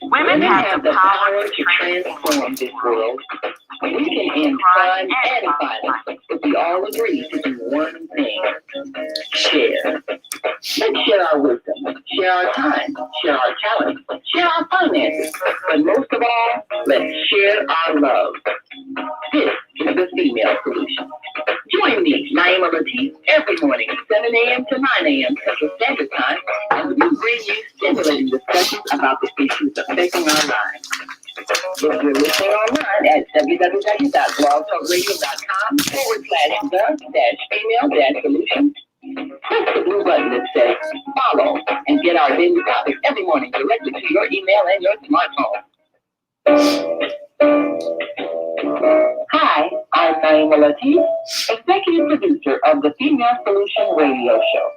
Women have the power to transform this world. We can end crime and violence if we all agree to do one thing: share. Let's share our wisdom, share our time, share our talent, share our finances, but most of all, let's share our love. This is the Female Solution. Join me, Naima Latif, every morning, 7 a.m. to 9 a.m. Central Standard Time, as we bring you stimulating discussions about the issues affecting our lives. If you're listening online at www.blogtalkradio.com/the-female-solution, click the blue button that says follow and get our daily topics every morning directly to your email and your smartphone. Hi, I'm Naima Latif, executive producer of the Female Solution radio show.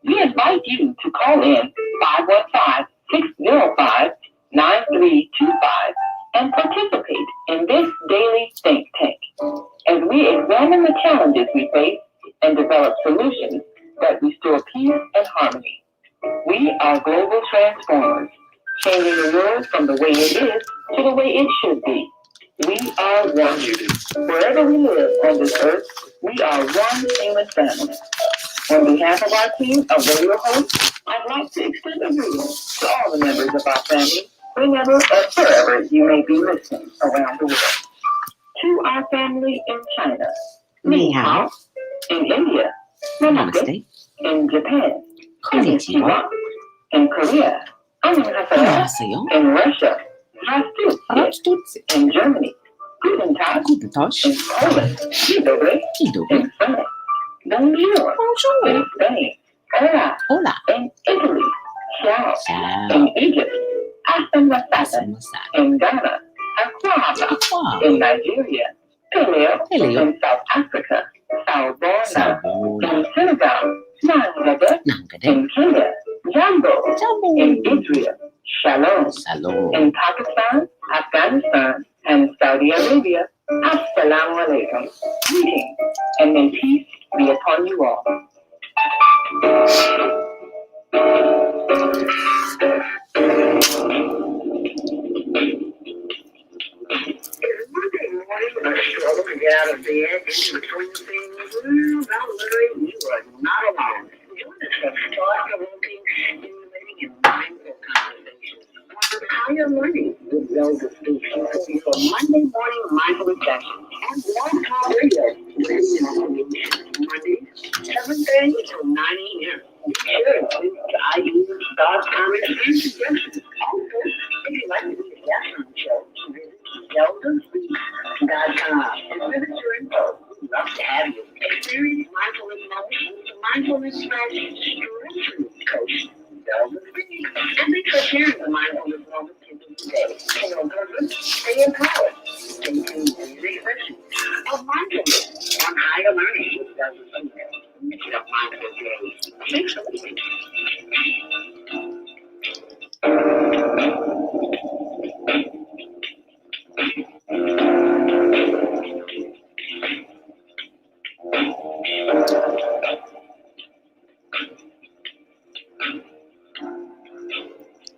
We invite you to call in 515-605-9325 and participate in this daily think tank as we examine the challenges we face and develop solutions that restore peace and harmony. We are global transformers, changing the world from the way it is to the way it should be. We are one. Wherever we live on this earth, we are one human family. On behalf of our team of radio hosts, I'd like to extend a greeting to all the members of our family, whenever or wherever you may be listening around the world. To our family in China, Ni Hao. In India, Namaste. In Japan, Konnichiwa. In Korea, Annyeonghaseyo. In Russia, Здравствуйте. In Germany, Guten Tag. In Poland, Dzień In France, Bonjour. In Spain, Hola. In Italy, Ciao. In Egypt, Asamasaka. In Ghana, Aquaba. In Nigeria, Peleo. In South Africa, Salbona. In Senegal, Nangade. In Kenya, Jambo. In Israel, Shalom. In Pakistan, Afghanistan, and Saudi Arabia, Assalamu alaikum. Greetings, and may peace be upon you all. A struggle to get out of bed and to between things. Well, Larry, you are not alone. Join us for thought-provoking, stimulating, and mindful conversations on higher learning with ZeldaSpeaks for your Monday morning mindfulness session and Blog Talk Radio. Mondays, 7:30 till 9 a.m. Be sure to ideas, thoughts, comments, and suggestions. Also, if you'd like to be a guest on the show, visit ZeldaSpeaks.com and visit your info. We'd love to have you. Experience mindfulness moments with the mindfulness stress coach, ZeldaSpeaks. And thanks for sharing the mindfulness moments into the day. Feel good, stay empowered. Stay tuned to the session of mindfulness on higher learning with ZeldaSpeaks. It's a mindful day. Thanks for listening.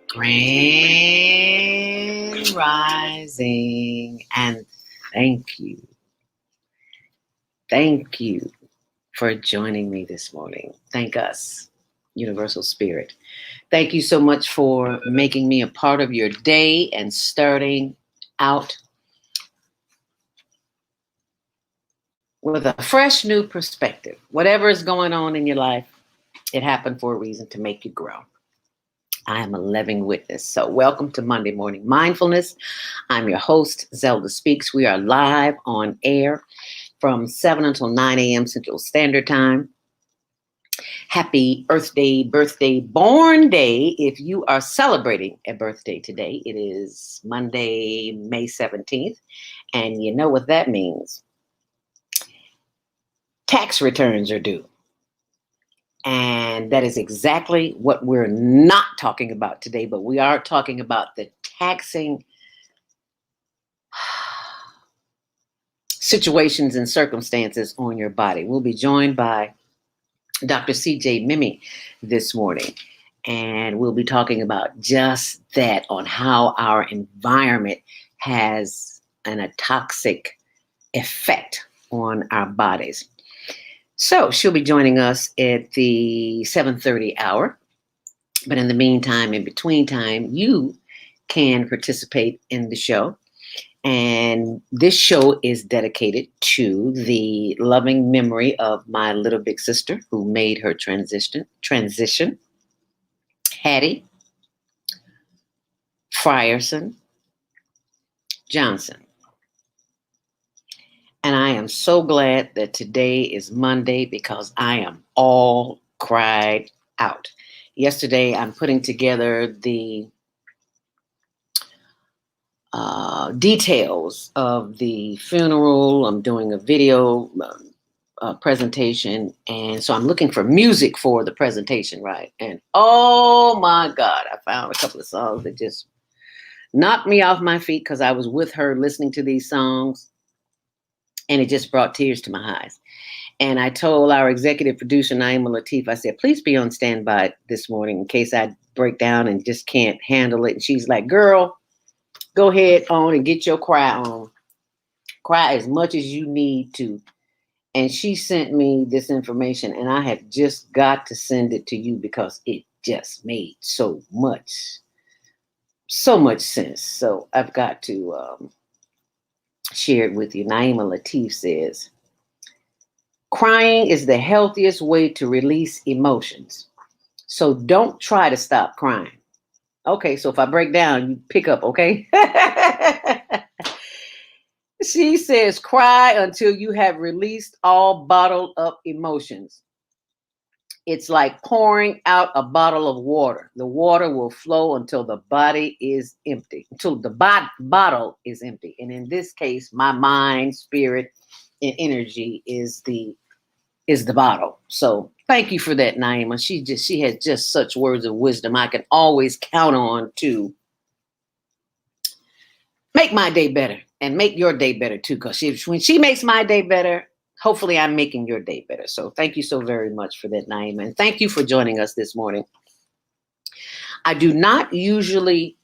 Grand Rising, and thank you. Thank you for joining me this morning. Thank us, Universal Spirit. Thank you so much for making me a part of your day and starting out with a fresh new perspective. Whatever is going on in your life, it happened for a reason, to make you grow. I am a living witness. So welcome to Monday Morning Mindfulness. I'm your host, ZeldaSpeaks. We are live on air from 7 until 9 a.m. Central Standard Time. Happy Earth Day, birthday, born day. If you are celebrating a birthday today, it is Monday, May 17th. And you know what that means. Tax returns are due. And that is exactly what we're not talking about today, but we are talking about the taxing situations and circumstances on your body. We'll be joined by Dr. CJ Mimee this morning. And we'll be talking about just that, on how our environment has a toxic effect on our bodies. So she'll be joining us at the 7:30 hour. But in the meantime, in between time, you can participate in the show. And this show is dedicated to the loving memory of my little big sister who made her transition, Hattie Frierson Johnson. And I am so glad that today is Monday because I am all cried out. Yesterday, I'm putting together the details of the funeral. I'm doing a video presentation. And so I'm looking for music for the presentation, right? And oh my God, I found a couple of songs that just knocked me off my feet because I was with her listening to these songs. And it just brought tears to my eyes. And I told our executive producer, Naima Latif, I said, please be on standby this morning in case I break down and just can't handle it. And she's like, girl, go ahead on and get your cry on. Cry as much as you need to. And she sent me this information, and I have just got to send it to you because it just made so much sense. So I've got to share it with you. Naima Latif says, crying is the healthiest way to release emotions. So don't try to stop crying. Okay, so if I break down, you pick up, okay? She says, cry until you have released all bottled up emotions. It's like pouring out a bottle of water. The water will flow until the body is empty, until the bottle is empty. And in this case, my mind, spirit, and energy is the bottle. So thank you for that, Naima. She has just such words of wisdom I can always count on to make my day better and make your day better too. Because when she makes my day better, hopefully I'm making your day better. So thank you so very much for that, Naima. And thank you for joining us this morning. I do not usually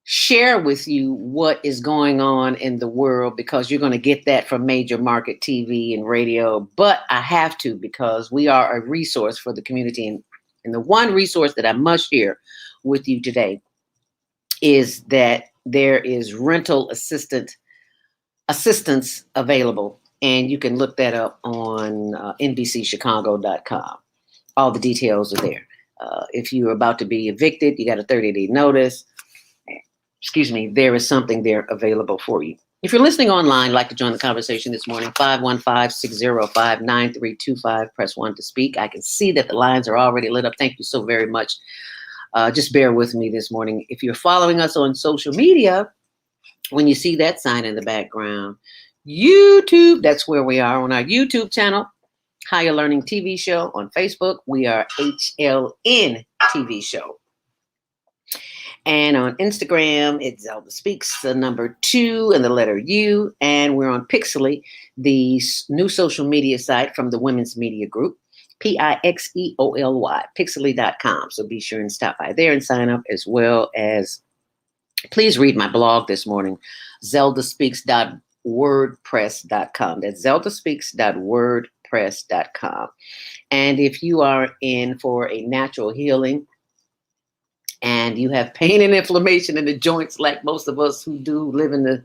share with you what is going on in the world because you're going to get that from major market TV and radio. But I have to because we are a resource for the community. And the one resource that I must share with you today is that there is rental assistance available. And you can look that up on NBCChicago.com. All the details are there. If you're about to be evicted, you got a 30-day notice. There is something there available for you. If you're listening online, like to join the conversation this morning, 515-605-9325, press 1 to speak. I can see that the lines are already lit up. Thank you so very much. Just bear with me this morning. If you're following us on social media, when you see that sign in the background, YouTube, that's where we are on our YouTube channel, Higher Learning TV Show. On Facebook, we are HLN TV Show. And on Instagram, it's ZeldaSpeaks, the number 2 and the letter U. And we're on Pixely, the new social media site from the Women's Media Group, Pixeoly, Pixely.com. So be sure and stop by there and sign up, as well as please read my blog this morning, ZeldaSpeaks.wordpress.com. That's ZeldaSpeaks.wordpress.com. And if you are in for a natural healing, and you have pain and inflammation in the joints, like most of us who do live in the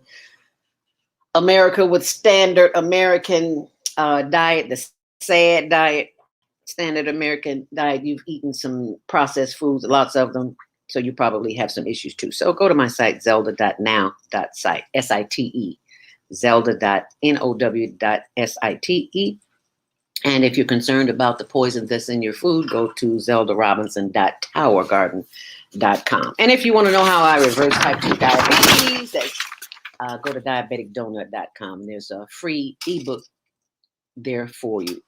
America with standard American diet, the SAD diet, standard American diet, you've eaten some processed foods, lots of them, so you probably have some issues too. So go to my site, zelda.now.site, S-I-T-E, zelda.now.site. And if you're concerned about the poison that's in your food, go to zeldarobinson.towergarden.com. And if you want to know how I reverse type 2 diabetes, go to diabeticdonut.com. There's a free ebook there for you.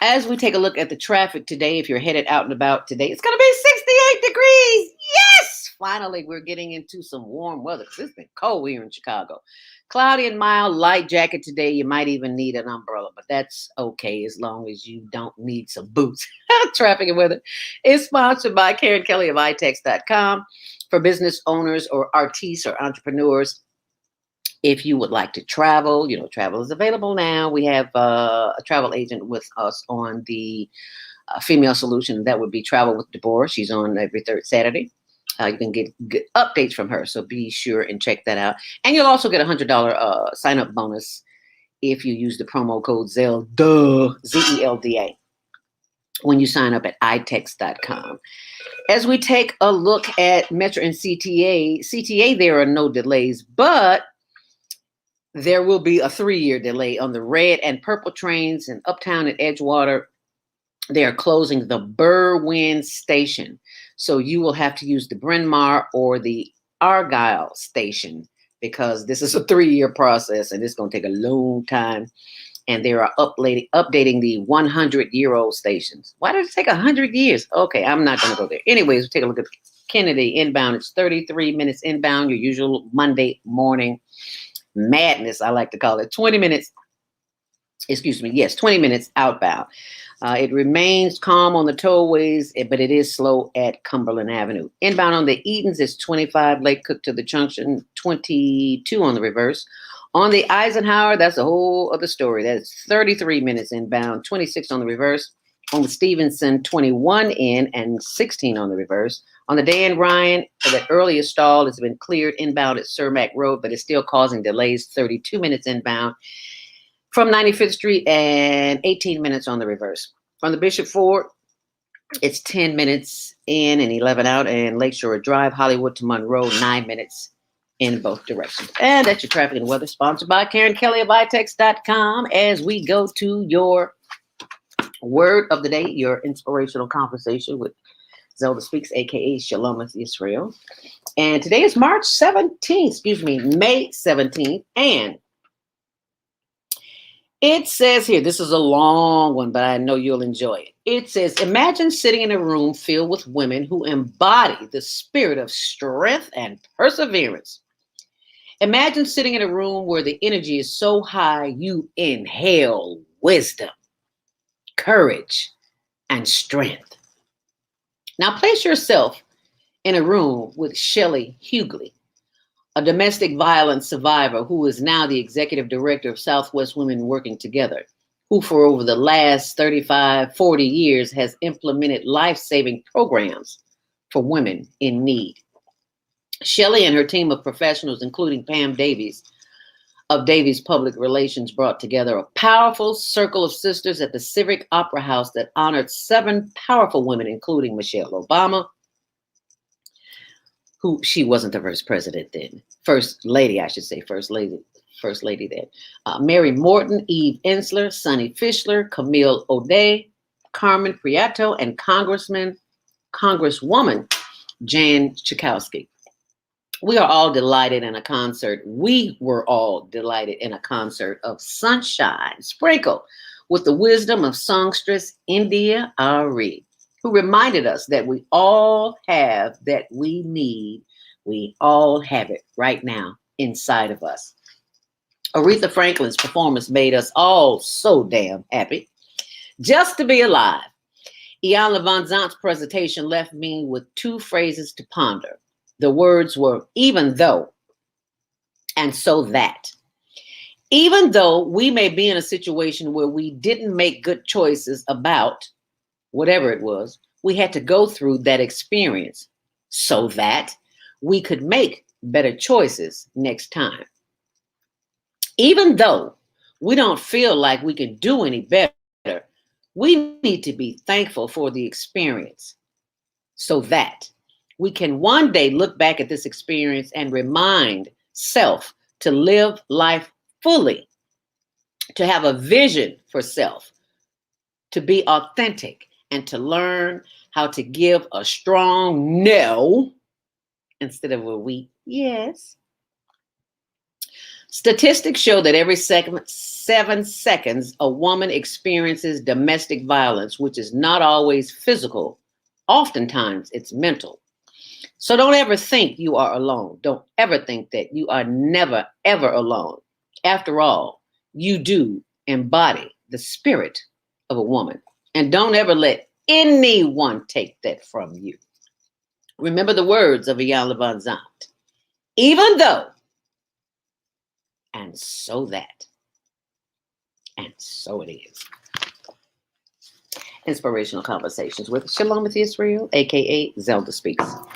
As we take a look at the traffic today, if you're headed out and about today, it's going to be 68 degrees. Yes, finally we're getting into some warm weather because it's been cold here in Chicago. Cloudy and mild, light jacket today. You might even need an umbrella, but that's okay as long as you don't need some boots. Traffic and weather is sponsored by Karen Kelly of itex.com for business owners or artists or entrepreneurs. If you would like to travel, travel is available now. We have a travel agent with us on the female solution. That would be Travel with Deborah. She's on every third Saturday. You can get updates from her, so be sure and check that out. And you'll also get a $100 sign-up bonus if you use the promo code ZELDA, Z-E-L-D-A, when you sign up at itex.com. As we take a look at Metro and CTA, there are no delays, but there will be a 3-year delay on the red and purple trains in Uptown and Edgewater. They are closing the Berwyn station. So you will have to use the Bryn Mawr or the Argyle station because this is a 3-year process and it's going to take a long time. And they are updating the 100-year-old stations. Why did it take 100 years? Okay, I'm not going to go there. Anyways, we'll take a look at Kennedy inbound. It's 33 minutes inbound, your usual Monday morning madness, I like to call it. 20 minutes outbound. It remains calm on the tollways, but it is slow at Cumberland Avenue. Inbound on the Edens is 25, Lake Cook to the Junction, 22 on the reverse. On the Eisenhower, that's a whole other story. That's 33 minutes inbound, 26 on the reverse. On the Stevenson, 21 in and 16 on the reverse. On the Dan Ryan, the earliest stall has been cleared inbound at Cermak Road, but it's still causing delays, 32 minutes inbound from 95th Street and 18 minutes on the reverse. On the Bishop Ford, it's 10 minutes in and 11 out, and Lakeshore Drive, Hollywood to Monroe, 9 minutes in both directions. And that's your traffic and weather, sponsored by Karen Kelly of itex.com. As we go to your word of the day, your inspirational conversation with ZeldaSpeaks, aka Shalom Israel. And today is May 17th, and it says here, this is a long one, but I know you'll enjoy it. It says, imagine sitting in a room filled with women who embody the spirit of strength and perseverance. Imagine sitting in a room where the energy is so high, you inhale wisdom, courage, and strength. Now place yourself in a room with Shelley Hughley, a domestic violence survivor who is now the executive director of Southwest Women Working Together, who for over the last 35, 40 years has implemented life-saving programs for women in need. Shelley and her team of professionals, including Pam Davies of Davies Public Relations, brought together a powerful circle of sisters at the Civic Opera House that honored 7 powerful women, including Michelle Obama, who she wasn't the first president then. First lady then. Mary Morton, Eve Ensler, Sonny Fishler, Camille O'Day, Carmen Prieto, and Congresswoman Jan Schakowsky. We were all delighted in a concert of sunshine sprinkled with the wisdom of songstress India Ari, who reminded us that we all have that we need. We all have it right now inside of us. Aretha Franklin's performance made us all so damn happy just to be alive. Iyanla Vanzant's presentation left me with 2 phrases to ponder. The words were, even though, and so that. Even though we may be in a situation where we didn't make good choices about whatever it was, we had to go through that experience so that we could make better choices next time. Even though we don't feel like we can do any better, we need to be thankful for the experience so that we can one day look back at this experience and remind self to live life fully, to have a vision for self, to be authentic, and to learn how to give a strong no instead of a weak yes. Statistics show that every 7 seconds, a woman experiences domestic violence, which is not always physical. Oftentimes, it's mental. So don't ever think you are alone. Don't ever think that you are never, ever alone. After all, you do embody the spirit of a woman. And don't ever let anyone take that from you. Remember the words of Iyanla Van Zandt. Even though, and so that, and so it is. Inspirational Conversations with Shalom with Israel, aka ZeldaSpeaks.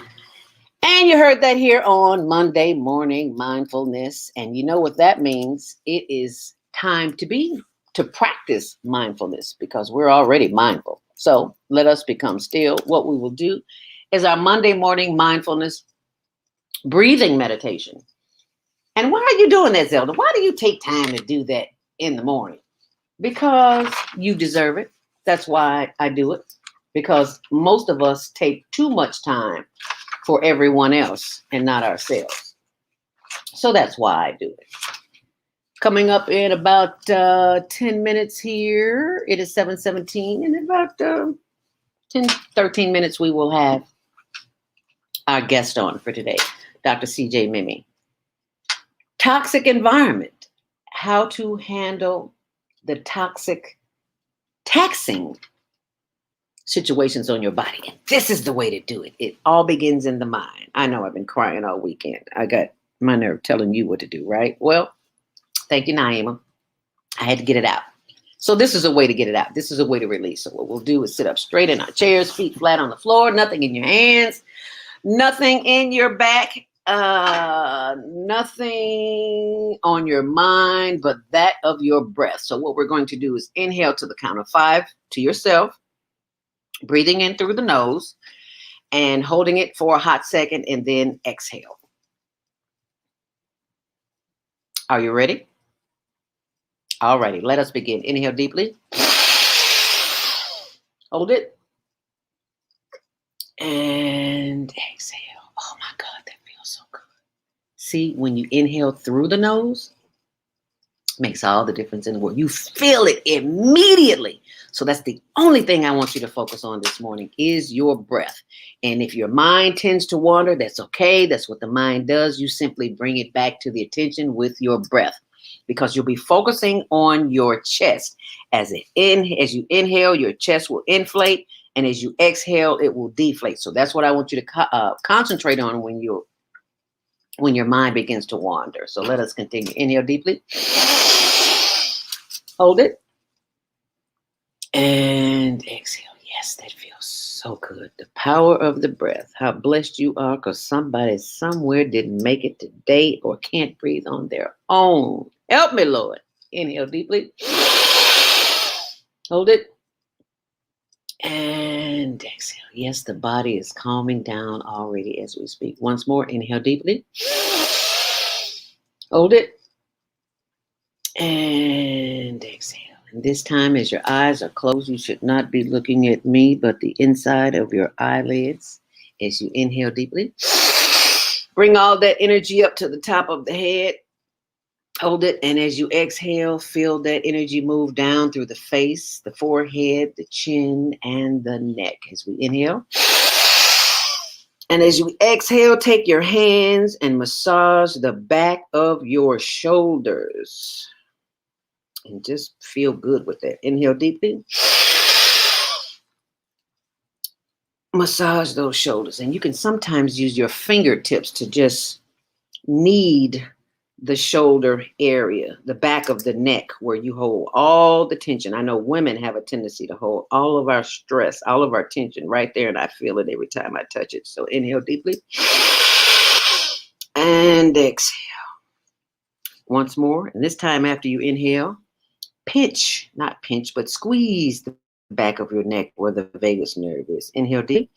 And you heard that here on Monday Morning Mindfulness. And you know what that means? It is time to practice mindfulness because we're already mindful. So let us become still. What we will do is our Monday morning mindfulness breathing meditation. And why are you doing that, Zelda? Why do you take time to do that in the morning? Because you deserve it. That's why I do it. Because most of us take too much time for everyone else and not ourselves. So that's why I do it. Coming up in about 10 minutes here. It is 7:17. In about 10, 13 minutes, we will have our guest on for today, Dr. CJ Mimee. Toxic environment. How to handle the taxing situations on your body. And this is the way to do it. It all begins in the mind. I know I've been crying all weekend. I got my nerve telling you what to do, right? Well, thank you, Naima. I had to get it out. So this is a way to get it out. This is a way to release. So what we'll do is sit up straight in our chairs, feet flat on the floor, nothing in your hands, nothing in your back, nothing on your mind, but that of your breath. So what we're going to do is inhale to the count of 5 to yourself, breathing in through the nose and holding it for a hot second and then exhale. Are you ready? All righty, let us begin. Inhale deeply. Hold it. And exhale. Oh my God, that feels so good. See, when you inhale through the nose, makes all the difference in the world. You feel it immediately. So that's the only thing I want you to focus on this morning is your breath. And if your mind tends to wander, that's okay. That's what the mind does. You simply bring it back to the attention with your breath because you'll be focusing on your chest. As you inhale, your chest will inflate. And as you exhale, it will deflate. So that's what I want you to concentrate on when your mind begins to wander. So let us continue. Inhale deeply. Hold it. And exhale. Yes, that feels so good. The power of the breath. How blessed you are because somebody somewhere didn't make it today or can't breathe on their own. Help me, Lord. Inhale deeply. Hold it. And exhale. Yes, the body is calming down already as we speak. Once more. Inhale deeply. Hold it. And exhale. And this time, as your eyes are closed, you should not be looking at me, but the inside of your eyelids as you inhale deeply. Bring all that energy up to the top of the head. Hold it. And as you exhale, feel that energy move down through the face, the forehead, the chin, and the neck as we inhale. And as you exhale, take your hands and massage the back of your shoulders. And just feel good with that. Inhale deeply. Massage those shoulders. And you can sometimes use your fingertips to just knead the shoulder area, the back of the neck where you hold all the tension. I know women have a tendency to hold all of our stress, all of our tension right there. And I feel it every time I touch it. So inhale deeply. And exhale. Once more. And this time after you inhale, not pinch, but squeeze the back of your neck where the vagus nerve is. Inhale deep.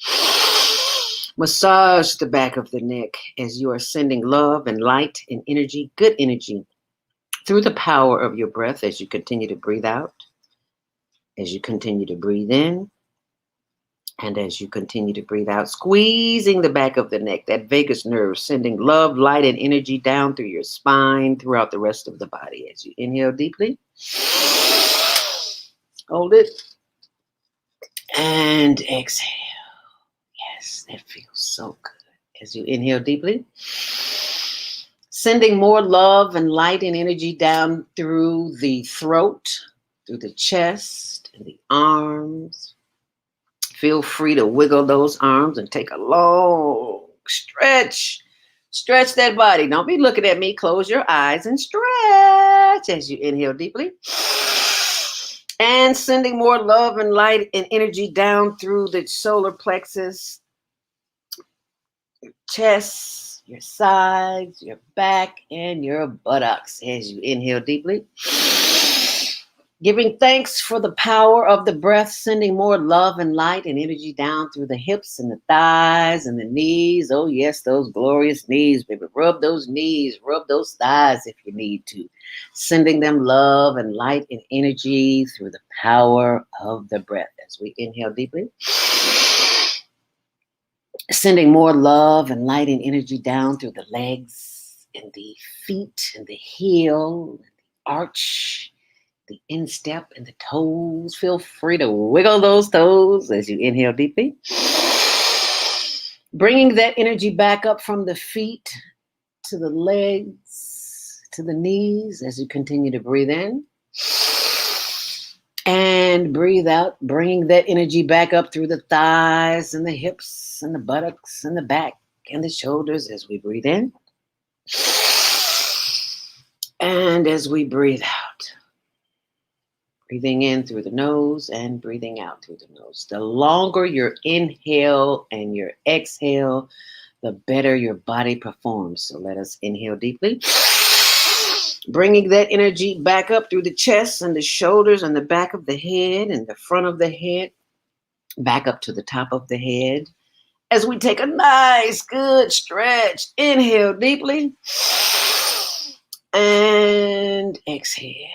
Massage the back of the neck as you are sending love and light and energy, good energy, through the power of your breath as you continue to breathe out, as you continue to breathe in, and as you continue to breathe out, squeezing the back of the neck, that vagus nerve, sending love, light, and energy down through your spine, throughout the rest of the body. As you inhale deeply, hold it, and exhale. Yes, that feels so good As you inhale deeply, sending more love and light and energy down through the throat, through the chest and the arms. Feel free to wiggle those arms and take a long stretch. Stretch that body. Don't be looking at me. Close your eyes and stretch as you inhale deeply. And sending more love and light and energy down through the solar plexus, your chest, your sides, your back, and your buttocks as you inhale deeply. Giving thanks for the power of the breath, sending more love and light and energy down through the hips and the thighs and the knees. Oh, yes, those glorious knees, baby. Rub those knees, rub those thighs if you need to. Sending them love and light and energy through the power of the breath. As we inhale deeply. Sending more love and light and energy down through the legs and the feet and the heel and the arch, the instep and the toes. Feel free to wiggle those toes as you inhale deeply. Bringing that energy back up from the feet to the legs, to the knees as you continue to breathe in. And breathe out, bringing that energy back up through the thighs and the hips and the buttocks and the back and the shoulders as we breathe in. And as we breathe out, breathing in through the nose and breathing out through the nose. The longer your inhale and your exhale, the better your body performs. So let us inhale deeply. Bringing that energy back up through the chest and the shoulders and the back of the head and the front of the head, back up to the top of the head. As we take a nice, good stretch, inhale deeply and exhale.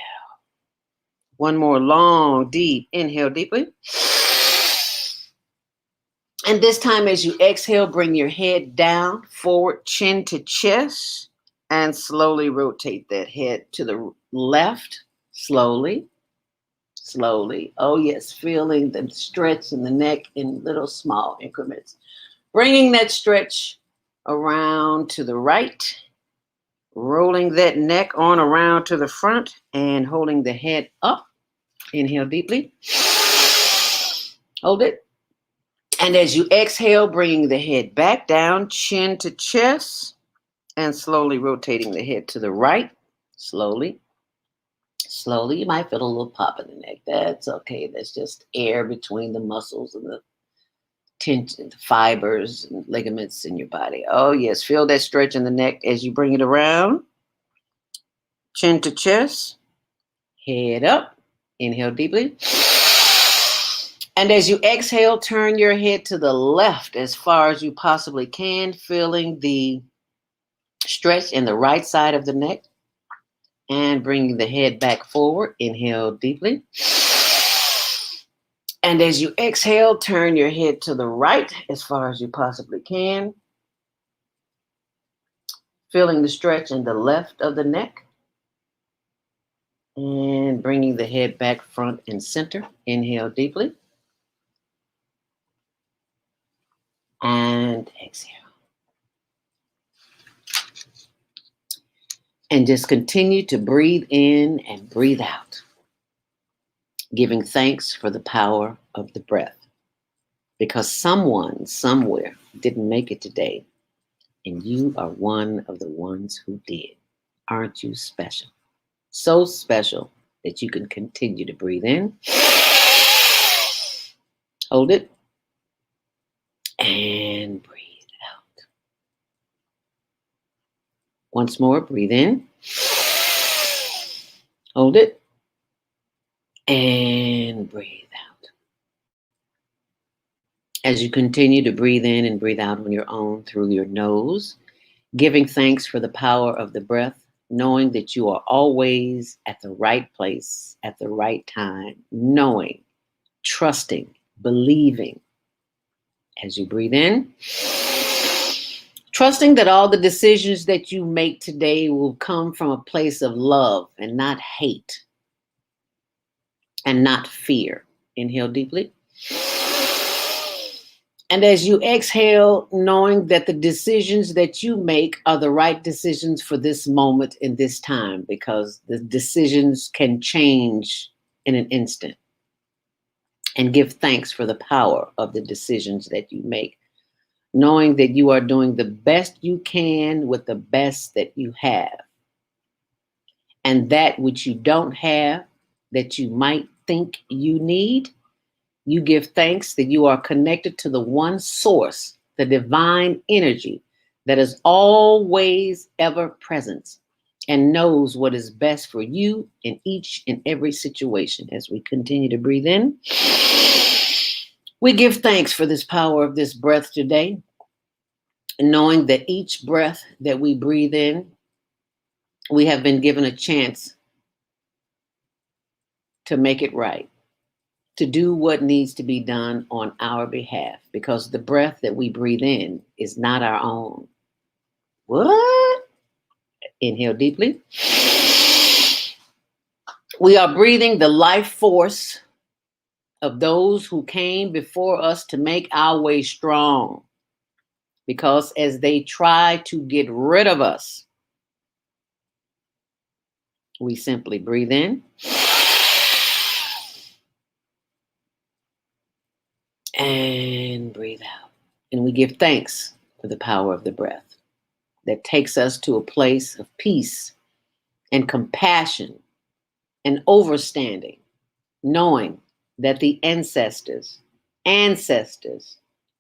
One more long, deep inhale deeply. And this time as you exhale, bring your head down, forward, chin to chest. And slowly rotate that head to the left, slowly, slowly. Oh yes, feeling the stretch in the neck in little small increments. Bringing that stretch around to the right, rolling that neck on around to the front and holding the head up. Inhale deeply. Hold it. And as you exhale, bringing the head back down, chin to chest. And slowly rotating the head to the right, slowly, slowly. You might feel a little pop in the neck. That's okay. That's just air between the muscles and the tension, the fibers and ligaments in your body. Oh, yes. Feel that stretch in the neck as you bring it around. Chin to chest, head up. Inhale deeply. And as you exhale, turn your head to the left as far as you possibly can, feeling the stretch in the right side of the neck and bringing the head back forward. Inhale deeply. And as you exhale, turn your head to the right as far as you possibly can. Feeling the stretch in the left of the neck and bringing the head back front and center. Inhale deeply. And exhale. And just continue to breathe in and breathe out, giving thanks for the power of the breath. Because someone somewhere didn't make it today, and you are one of the ones who did. Aren't you special? So special that you can continue to breathe in. Hold it. And breathe out. Once more, breathe in. Hold it. And breathe out. As you continue to breathe in and breathe out on your own through your nose, giving thanks for the power of the breath, knowing that you are always at the right place at the right time, knowing, trusting, believing. As you breathe in, trusting that all the decisions that you make today will come from a place of love and not hate and not fear. Inhale deeply. And as you exhale, knowing that the decisions that you make are the right decisions for this moment in this time, because the decisions can change in an instant. And give thanks for the power of the decisions that you make, knowing that you are doing the best you can with the best that you have. And that which you don't have, that you might think you need, you give thanks that you are connected to the one source, the divine energy that is always ever present and knows what is best for you in each and every situation. As we continue to breathe in, we give thanks for this power of this breath today, knowing that each breath that we breathe in, we have been given a chance to make it right, to do what needs to be done on our behalf, because the breath that we breathe in is not our own. What? Inhale deeply. We are breathing the life force of those who came before us to make our way strong, because as they try to get rid of us, we simply breathe in and breathe out. And we give thanks for the power of the breath that takes us to a place of peace and compassion and overstanding, knowing that the ancestors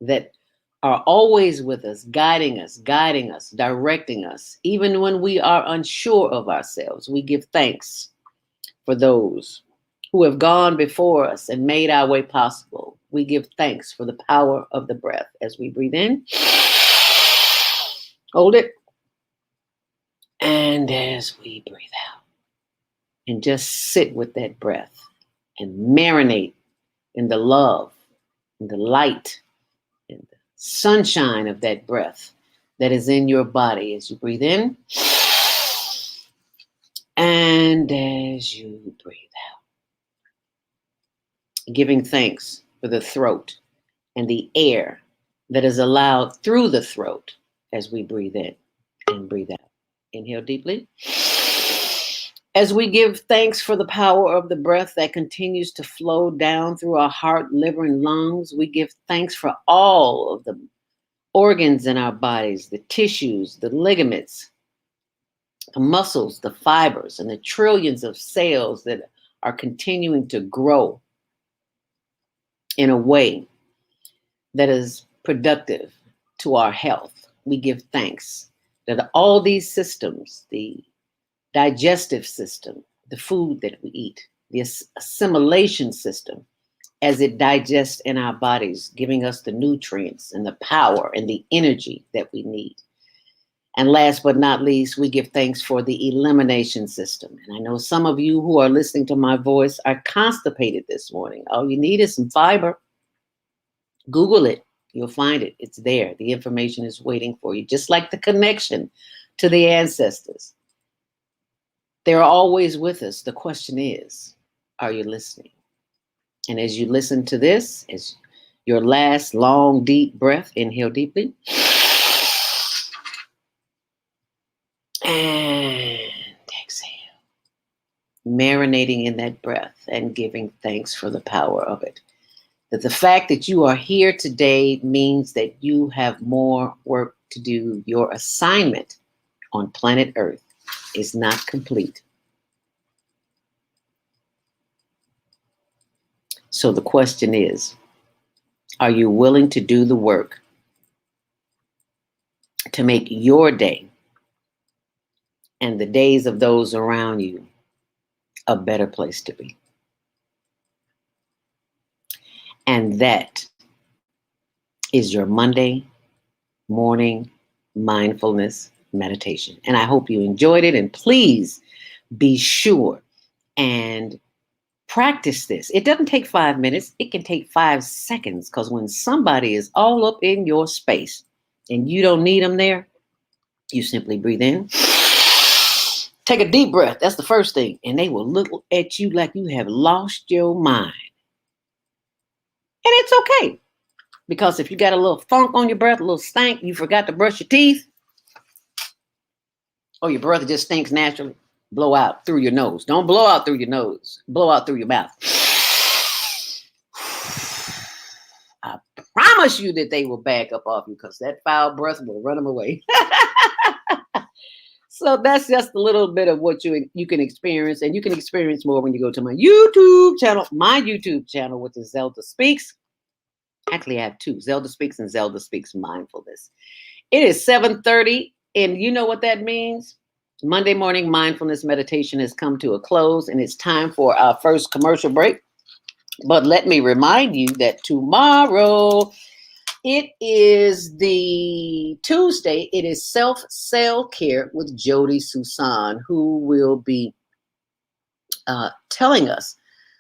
that are always with us, guiding us, directing us, even when we are unsure of ourselves. We give thanks for those who have gone before us and made our way possible. We give thanks for the power of the breath as we breathe in. Hold it. And as we breathe out, and just sit with that breath and marinate in the love and the light and the sunshine of that breath that is in your body as you breathe in and as you breathe out. Giving thanks for the throat and the air that is allowed through the throat as we breathe in and breathe out. Inhale deeply. As we give thanks for the power of the breath that continues to flow down through our heart, liver, and lungs, we give thanks for all of the organs in our bodies, the tissues, the ligaments, the muscles, the fibers, and the trillions of cells that are continuing to grow in a way that is productive to our health. We give thanks that all these systems, the digestive system, the food that we eat, the assimilation system, as it digests in our bodies, giving us the nutrients and the power and the energy that we need. And last but not least, we give thanks for the elimination system. And I know some of you who are listening to my voice are constipated this morning. All you need is some fiber. Google it. You'll find it. It's there. The information is waiting for you, just like the connection to the ancestors. They're always with us. The question is, are you listening? And as you listen to this, as your last long, deep breath, inhale deeply. And exhale. Marinating in that breath and giving thanks for the power of it. That the fact that you are here today means that you have more work to do. Your assignment on planet Earth is not complete. So the question is, are you willing to do the work to make your day and the days of those around you a better place to be? And that is your Monday morning mindfulness meditation. And I hope you enjoyed it. And please be sure and practice this. It doesn't take 5 minutes. It can take 5 seconds, because when somebody is all up in your space and you don't need them there, you simply breathe in. Take a deep breath. That's the first thing. And they will look at you like you have lost your mind. And it's okay. Because if you got a little funk on your breath, a little stank, you forgot to brush your teeth, or your breath just stinks naturally, blow out through your nose. Don't blow out through your nose. Blow out through your mouth. I promise you that they will back up off you because that foul breath will run them away. So that's just a little bit of what you can experience, and you can experience more when you go to my YouTube channel, which is ZeldaSpeaks. Actually, I have two, ZeldaSpeaks and ZeldaSpeaks Mindfulness. It is 7:30, and you know what that means? Monday morning mindfulness meditation has come to a close, and it's time for our first commercial break. But let me remind you that tomorrow, it is the Tuesday. It is self-care with Jody Susan, who will be telling us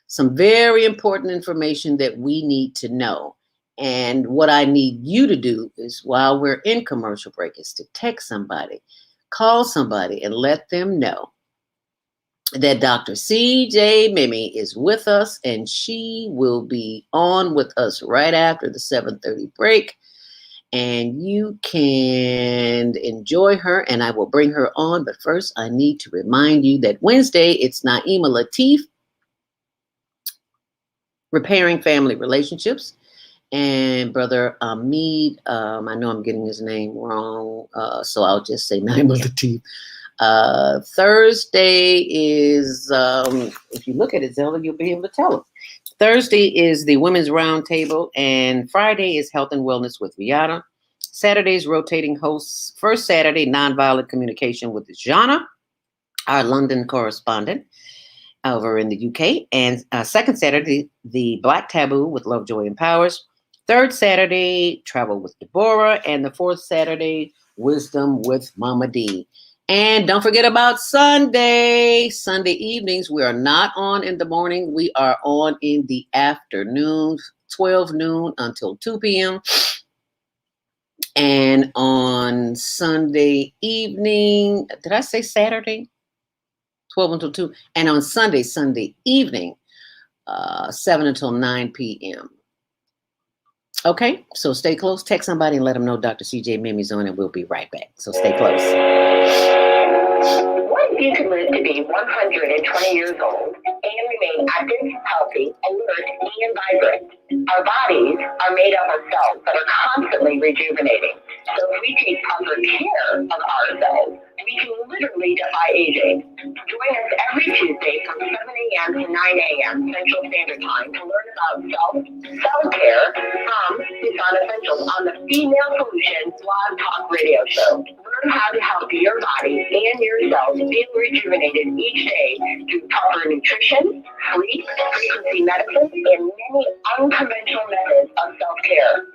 some very important information that we need to know. And what I need you to do is, while we're in commercial break, is to text somebody, call somebody, and let them know that Dr. C.J. Mimee is with us, and she will be on with us right after the 7:30 break. And you can enjoy her, and I will bring her on. But first, I need to remind you that Wednesday, it's Naima Latif, Repairing Family Relationships. And Brother Hamid, I know I'm getting his name wrong, so I'll just say Naima Latif. Thursday is, if you look at it, Zelda, you'll be able to tell them. Thursday is the Women's Roundtable, and Friday is Health and Wellness with Rihanna. Saturday's rotating hosts. First Saturday, Nonviolent Communication with Jana, our London correspondent over in the UK. And second Saturday, the Black Taboo with Love, Joy, and Powers. Third Saturday, Travel with Deborah. And the fourth Saturday, Wisdom with Mama D. And don't forget about Sunday. Sunday evenings, we are not on in the morning. We are on in the afternoon, 12 noon until 2 p.m. And on Sunday evening, did I say Saturday? 12 until 2. And on Sunday evening, 7 until 9 p.m. Okay, so stay close. Text somebody and let them know Dr. C.J. Mimee's on, and we'll be right back. So stay close. What if you could live to be 120 years old and remain active, healthy, alert, and vibrant? Our bodies are made up of cells that are constantly rejuvenating. So if we take proper care of ourselves, we can literally defy aging. Join us every Tuesday from 7 a.m. to 9 a.m. Central Standard Time to learn about self-care from Susan Essentials on the Female Solutions Blog Talk Radio Show. Learn how to help your body and your cells feel rejuvenated each day through proper nutrition, sleep, frequency medicine, and many unconventional methods of self-care.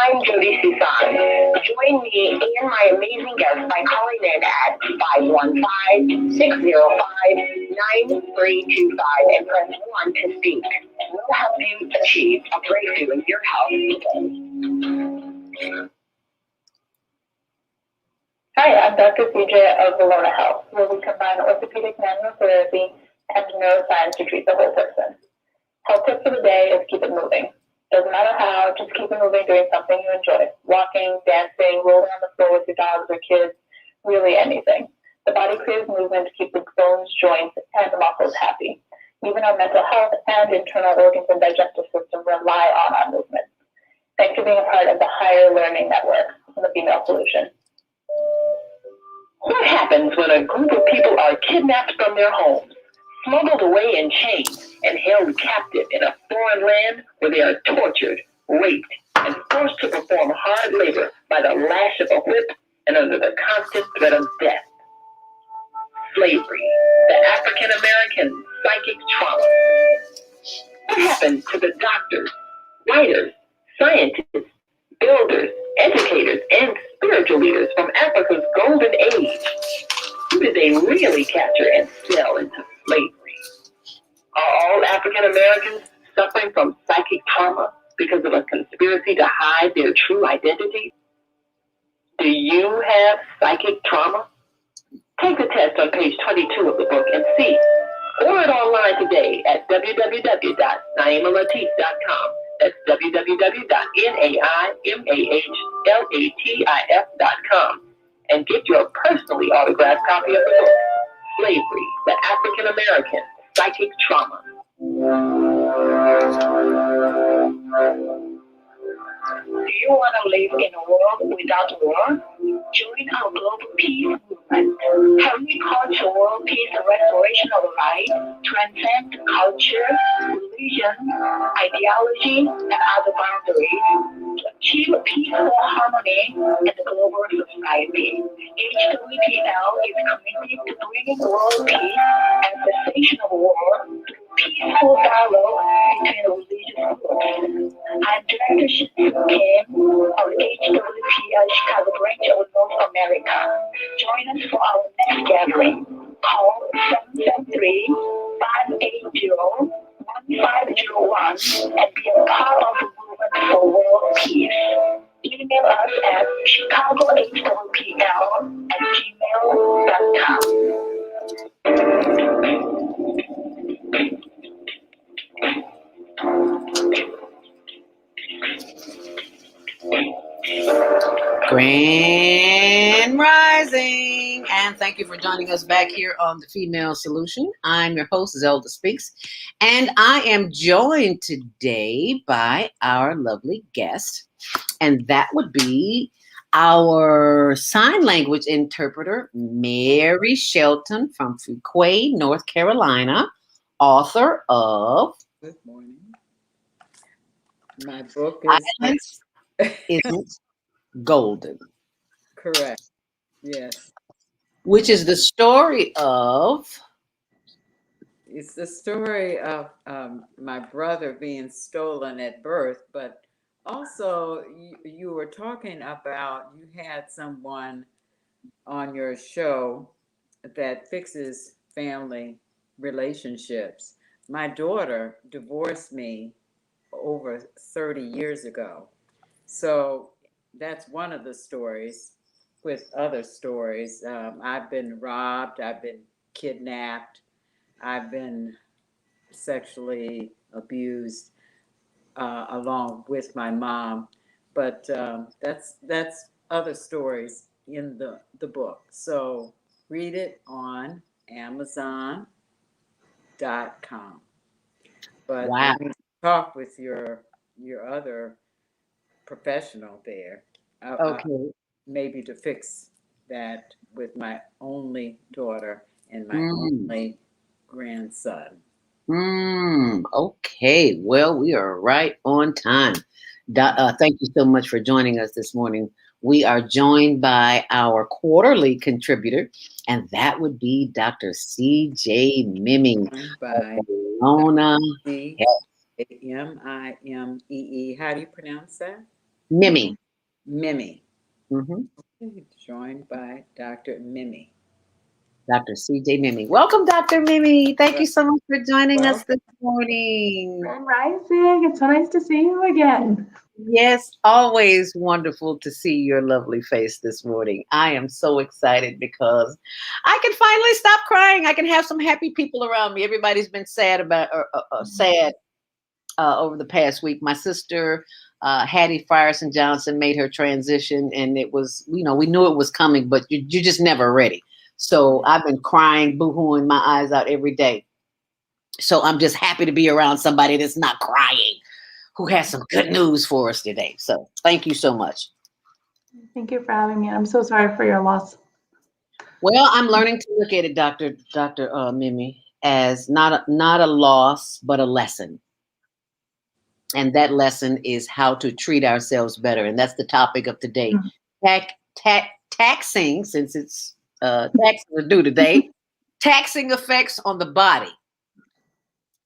I'm Jody Susan. Join me and my amazing guests by calling in at 515-605-9325 and press 1 to speak. We'll help you achieve a breakthrough in your health today. Hi, I'm Dr. CJ of Valona Health, where we combine orthopedic manual therapy and neuroscience to treat the whole person. Health tip for the day is keep it moving. Doesn't matter how, just keep it moving, doing something you enjoy. Walking, dancing, rolling on the floor with your dogs or kids, really anything. The body craves movement to keep the bones, joints, and the muscles happy. Even our mental health and internal organs and digestive system rely on our movement. Thanks for being a part of the Higher Learning Network and the Female Solution. What happens when a group of people are kidnapped from their homes, smuggled away in chains, and held captive in a foreign land where they are tortured, raped, and forced to perform hard labor by the lash of a whip and under the constant threat of death? Slavery, the African-American psychic trauma. What happened to the doctors, writers, scientists, builders, educators, and spiritual leaders from Africa's golden age? Who did they really capture and sell into slavery? Are all African Americans suffering from psychic trauma because of a conspiracy to hide their true identity? Do you have psychic trauma? Take the test on page 22 of the book and see. Order it online today at www.naimalatif.com. That's www.naimahlatif.com and get your personally autographed copy of the book, Slavery, the African American Psychic Trauma. Do you want to live in a world without war? Join our global peace movement. Helping culture, world peace, and restoration of life transcend culture, religion, ideology, and other boundaries to achieve peaceful harmony in the global society. HWPL is committed to bringing world peace and cessation of war through peaceful dialogue between religious groups. I'm Director Kim of HWPL Chicago branch of North America. Join us for our next gathering. Call 773-580-1501 and be a part of the movement for world peace. Email us at chicagohwpl@gmail.com. Grand Rising, and thank you for joining us back here on The Female Solution. I'm your host, ZeldaSpeaks, and I am joined today by our lovely guest, and that would be our sign language interpreter, Mary Shelton from Fuquay, North Carolina, author of Good morning. My book Silence Isn't Golden, correct. Yes. which is the story of It's the story of my brother being stolen at birth, but also you were talking about you had someone on your show that fixes family relationships. My daughter divorced me over 30 years ago. So that's one of the stories. With other stories, I've been robbed, I've been kidnapped, I've been sexually abused along with my mom. But that's other stories in the book. So read it on Amazon.com. But wow. I need to talk with your other professional there. Okay. Maybe to fix that with my only daughter and my Mm. only grandson. Okay. Well, we are right on time. Thank you so much for joining us this morning. We are joined by our quarterly contributor, and that would be Dr. C.J. Mimee. By Lona Mimee. How do you pronounce that? Mimee. Mimee. Mm-hmm. Joined by Dr. Mimee. Dr. C.J. Mimee. Welcome, Dr. Mimee. Thank you so much for joining us this morning. Grand Rising. It's so nice to see you again. Yes, always wonderful to see your lovely face this morning. I am so excited because I can finally stop crying. I can have some happy people around me. Everybody's been sad over the past week. My sister, Hattie Frierson Johnson, made her transition, and it was, we knew it was coming, but you're just never ready. So I've been crying, boo-hooing my eyes out every day. So I'm just happy to be around somebody that's not crying, who has some good news for us today. So thank you so much. Thank you for having me. I'm so sorry for your loss. Well, I'm learning to look at it, Dr. Mimee, as not a loss, but a lesson. And that lesson is how to treat ourselves better. And that's the topic of today. Taxing, since it's taxes are due today, taxing effects on the body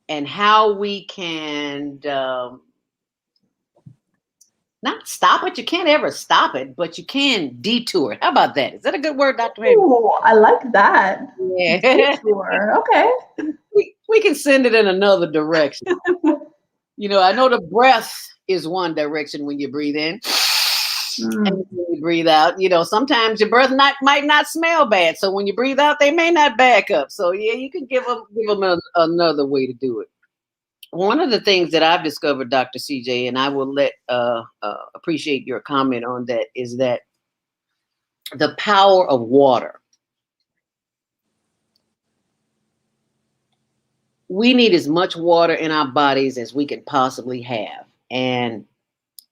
and how we can not stop it. You can't ever stop it, but you can detour it. How about that? Is that a good word, Dr. Mimee? Oh, I like that. Yeah. Detour. Okay. We can send it in another direction. I know the breath is one direction when you breathe in. And when you breathe out, sometimes your breath might not smell bad. So when you breathe out, they may not back up. So yeah, you can give them another way to do it. one of the things that I've discovered, Dr. CJ, and I will appreciate your comment on that, is that the power of water. We need as much water in our bodies as we can possibly have. And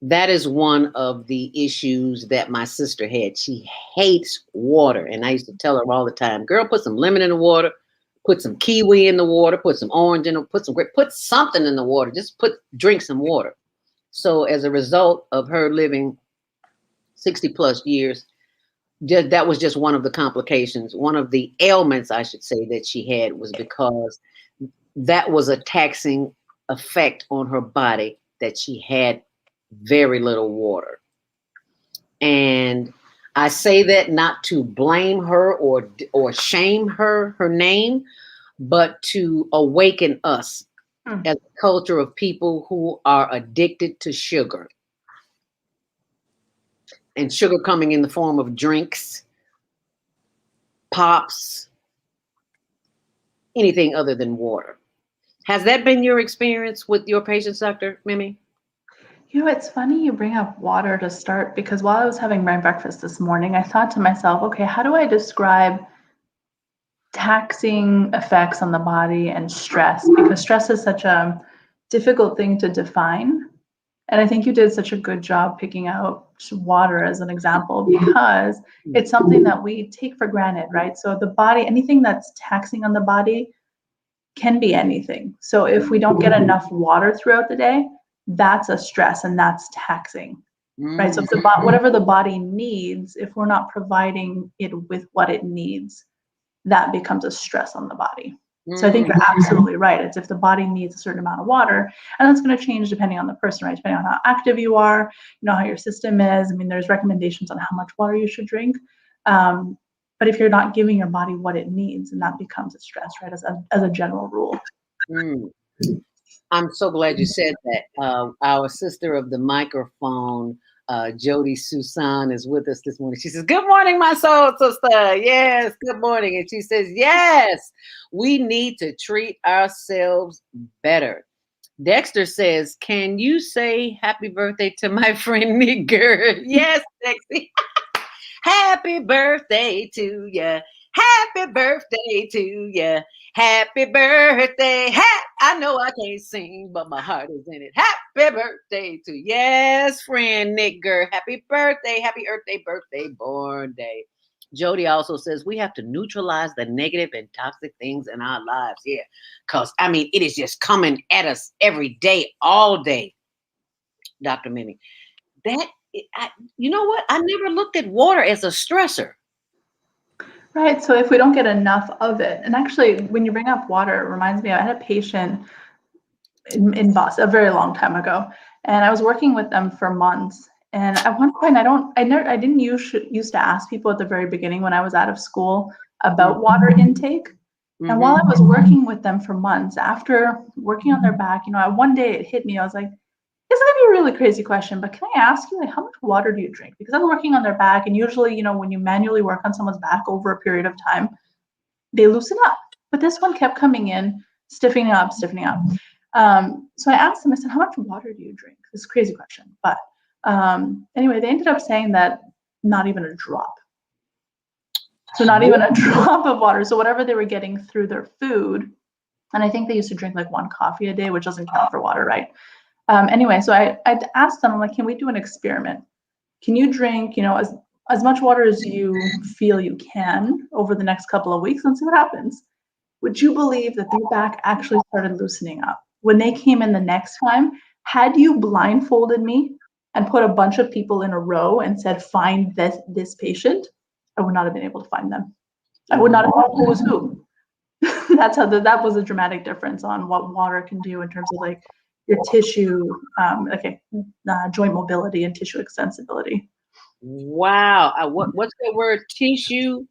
that is one of the issues that my sister had. She hates water. And I used to tell her all the time, girl, put some lemon in the water, put some kiwi in the water, put some orange in it, put something in the water. Just drink some water. So as a result of her living 60 plus years, that was just one of the complications. One of the ailments, I should say, that she had was because that was a taxing effect on her body, that she had very little water. And I say that not to blame her or shame her name, but to awaken us as a culture of people who are addicted to sugar. And sugar coming in the form of drinks, pops, anything other than water. Has that been your experience with your patients, Dr. Mimee? You know, it's funny you bring up water to start, because while I was having my breakfast this morning, I thought to myself, okay, how do I describe taxing effects on the body and stress? Because stress is such a difficult thing to define. And I think you did such a good job picking out water as an example, because it's something that we take for granted, right? So the body, anything that's taxing on the body can be anything. So if we don't get enough water throughout the day, that's a stress and that's taxing, right? So if whatever the body needs, if we're not providing it with what it needs, that becomes a stress on the body. So I think you're absolutely right. It's if the body needs a certain amount of water, and that's going to change depending on the person, right? Depending on how active you are, how your system is. I mean, there's recommendations on how much water you should drink. But if you're not giving your body what it needs, and that becomes a stress, right? As a general rule. I'm so glad you said that. Our sister of the microphone, Jody Susan, is with us this morning. She says, good morning, my soul sister. Yes, good morning. And she says, yes, we need to treat ourselves better. Dexter says, can you say happy birthday to my friend Nigger? Yes, Dexter. Happy birthday to ya. Happy birthday to ya. Happy birthday. I know I can't sing, but my heart is in it. Happy birthday to yes, friend Nigger. Happy birthday. Happy birthday, born day. Jody also says we have to neutralize the negative and toxic things in our lives. Yeah, because, I mean, it is just coming at us every day, all day, Dr. Mimee. You know what? I never looked at water as a stressor. Right. So if we don't get enough of it, and actually, when you bring up water, it reminds me, I had a patient in Boston a very long time ago, and I was working with them for months. And at one point, I didn't used to ask people at the very beginning when I was out of school about water intake. And while I was working with them for months, after working on their back, one day it hit me. I was like, this is gonna be a really crazy question, but can I ask you, how much water do you drink? Because I'm working on their back, and usually, when you manually work on someone's back over a period of time, they loosen up. But this one kept coming in, stiffening up. So I asked them, I said, how much water do you drink? This is a crazy question. But anyway, they ended up saying that not even a drop. So not even a drop of water. So whatever they were getting through their food, and I think they used to drink like 1 coffee a day, which doesn't count for water, right? Anyway, so I asked them, I'm like, can we do an experiment? Can you drink, as much water as you feel you can over the next couple of weeks and see what happens? Would you believe that their back actually started loosening up? When they came in the next time, had you blindfolded me and put a bunch of people in a row and said, find this patient, I would not have been able to find them. I would not have known who was who. That's how that was a dramatic difference on what water can do in terms of like your tissue, joint mobility and tissue extensibility. Wow. What's the word? Tissue?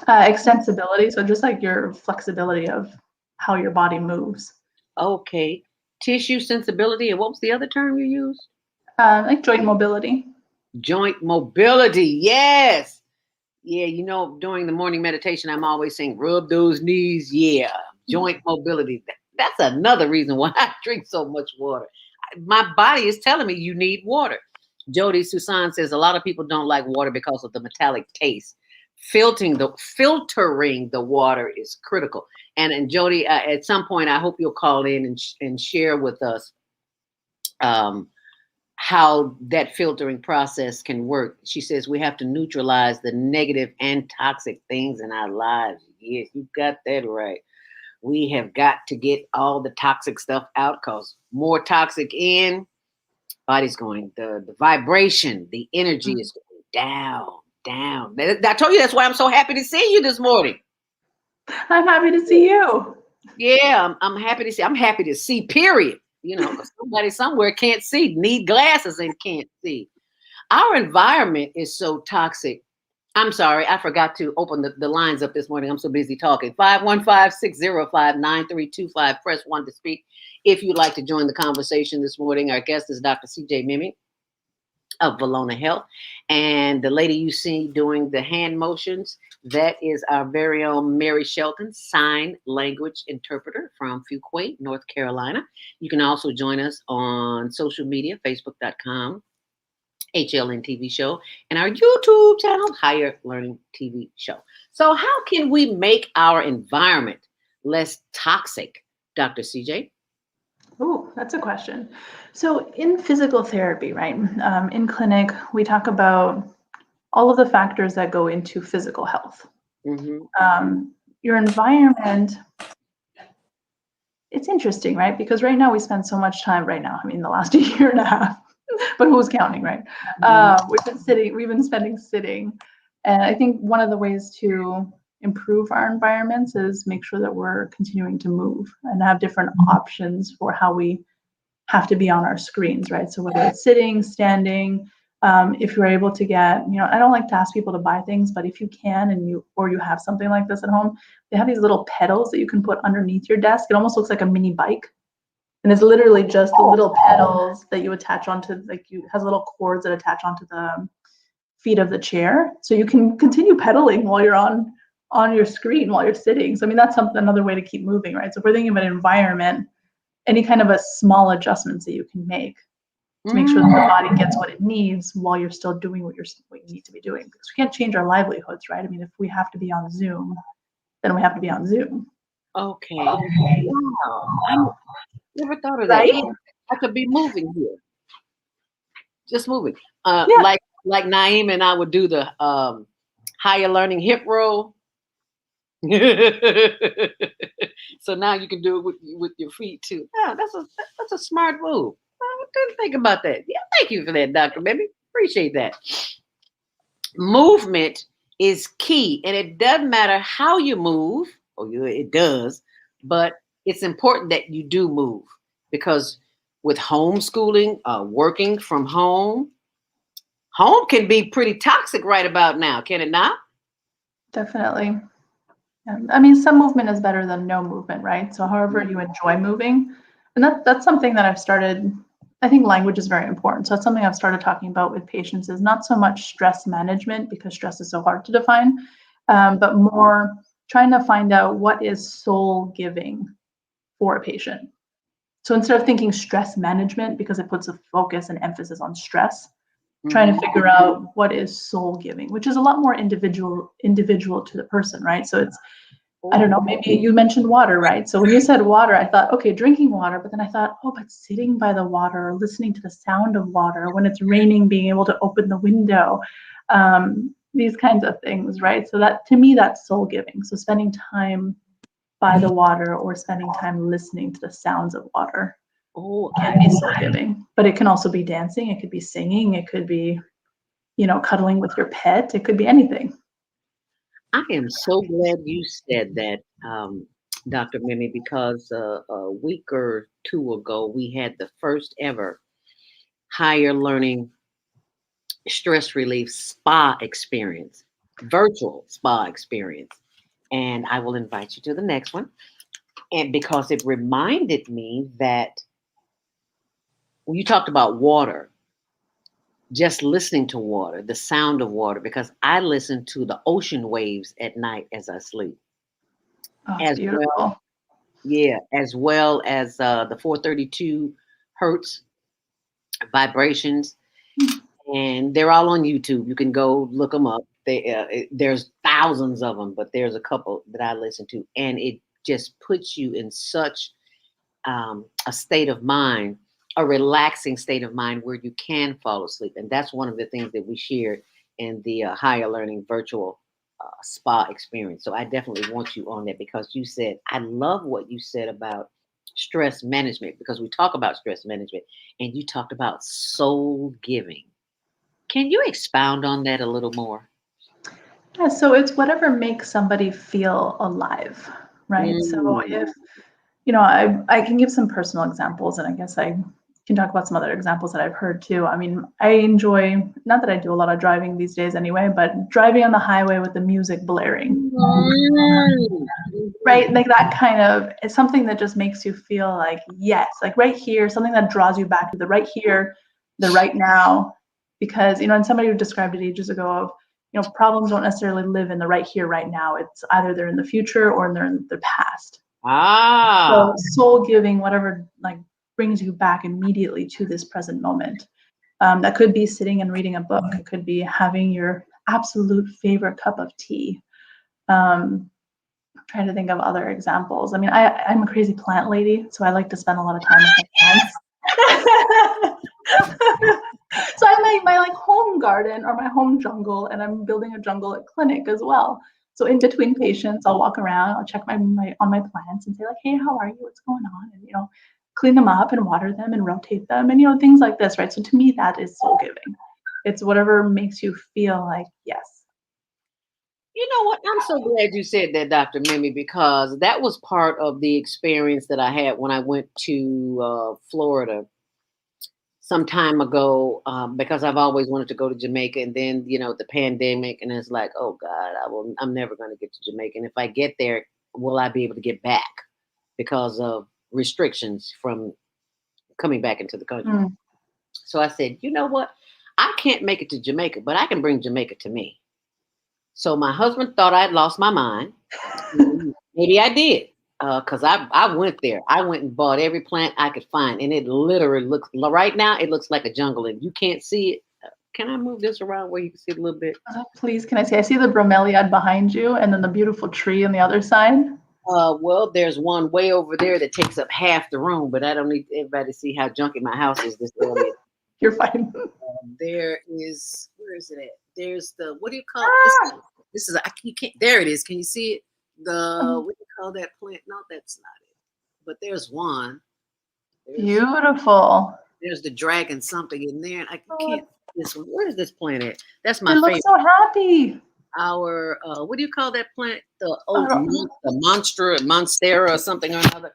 Extensibility. So just like your flexibility of how your body moves. Okay. Tissue sensibility. And what was the other term you used? Like joint mobility. Joint mobility. Yes. Yeah. During the morning meditation, I'm always saying, rub those knees. Yeah. Joint mobility. That's another reason why I drink so much water. My body is telling me you need water. Jody Susan says a lot of people don't like water because of the metallic taste. Filtering the water is critical. And Jody, at some point, I hope you'll call in and share with us how that filtering process can work. She says we have to neutralize the negative and toxic things in our lives. Yes, you got that right. We have got to get all the toxic stuff out, because more toxic in, body's going, the vibration, the energy is going down, down. I told you that's why I'm so happy to see you this morning. I'm happy to see you. Yeah, I'm happy to see. I'm happy to see, period. You know, 'cause somebody somewhere can't see, need glasses and can't see. Our environment is so toxic. I'm sorry, I forgot to open the lines up this morning. I'm so busy talking. 515-605-9325. Press 1 to speak if you'd like to join the conversation this morning. Our guest is Dr. CJ Mimmee of Valona Health. And the lady you see doing the hand motions, that is our very own Mary Shelton, sign language interpreter from Fuquay, North Carolina. You can also join us on social media, facebook.com, HLN TV show, and our YouTube channel, Higher Learning TV show. So how can we make our environment less toxic, Dr. CJ? Oh, that's a question. So in physical therapy, right, in clinic, we talk about all of the factors that go into physical health. Your environment, it's interesting, right? Because right now we spend so much time the last year and a half, but who's counting, right? We've been spending sitting. And I think one of the ways to improve our environments is make sure that we're continuing to move and have different options for how we have to be on our screens, right? So whether it's sitting, standing, if you're able to get, I don't like to ask people to buy things, but if you can and you have something like this at home, they have these little pedals that you can put underneath your desk. It almost looks like a mini bike. And it's literally just the little pedals that you attach onto, has little cords that attach onto the feet of the chair. So you can continue pedaling while you're on your screen while you're sitting. So, that's another way to keep moving, right? So if we're thinking of an environment, any kind of a small adjustments that you can make to make sure that the body gets what it needs while you're still doing what you need to be doing. Because we can't change our livelihoods, right? If we have to be on Zoom, then we have to be on Zoom. Okay. Wow. I never thought of that. Right? Yeah, I could be moving here. Just moving. Yeah. Like Naeem and I would do the higher learning hip roll. So now you can do it with your feet too. Yeah, that's a smart move. I didn't think about that. Yeah, thank you for that, Dr. Mimmee. Appreciate that. Movement is key, and it doesn't matter how you move. It does, but it's important that you do move, because with homeschooling, working from home can be pretty toxic right about now, can it not? Definitely. Some movement is better than no movement, right? So however you enjoy moving, and that's something that I've started. I think language is very important. So that's something I've started talking about with patients, is not so much stress management, because stress is so hard to define, but more trying to find out what is soul giving for a patient. So instead of thinking stress management, because it puts a focus and emphasis on stress, trying to figure out what is soul giving, which is a lot more individual to the person, right? So it's, I don't know, maybe you mentioned water, right? So when you said water, I thought, okay, drinking water, but then I thought, but sitting by the water, or listening to the sound of water, when it's raining, being able to open the window, these kinds of things, right? So that, to me, that's soul giving. So spending time by the water or spending time listening to the sounds of water can be soul giving. But it can also be dancing, it could be singing, it could be, cuddling with your pet, it could be anything. I am so glad you said that, Dr. Mimmee, because a week or two ago, we had the first ever higher learning stress relief spa experience, virtual spa experience. And I will invite you to the next one. And because it reminded me that when you talked about water, just listening to water, the sound of water, because I listen to the ocean waves at night as I sleep. Oh, beautiful. Well. Yeah, as well as the 432 hertz vibrations, and they're all on YouTube. You can go look them up. There's thousands of them, but there's a couple that I listen to, and it just puts you in such a state of mind, a relaxing state of mind where you can fall asleep. And that's one of the things that we shared in the higher learning virtual spa experience. So I definitely want you on that because you said, I love what you said about stress management because we talk about stress management and you talked about soul giving. Can you expound on that a little more? Yeah, so it's whatever makes somebody feel alive, right? So if, Mm. I can give some personal examples, and I guess I can talk about some other examples that I've heard too. I mean, I enjoy, not that I do a lot of driving these days anyway, but driving on the highway with the music blaring, Mm. right? Like that kind of, it's something that just makes you feel like, yes, like right here, something that draws you back to the right here, the right now. Because, and somebody who described it ages ago of, problems don't necessarily live in the right here, right now. It's either they're in the future or they're in the past. Ah. So soul giving, whatever like brings you back immediately to this present moment. That could be sitting and reading a book. It could be having your absolute favorite cup of tea. Trying to think of other examples. I mean, I'm a crazy plant lady, so I like to spend a lot of time with my plants. So I my like home garden or my home jungle, and I'm building a jungle at clinic as well. So in between patients, I'll walk around, I'll check my on my plants and say like, hey, how are you? What's going on? And clean them up and water them and rotate them and things like this, right? So to me, that is soul giving. It's whatever makes you feel like, yes. You know what? I'm so glad you said that, Dr. Mimee, because that was part of the experience that I had when I went to Florida some time ago. Because I've always wanted to go to Jamaica, and then the pandemic, and it's like, oh God, I'm never going to get to Jamaica. And if I get there, will I be able to get back because of restrictions from coming back into the country? Mm. So I said, you know what? I can't make it to Jamaica, but I can bring Jamaica to me. So my husband thought I'd lost my mind. Maybe I did. Because I went there. I went and bought every plant I could find. And it literally looks, right now, it looks like a jungle. And you can't see it. Can I move this around where you can see it a little bit? Please, can I see? I see the bromeliad behind you and then the beautiful tree on the other side. Well, there's one way over there that takes up half the room, but I don't need everybody to see how junky my house is this early. You're fine. There is, where is it at? There's the, what do you call it? This is, you can't, there it is. Can you see it? What do you call that plant? No, that's not it. But there's one. Beautiful. There's the dragon something in there. And I can't, this one. Where is this plant at? That's my It favorite. looks so happy. Our, what do you call that plant? The monstera or something or another.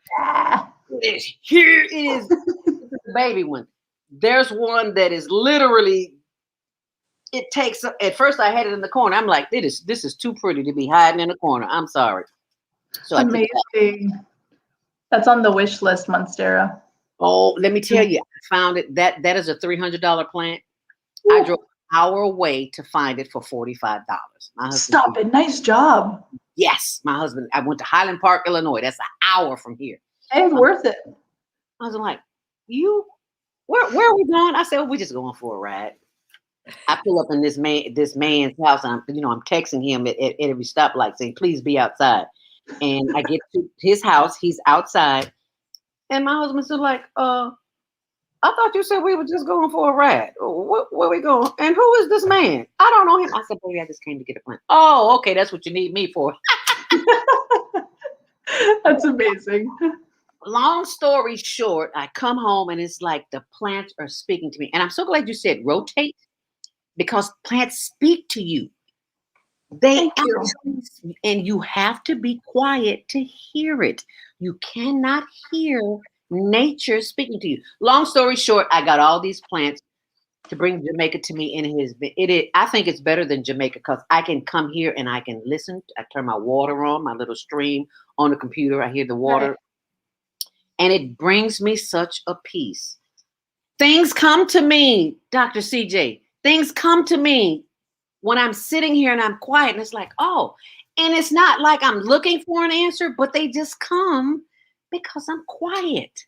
Here it is. The baby one. There's one that is literally, it takes, at first I had it in the corner. I'm like, this is too pretty to be hiding in a corner. I'm sorry. So amazing. That's on the wish list, Monstera. Oh, let me tell you, I found it. That is a $300 plant. Ooh. I drove an hour away to find it for $45. Stop it. Nice job. Yes. My husband, I went to Highland Park, Illinois. That's an hour from here. It's worth it. I was like, where are we going? I said, we're just going for a ride. I pull up in this man's house, and I'm texting him at every stoplight saying, please be outside. And I get to his house, he's outside, and my husband's like, I thought you said we were just going for a ride. Where we going? And who is this man? I don't know him. I said, baby, I just came to get a plant. Oh, okay, that's what you need me for. That's amazing. Long story short, I come home and it's like the plants are speaking to me. And I'm so glad you said rotate, because plants speak to you. They actually, and you have to be quiet to hear it. You cannot hear nature speaking to you. Long story short, I got all these plants to bring Jamaica to me in his. I think it's better than Jamaica because I can come here and I can listen. I turn my water on, my little stream on the computer. I hear the water. Right. And it brings me such a peace. Things come to me, Dr. CJ. Things come to me when I'm sitting here and I'm quiet. And it's like, oh, and it's not like I'm looking for an answer, but they just come Because I'm quiet.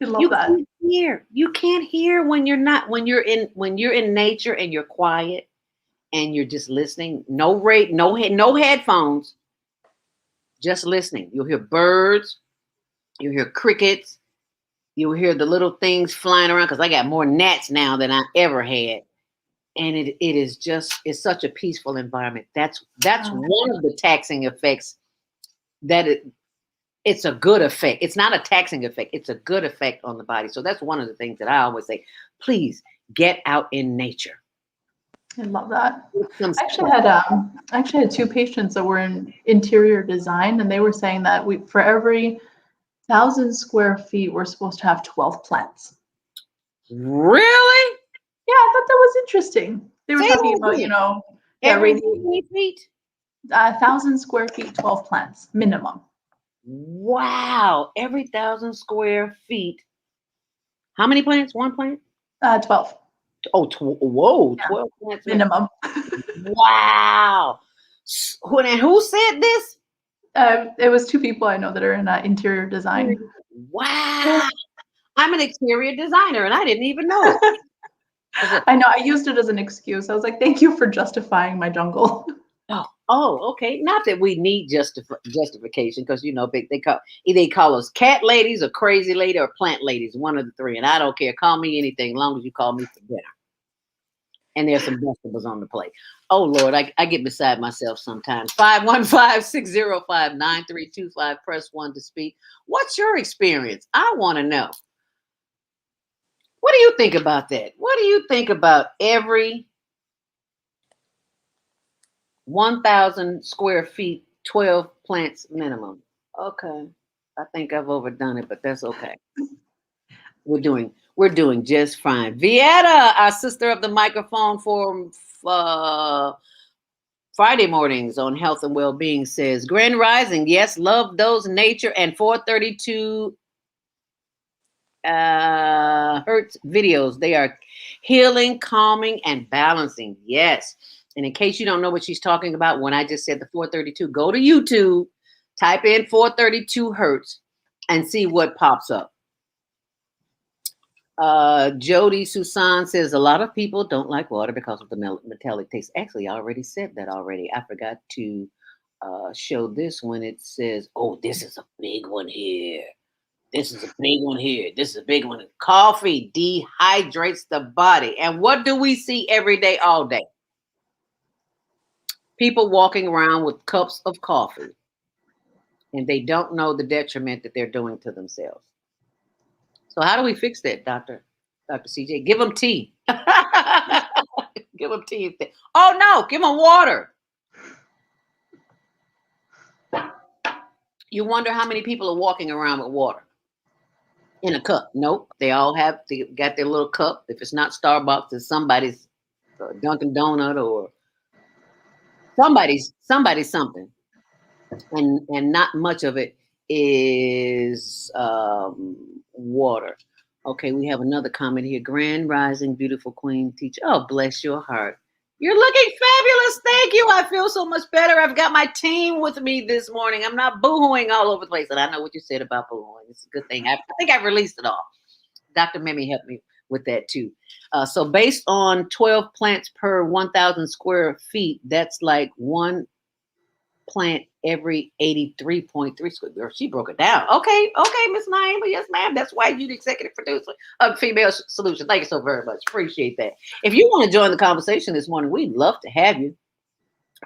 I love that. Can't hear. You can't hear when you're not, when you're in nature and you're quiet and you're just listening. No headphones. Just listening. You'll hear birds. You'll hear crickets. You'll hear the little things flying around, because I got more gnats now than I ever had. And it's such a peaceful environment. That's one of the taxing effects that it's a good effect. It's not a taxing effect. It's a good effect on the body. So that's one of the things that I always say, please get out in nature. I love that. I actually had two patients that were in interior design, and they were saying that for every 1,000 square feet, we're supposed to have 12 plants. Really? Yeah, I thought that was interesting. They were talking about, every feet? 1,000 square feet, 12 plants minimum. Wow. Every 1,000 square feet. How many plants? One plant? 12. Oh, whoa, 12 plants minimum. Wow. Who said this? It was two people I know that are in interior design. Wow. I'm an exterior designer and I didn't even know. I know. I used it as an excuse. I was like, thank you for justifying my jungle. Oh, okay. Not that we need justification, because they call us cat ladies or crazy lady or plant ladies, one of the three. And I don't care. Call me anything, as long as you call me for dinner. And there's some vegetables on the plate. Oh Lord, I get beside myself sometimes. 515-605-9325. Press 1 to speak. What's your experience? I want to know. What do you think about that? What do you think about every 1,000 square feet, 12 plants minimum? Okay. I think I've overdone it, but that's okay. We're doing just fine. Vieta, our sister of the microphone for Friday mornings on health and well-being, says, Grand Rising, yes, love those nature and 432 hertz videos. They are healing, calming, and balancing. Yes. And in case you don't know what she's talking about, when I just said the 432, go to YouTube, type in 432 hertz, and see what pops up. Jody Susan says a lot of people don't like water because of the metallic taste. Actually, I already said that already. I forgot to show this when it says, oh, this is a big one here. This is a big one here. This is a big one. Coffee dehydrates the body. And what do we see every day, all day? People walking around with cups of coffee, and they don't know the detriment that they're doing to themselves. So how do we fix that, Dr. CJ? Give them tea. Give them tea. Oh, no, give them water. You wonder how many people are walking around with water in a cup. Nope, they got their little cup. If it's not Starbucks, it's somebody's Dunkin' Donut or somebody's something. And not much of it is water. Okay, we have another comment here. Grand Rising, beautiful queen teacher. Oh, bless your heart. You're looking fabulous. Thank you. I feel so much better. I've got my team with me this morning. I'm not boohooing all over the place. And I know what you said about boohooing. It's a good thing. I think I've released it all. Dr. Mimee helped me with that too. So based on 12 plants per 1,000 square feet, that's like one plant every 83.3 square. She broke it down. Okay, Miss Naima. Yes, ma'am. That's why you're the executive producer of Female Solution. Thank you so very much. Appreciate that. If you want to join the conversation this morning, we'd love to have you.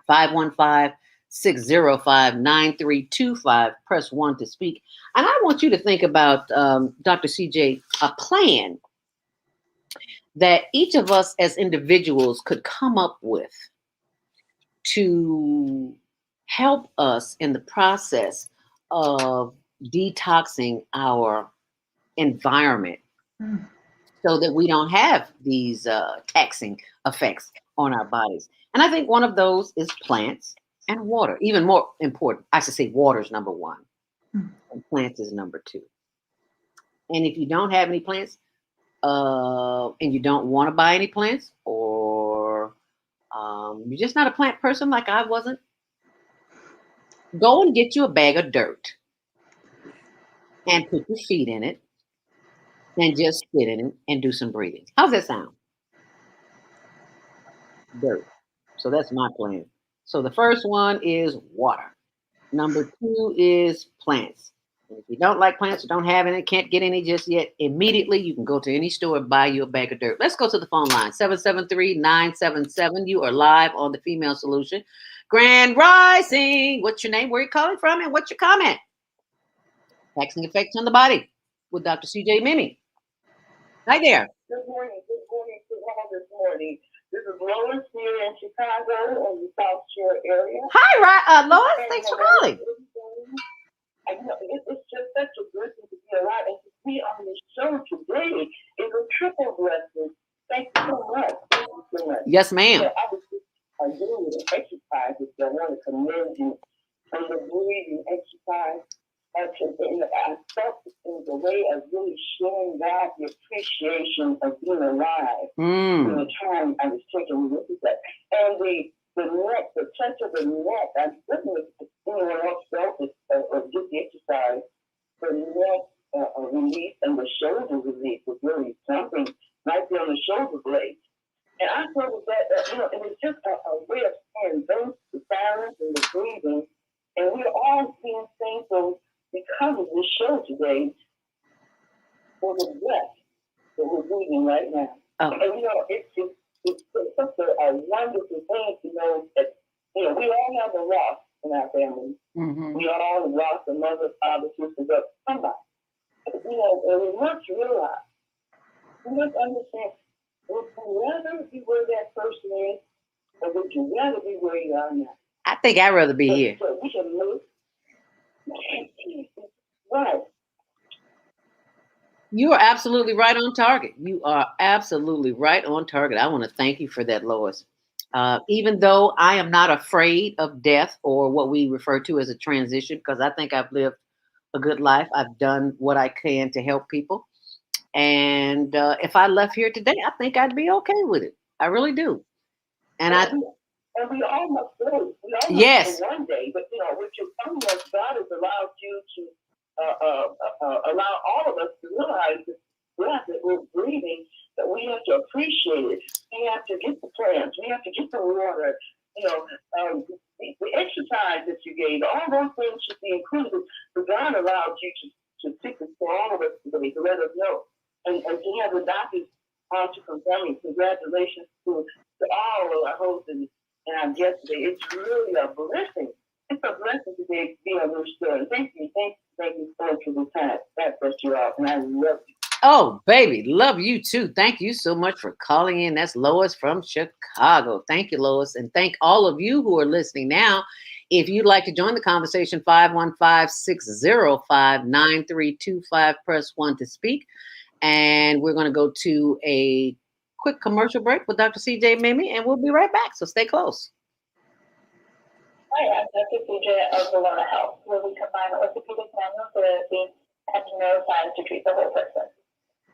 515-605-9325. Press 1 to speak. And I want you to think about, Dr. CJ, a plan that each of us as individuals could come up with to help us in the process of detoxing our environment so that we don't have these taxing effects on our bodies. And I think one of those is plants and water. Even more important, I should say water is number 1 and plants is number 2. And if you don't have any plants and you don't want to buy any plants, or you're just not a plant person like I wasn't, go and get you a bag of dirt and put your feet in it and just sit in it and do some breathing. How's that sound? Dirt. So that's my plan. So the first one is water. Number two is plants. And if you don't like plants or don't have any, can't get any just yet, immediately you can go to any store and buy you a bag of dirt. Let's go to the phone line 773-977. You are live on the Female Solution. Grand Rising. What's your name? Where are you calling from? And what's your comment? Taxing effects on the body with Dr. CJ Mimee. Hi there. Good morning to all this morning. This is Lois here in Chicago in the South Shore area. Hi, Lois. Thanks for calling. It's just such a blessing to be alive and to be on the show today is a triple blessing. Thank you so much. Thank you so much. Yes, ma'am. So I was just doing an exercise which I want to commend you on the breathing exercise. I felt it was a way of really showing God the appreciation of being alive. In the time I was taking a look at that. And the neck, the touch of the neck, I certainly, if anyone else felt it or did the exercise, the neck release and the shoulder release was really something right there on the shoulder blade. And I felt that, it was just a way of saying both the silence and the breathing. And we're all seeing things, so because of this show today, for the breath that we're breathing right now. Oh. And it's such a wonderful thing to know that, we all have a loss in our family. Mm-hmm. We all have lost a mother, father, sister, but somebody. And we must realize, we must understand, would you rather be where that person is, or would you rather be where you are now? I think I'd rather be here. So we can move. Right. You are absolutely right on target. You are absolutely right on target. I want to thank you for that, Lois. Even though I am not afraid of death or what we refer to as a transition, because I think I've lived a good life. I've done what I can to help people. And if I left here today, I think I'd be okay with it. I really do. And And we all must go. We all yes. must go one day. But with your kindness, God has allowed you to allow all of us to realize this breath that we're breathing, that we have to appreciate it. We have to get the plants. We have to get the water. The exercise that you gave, all those things should be included. But God allowed you to pick it for all of us today to let us know. And to have the doctors to confirm it. Congratulations to all of our hosts and our guests today. It's really a blessing. It's a blessing today to be on your story. Thank you so much for the time. That bless you all, and I love you. Oh, baby, love you too. Thank you so much for calling in. That's Lois from Chicago. Thank you, Lois. And thank all of you who are listening now. If you'd like to join the conversation, 515-605-9325, press 1 to speak. And we're going to go to a quick commercial break with Dr. CJ Mimee, and we'll be right back. So stay close. Hi, I'm Dr. CJ of Valona Health, where we combine orthopedic manual therapy and neuroscience to treat the whole person.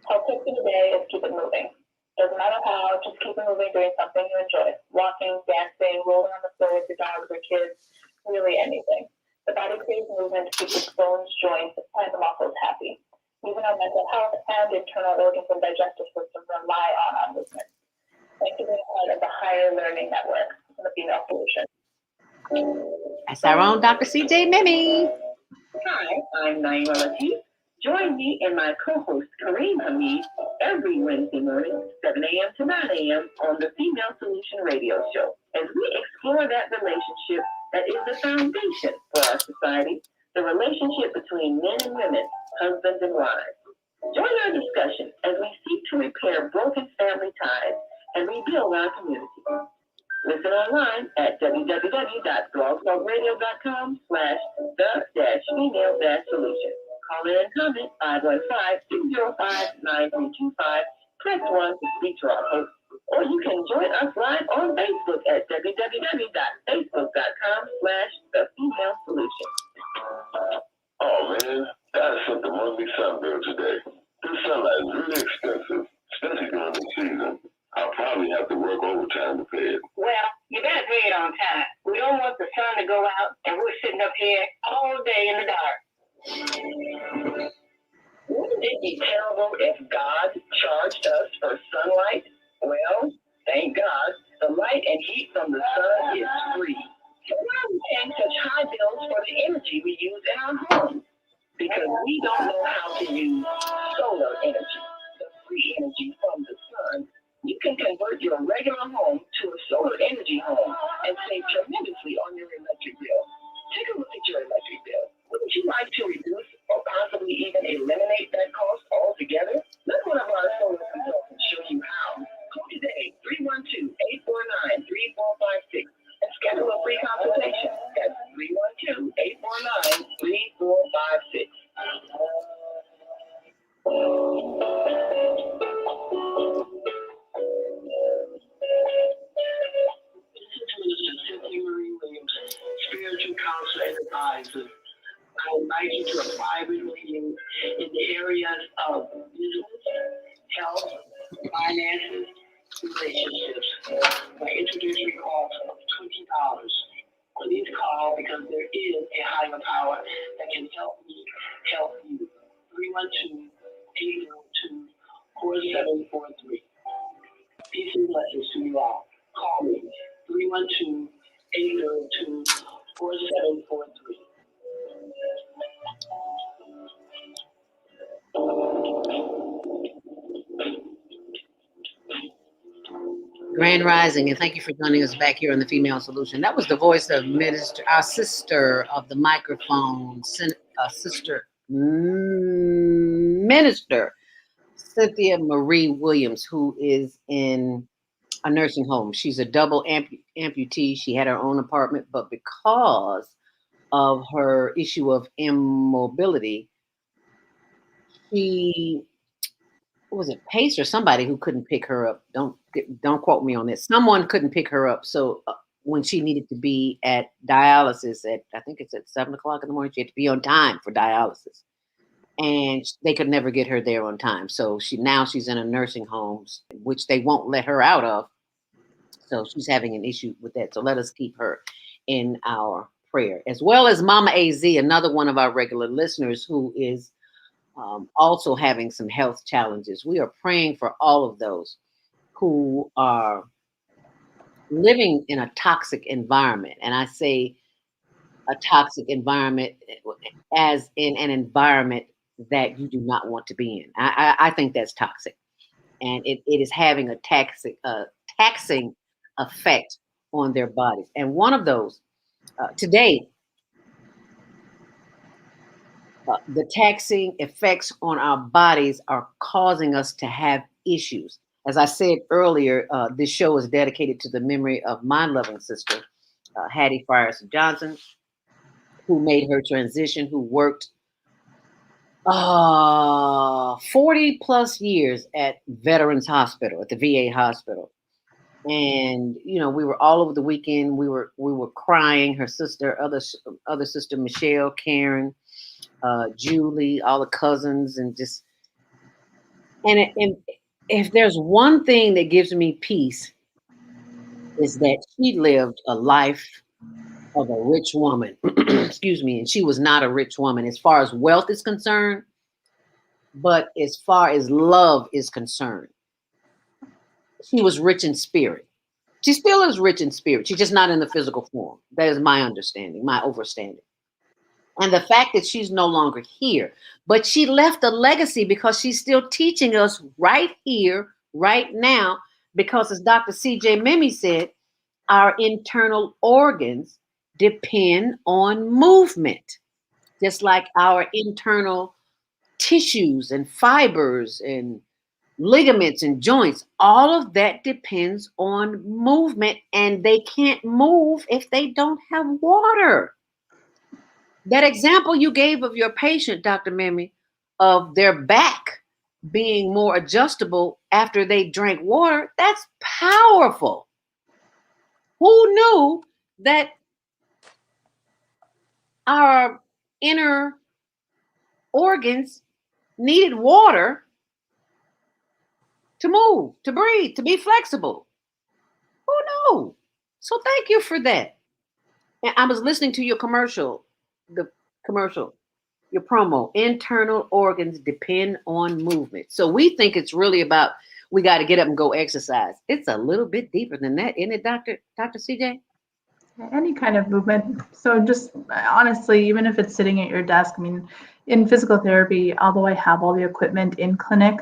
Health tip for the day is keep it moving. Doesn't matter how, just keep it moving doing something you enjoy. Walking, dancing, rolling on the floor with your dogs or kids, really anything. The body craves movement to keep its bones, joints, and muscles happy. Even our mental health and internal organs and digestive system rely on our movement. Thank you for being part of the Higher Learning Network and the Female Solution. That's our own Dr. CJ Mimee. Hi, I'm Naima Latif. Join me and my co-host Kareem Hamid every Wednesday morning, 7 a.m. to 9 a.m. on the Female Solution Radio Show as we explore that relationship that is the foundation for our society, the relationship between men and women, husbands and wives. Join our discussion as we seek to repair broken family ties and rebuild our community. Listen online at www.blogtalkradio.com/the-female-solution. Call in and comment 515-205-9325. Press 1 to speak to our host. Or you can join us live on Facebook at www.facebook.com/the-female-solution. Oh man, gotta set the monthly sun bill today. This sunlight is really expensive, especially during the season. I'll probably have to work overtime to pay it. Well, you better pay it on time. We don't want the sun to go out and we're sitting up here all day in the dark. Wouldn't it be terrible if God charged us for sunlight? Well, thank God, the light and heat from the sun is free. So why are we paying such high bills for the energy we use in our homes? Because we don't know how to use solar energy, the free energy from the sun. You can convert your regular home to a solar energy home and save tremendously on your electric bill. Take a look at your electric bill. Wouldn't you like to reduce or possibly even eliminate that cost altogether? Let one of our solar consultants show you how. Call today, 312-849-3456, and schedule a free consultation. That's 312-849-3456. Minister Cynthia Marie Williams, spiritual counselor and advisor. I invite you to a private meeting in the areas of business, health, finances, relationships. My introductory cost of $20. Please call because there is a higher power that can help me help you. 312-802-4743. Peace and blessings to you all. Call me, 312-802-4743. Grand Rising, and thank you for joining us back here on the Female Solution. That was the voice of Minister, our sister of the microphone, Minister Cynthia Marie Williams, who is in a nursing home. She's a double amputee. She had her own apartment, but because of her issue of immobility, she was it Pace or somebody who couldn't pick her up. Don't quote me on this. Someone couldn't pick her up. So when she needed to be at dialysis I think it's at 7:00 in the morning, she had to be on time for dialysis, and they could never get her there on time. So she's in a nursing home, which they won't let her out of. So she's having an issue with that. So let us keep her in our prayer, as well as Mama AZ, another one of our regular listeners who is also having some health challenges. We are praying for all of those who are living in a toxic environment. And I say a toxic environment as in an environment that you do not want to be in. I think that's toxic. And it is having a taxing effect on their bodies. And one of those, today, the taxing effects on our bodies are causing us to have issues. As I said earlier, this show is dedicated to the memory of my loving sister, Hattie Frierson Johnson, who made her transition, who worked 40 plus years at Veterans Hospital, at the VA hospital. And we were all over the weekend. We were crying. Her sister, other sister, Michelle, Karen, Julie, all the cousins, and if there's one thing that gives me peace, is that she lived a life of a rich woman. Excuse me. And she was not a rich woman as far as wealth is concerned, but as far as love is concerned, she was rich in spirit. She still is rich in spirit. She's just not in the physical form. That is my understanding, my overstanding. And the fact that she's no longer here, but she left a legacy because she's still teaching us right here, right now, because as Dr. C.J. Mimee said, our internal organs depend on movement, just like our internal tissues and fibers and ligaments and joints. All of that depends on movement, and they can't move if they don't have water. That example you gave of your patient, Dr. Mimee, of their back being more adjustable after they drank water, that's powerful. Who knew that our inner organs needed water to move, to breathe, to be flexible? Who knew? So thank you for that. And I was listening to your commercial, the commercial, your promo. Internal organs depend on movement. So we think it's really about we got to get up and go exercise. It's a little bit deeper than that, isn't it, Dr. CJ? Any kind of movement. So just honestly, even if it's sitting at your desk, I mean, in physical therapy, although I have all the equipment in clinic,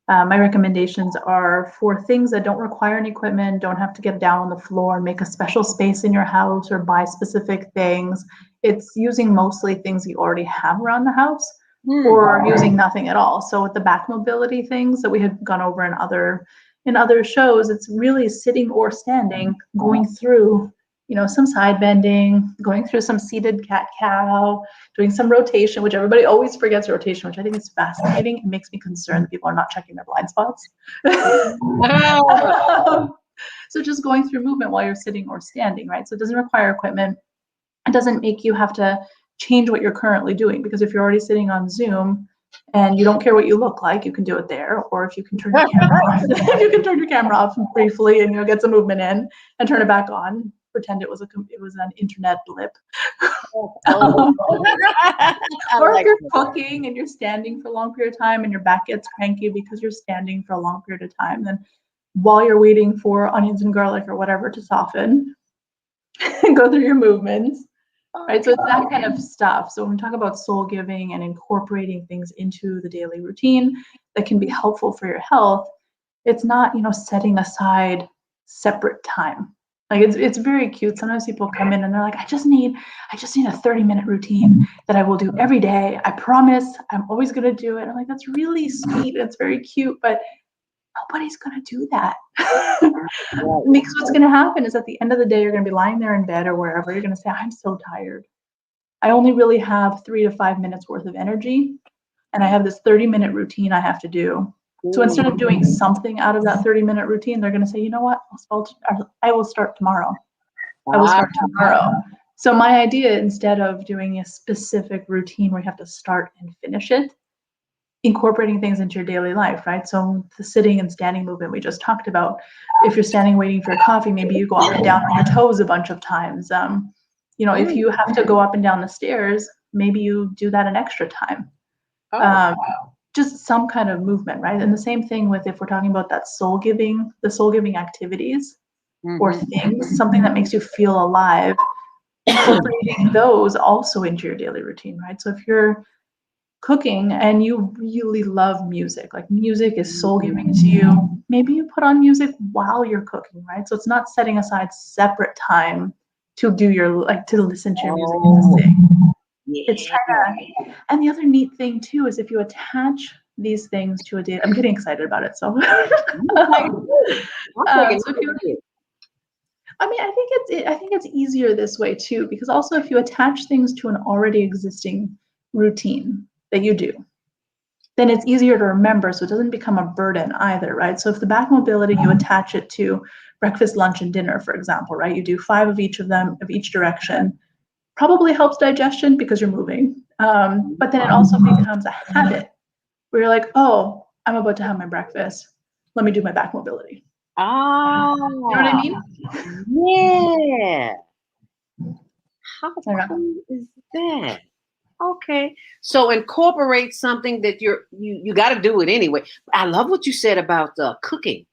my recommendations are for things that don't require any equipment, don't have to get down on the floor and make a special space in your house or buy specific things. It's using mostly things you already have around the house or using nothing at all. So with the back mobility things that we had gone over in other shows, it's really sitting or standing, going through some side bending, going through some seated cat-cow, doing some rotation, which everybody always forgets rotation, which I think is fascinating. It makes me concerned that people are not checking their blind spots. So just going through movement while you're sitting or standing, right? So it doesn't require equipment. It doesn't make you have to change what you're currently doing, because if you're already sitting on Zoom and you don't care what you look like, you can do it there. Or if you can turn your camera off, you can turn your camera off briefly and get some movement in and turn it back on. Pretend it was an internet blip. Or if you're cooking and you're standing for a long period of time and your back gets cranky because you're standing for a long period of time, then while you're waiting for onions and garlic or whatever to soften, go through your movements. Right, so it's that kind of stuff. So when we talk about soul giving and incorporating things into the daily routine that can be helpful for your health, it's not setting aside separate time. Like it's very cute. Sometimes people come in and they're like, I just need a 30-minute routine that I will do every day. I promise I'm always gonna do it. I'm like, that's really sweet. It's very cute, but nobody's gonna do that. Because what's gonna happen is at the end of the day, you're gonna be lying there in bed or wherever. You're gonna say, I'm so tired. I only really have 3 to 5 minutes worth of energy, and I have this 30-minute routine I have to do. So instead of doing something out of that 30-minute routine, they're going to say, you know what, I will start tomorrow. I will start tomorrow. So my idea, instead of doing a specific routine where you have to start and finish it, incorporating things into your daily life, right? So the sitting and standing movement we just talked about. If you're standing waiting for your coffee, maybe you go up and down on your toes a bunch of times. If you have to go up and down the stairs, maybe you do that an extra time. Just some kind of movement, right? And the same thing with if we're talking about the soul giving activities or things, something that makes you feel alive, incorporating those also into your daily routine, right? So if you're cooking and you really love music, like music is soul giving to you, maybe you put on music while you're cooking, right? So it's not setting aside separate time to do to listen to your music and to sing. It's and the other neat thing too is if you attach these things to a day. I'm getting excited about it. So, I think it's easier this way too, because also if you attach things to an already existing routine that you do, then it's easier to remember. So it doesn't become a burden either, right? So if the back mobility, you attach it to breakfast, lunch, and dinner, for example, right? You do 5 of each of them, of each direction. Probably helps digestion because you're moving. But then it also becomes a habit where you're like, oh, I'm about to have my breakfast. Let me do my back mobility. Oh, you know what I mean? Yeah. How cool is that? Okay. So incorporate something that you got to do it anyway. I love what you said about cooking,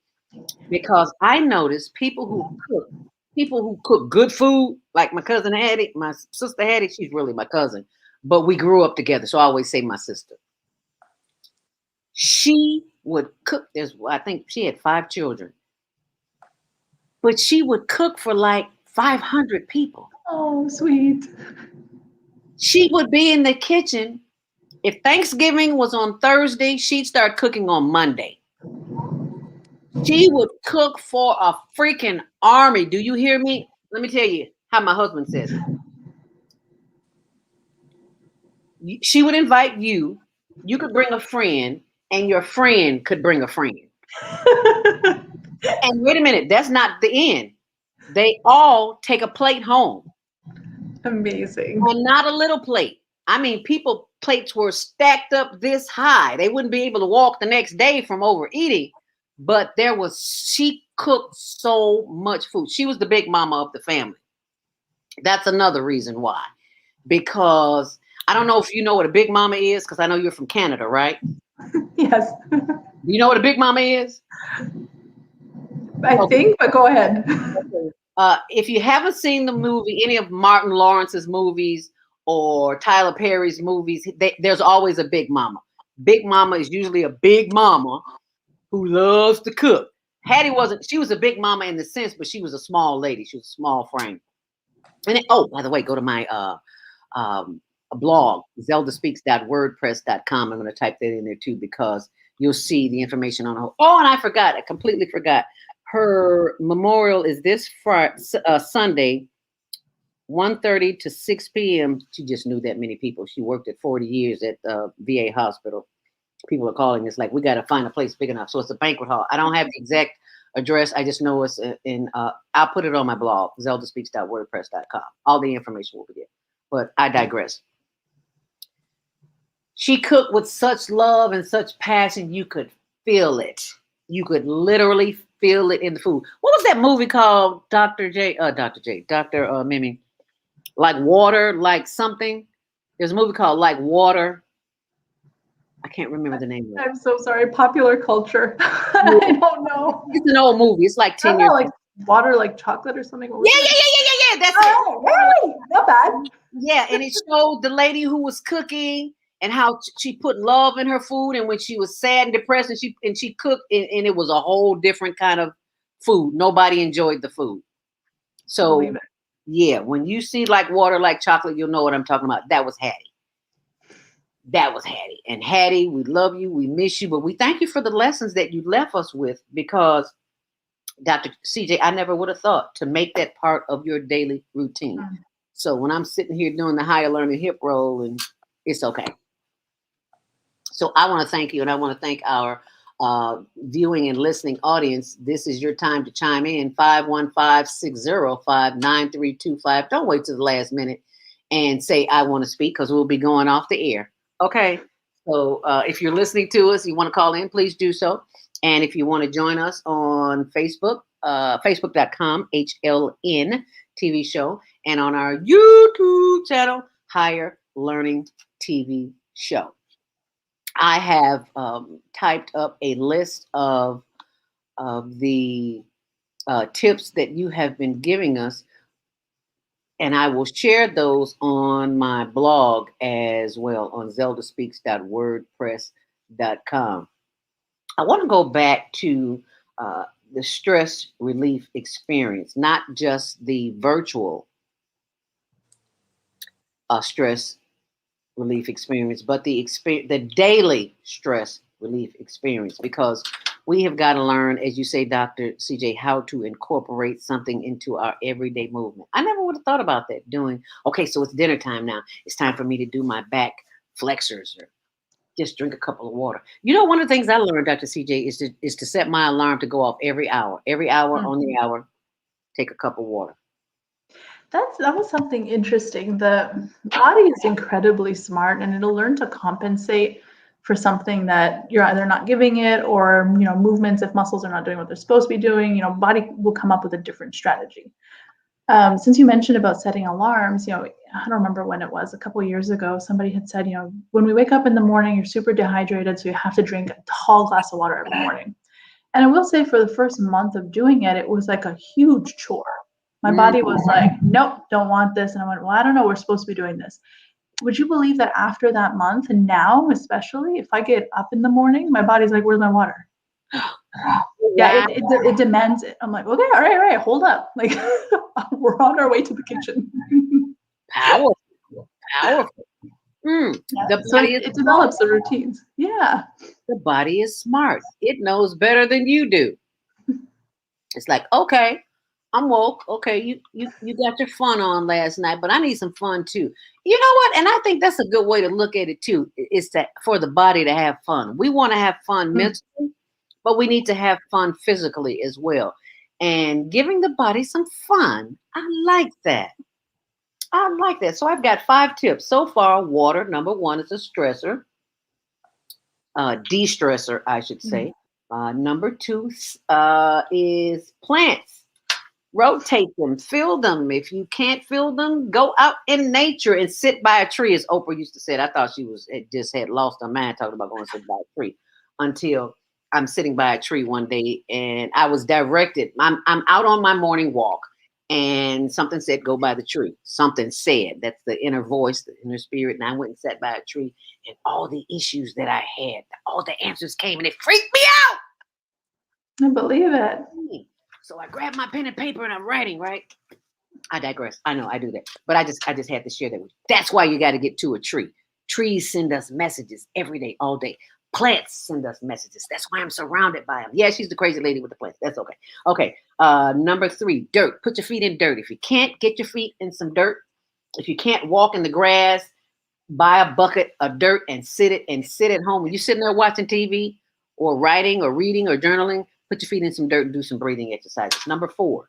because I noticed people who cook good food, like my cousin Hattie, my sister Hattie, she's really my cousin, but we grew up together. So I always say my sister. She would cook. I think she had 5 children, but she would cook for like 500 people. Oh, sweet. She would be in the kitchen. If Thanksgiving was on Thursday, she'd start cooking on Monday. She would cook for a freaking army. Do you hear me? Let me tell you how my husband says it. She would invite you. You could bring a friend, and your friend could bring a friend. And wait a minute, that's not the end. They all take a plate home. Amazing. And not a little plate. I mean, people plates were stacked up this high. They wouldn't be able to walk the next day from overeating. But she cooked so much food. She was the big mama of the family. That's another reason why. Because I don't know if you know what a Big Mama is, because I know you're from Canada, right? Yes, You know what a Big Mama is? I Okay. think, but go ahead. If you haven't seen the movie, any of Martin Lawrence's movies or Tyler Perry's movies, there's always a Big Mama. Big Mama is usually a big mama who loves to cook. Hattie wasn't, she was a big mama in the sense, but she was a small lady. She was a small frame. And oh, by the way, go to my blog, ZeldaSpeaks.wordpress.com. I'm going to type that in there too, because you'll see the information on her. Oh, and I forgot, I completely forgot. Her memorial is this Friday, Sunday, 1:30 to 6 p.m. She just knew that many people. She worked at 40 years at the VA hospital. People are calling. It's like, we got to find a place big enough. So it's a banquet hall. I don't have the exact address. I just know it's in, I'll put it on my blog, ZeldaSpeaks.wordpress.com. All the information will be there. But I digress. She cooked with such love and such passion, you could feel it. You could literally feel it in the food. What was that movie called, Dr. Mimee? Like Water, like something? There's a movie called Like Water. I can't remember the name of it. I'm so sorry. Popular culture. I don't know. It's an old movie. It's like 10 years Like water, like chocolate or something. Yeah. That's it. Oh, hey, not bad. Yeah, and it showed the lady who was cooking and how she put love in her food, and when she was sad and depressed, and she cooked, and it was a whole different kind of food. Nobody enjoyed the food. So yeah, when you see Like Water, like chocolate, you'll know what I'm talking about. That was Hattie. That was Hattie. And Hattie, we love you, we miss you, but we thank you for the lessons that you left us with, because Dr. CJ, I never would have thought to make that part of your daily routine. So when I'm sitting here doing the higher learning hip roll, and it's okay. So I want to thank you, and I want to thank our viewing and listening audience. This is your time to chime in, 515-605-9325. Don't wait till the last minute and say, I want to speak, because we'll be going off the air. Okay. So if you're listening to us, you want to call in, please do so. And if you want to join us on Facebook, facebook.com, HLN TV show, and on our YouTube channel, Higher Learning TV Show. I have typed up a list of the tips that you have been giving us, and I will share those on my blog as well, on ZeldaSpeaks.wordpress.com. I want to go back to the stress relief experience, not just the virtual stress relief experience, but the daily stress relief experience, because we have got to learn, as you say, Dr. CJ, how to incorporate something into our everyday movement. I never would have thought about that, okay, so it's dinner time now. It's time for me to do my back flexors, or just drink a cup of water. You know, one of the things I learned, Dr. CJ, is to set my alarm to go off every hour. Every hour on the hour, take a cup of water. That was something interesting. The body is incredibly smart, and it'll learn to compensate for something that you're either not giving it, or movements, if muscles are not doing what they're supposed to be doing, body will come up with a different strategy. Since you mentioned about setting alarms, I don't remember when it was, a couple of years ago, somebody had said, when we wake up in the morning, you're super dehydrated, so you have to drink a tall glass of water every morning. And I will say, for the first month of doing it, it was like a huge chore. My body was like, nope, don't want this. And I went, well, I don't know, we're supposed to be doing this. Would you believe that after that month, and now especially, if I get up in the morning, my body's like, where's my water? Yeah, it demands it. I'm like, okay, all right, hold up. Like, we're on our way to the kitchen. Powerful. Yeah. So it develops the routines. Yeah. The body is smart. It knows better than you do. It's like, okay, I'm woke. Okay, you got your fun on last night, but I need some fun too. You know what? And I think that's a good way to look at it too. Is that for the body to have fun. We want to have fun mentally, but we need to have fun physically as well. And giving the body some fun. I like that. So I've got 5 tips so far. Water, number 1, is a stressor, de-stressor, I should say. Number 2 is plants. Rotate them, fill them. If you can't fill them, go out in nature and sit by a tree, as Oprah used to say. I thought she just had lost her mind talking about going to sit by a tree, until I'm sitting by a tree one day and I was directed. I'm out on my morning walk and something said, go by the tree. Something said, that's the inner voice, the inner spirit. And I went and sat by a tree, and all the issues that I had, all the answers came, and it freaked me out. I believe it. So I grabbed my pen and paper and I'm writing, right? I digress. I know I do that. But I just had to share that with you. That's why you got to get to a tree. Trees send us messages every day, all day. Plants send us messages. That's why I'm surrounded by them. Yeah, she's the crazy lady with the plants. That's okay. Okay. Number 3, dirt. Put your feet in dirt. If you can't get your feet in some dirt, if you can't walk in the grass, buy a bucket of dirt and sit at home. When you're sitting there watching TV or writing or reading or journaling, put your feet in some dirt and do some breathing exercises. Number 4,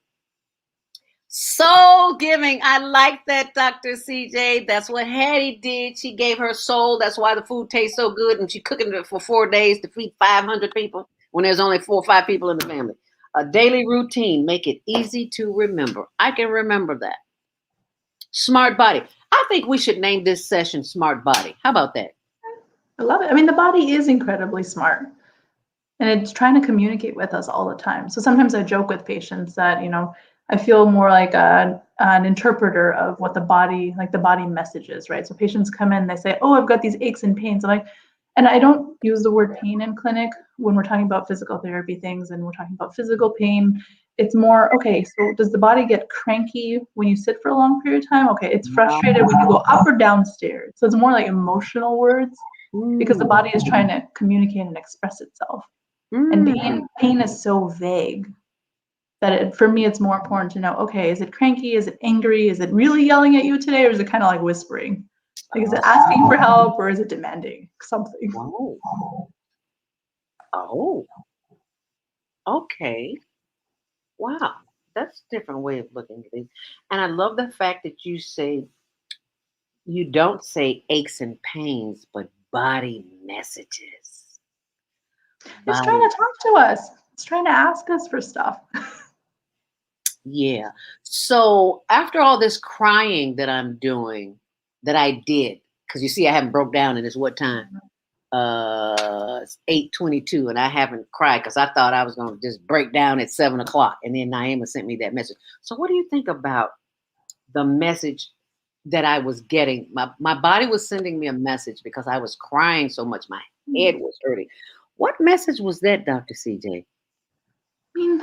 soul giving. I like that, Dr. CJ. That's what Hattie did. She gave her soul. That's why the food tastes so good. And she's cooking it for 4 days to feed 500 people when there's only 4 or 5 people in the family. A daily routine. Make it easy to remember. I can remember that. Smart body. I think we should name this session Smart Body. How about that? I love it. I mean, the body is incredibly smart, and it's trying to communicate with us all the time. So sometimes I joke with patients that, I feel more like an interpreter of what the body messages, right? So patients come in, they say, oh, I've got these aches and pains. And I don't use the word pain in clinic when we're talking about physical therapy things and we're talking about physical pain. It's more, okay, so does the body get cranky when you sit for a long period of time? Okay, it's frustrated when you go up or downstairs. So it's more like emotional words because the body is trying to communicate and express itself. And pain is so vague that for me, it's more important to know, okay, is it cranky? Is it angry? Is it really yelling at you today? Or is it kind of like whispering? Like, is it asking for help or is it demanding something? Oh, okay. Wow. That's a different way of looking at it. And I love the fact that you don't say aches and pains, but body messages. It's trying to talk to us. It's trying to ask us for stuff. Yeah. So after all this crying that I'm doing, that I did, because you see, I haven't broke down, and it's what time? It's 8:22, and I haven't cried because I thought I was going to just break down at 7 o'clock. And then Naima sent me that message. So what do you think about the message that I was getting? My body was sending me a message because I was crying so much. My head was hurting. What message was that, Dr. CJ? I mean,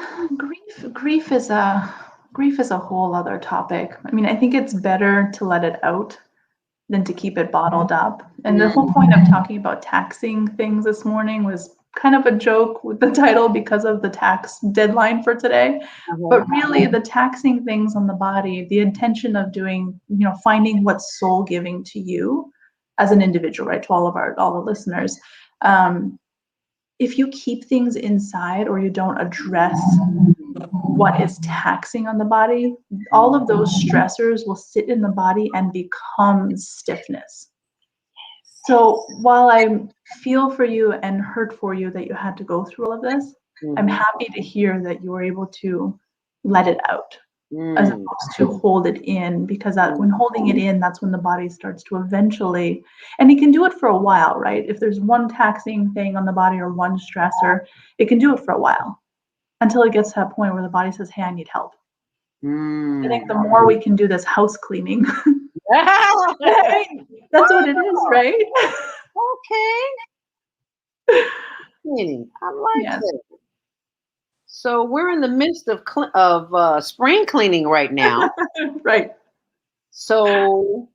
grief is a whole other topic. I mean, I think it's better to let it out than to keep it bottled up. And the whole point of talking about taxing things this morning was kind of a joke with the title because of the tax deadline for today. But really, the taxing things on the body, the intention of doing, finding what's soul giving to you as an individual, right? To all the listeners. If you keep things inside or you don't address what is taxing on the body, all of those stressors will sit in the body and become stiffness. So while I feel for you and hurt for you that you had to go through all of this, I'm happy to hear that you were able to let it out as opposed to hold it in, because when holding it in, that's when the body starts to eventually, and it can do it for a while, right? If there's one taxing thing on the body or one stressor, it can do it for a while until it gets to that point where the body says, hey, I need help. I think the more we can do this house cleaning, that's what it is, right? Okay. Cleaning. I like that. So we're in the midst of spring cleaning right now. Right. So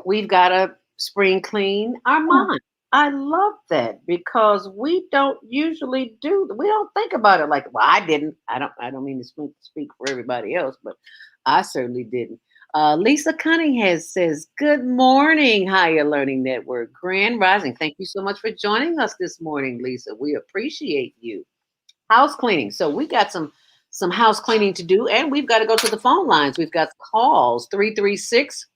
we've got to spring clean our mind. I love that because we don't usually we don't think about it like, well, I didn't. I don't mean to speak for everybody else, but I certainly didn't. Lisa Cunningham says, good morning, Higher Learning Network. Grand Rising. Thank you so much for joining us this morning, Lisa. We appreciate you. House cleaning. So we got some house cleaning to do, and we've got to go to the phone lines. We've got calls 336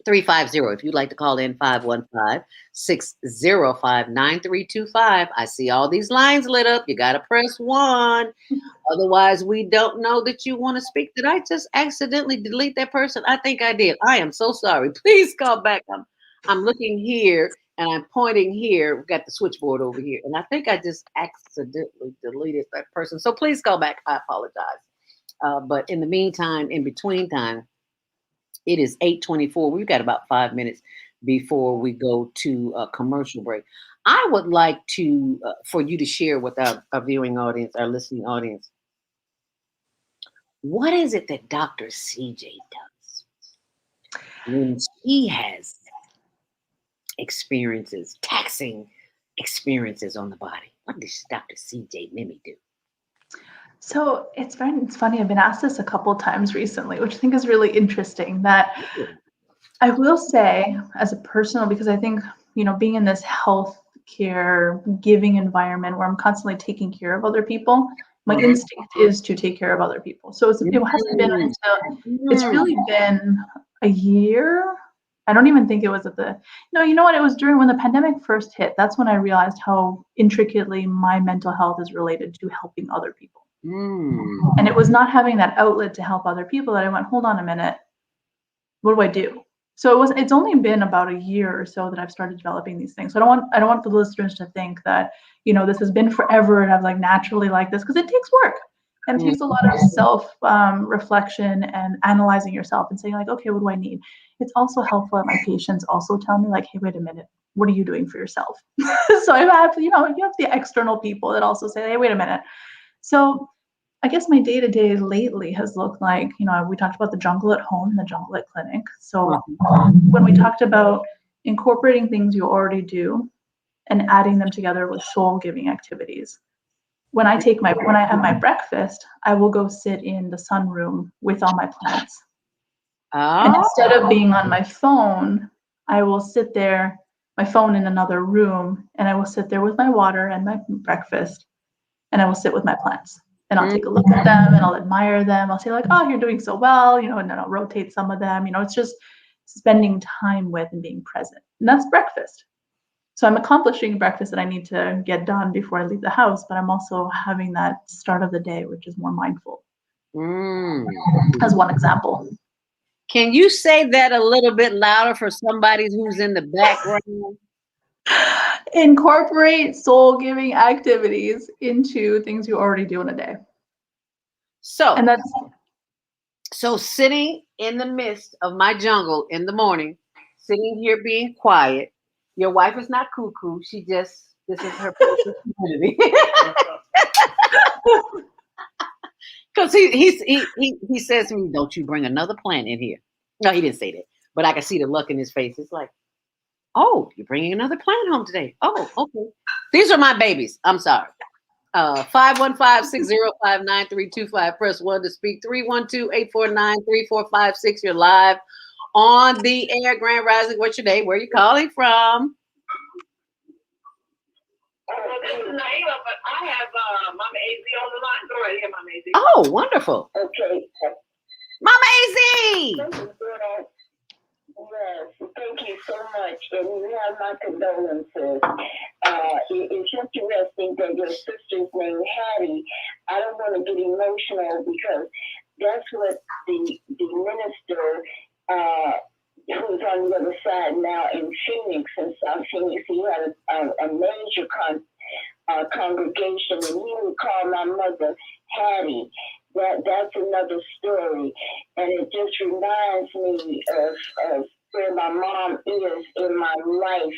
350. If you'd like to call in, 515-605-9325. I see all these lines lit up. You got to press 1. Otherwise, we don't know that you want to speak. Did I just accidentally delete that person? I think I did. I am so sorry. Please call back. I'm looking here and I'm pointing here. We've got the switchboard over here. And I think I just accidentally deleted that person. So please call back. I apologize. But in the meantime, in between time, it is 8:24. We've got about 5 minutes before we go to a commercial break. I would like to for you to share with our viewing audience, our listening audience, what is it that Dr. CJ does when she has experiences, taxing experiences on the body? What does Dr. CJ Mimee do? So it's funny. I've been asked this a couple times recently, which I think is really interesting. That I will say, as a personal, because I think being in this healthcare giving environment where I'm constantly taking care of other people, my instinct is to take care of other people. So it hasn't been until it's really been a year. I don't even think it was at the you know what, it was during when the pandemic first hit. That's when I realized how intricately my mental health is related to helping other people. And it was not having that outlet to help other people that I went, hold on a minute, what do I do? So it's only been about a year or so that I've started developing these things. So I don't want the listeners to think that this has been forever and I've naturally like this, because it takes work and it takes a lot of self reflection and analyzing yourself and saying okay, what do I need? It's also helpful that my patients also tell me hey, wait a minute, what are you doing for yourself? So I've had you have the external people that also say, hey, wait a minute. So I guess my day-to-day lately has looked like, we talked about the jungle at home and the jungle at clinic. So when we talked about incorporating things you already do and adding them together with soul-giving activities. When I have my breakfast, I will go sit in the sunroom with all my plants. And instead of being on my phone, I will sit there, my phone in another room, and I will sit there with my water and my breakfast, and I will sit with my plants. And I'll take a look at them and I'll admire them. I'll say oh, you're doing so well, and then I'll rotate some of them. It's just spending time with and being present. And that's breakfast. So I'm accomplishing breakfast that I need to get done before I leave the house, but I'm also having that start of the day, which is more mindful. As one example. Can you say that a little bit louder for somebody who's in the background? Incorporate soul-giving activities into things you already do in a day. So sitting in the midst of my jungle in the morning, sitting here being quiet. Your wife is not cuckoo. This is her community. Because he says to me, don't you bring another plant in here. No, he didn't say that. But I can see the look in his face. It's like, oh, you're bringing another plant home today. Oh, okay. These are my babies. I'm sorry. 515-605-9325. Press 1 to speak. 312-849-3456. You're live on the air. Grand Rising. What's your name? Where are you calling from? This is Naima, but I have Mama AZ on the line. Go right here, Mama AZ. Oh, wonderful. Okay. Mama AZ! Yes, thank you so much. And you have my condolences. It's interesting that your sister's name Hattie. I don't want to get emotional because that's what the minister who's on the other side now in Phoenix, in South Phoenix, he had a major congregation, and he would call my mother Hattie. That's another story, and it just reminds me of where my mom is in my life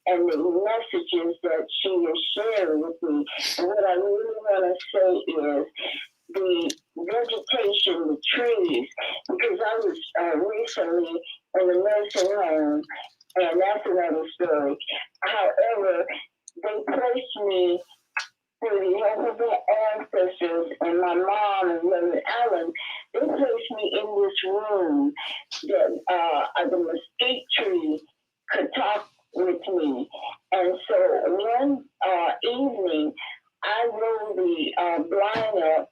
and the messages that she is sharing with me. And what I really want to say is the vegetation, the trees, because I was recently in a nursing home, and that's another story. However, they placed me through the help of the ancestors and my mom and Reverend Allen. They placed me in this room that the mesquite tree could talk with me. And so one evening, I rolled the blind up,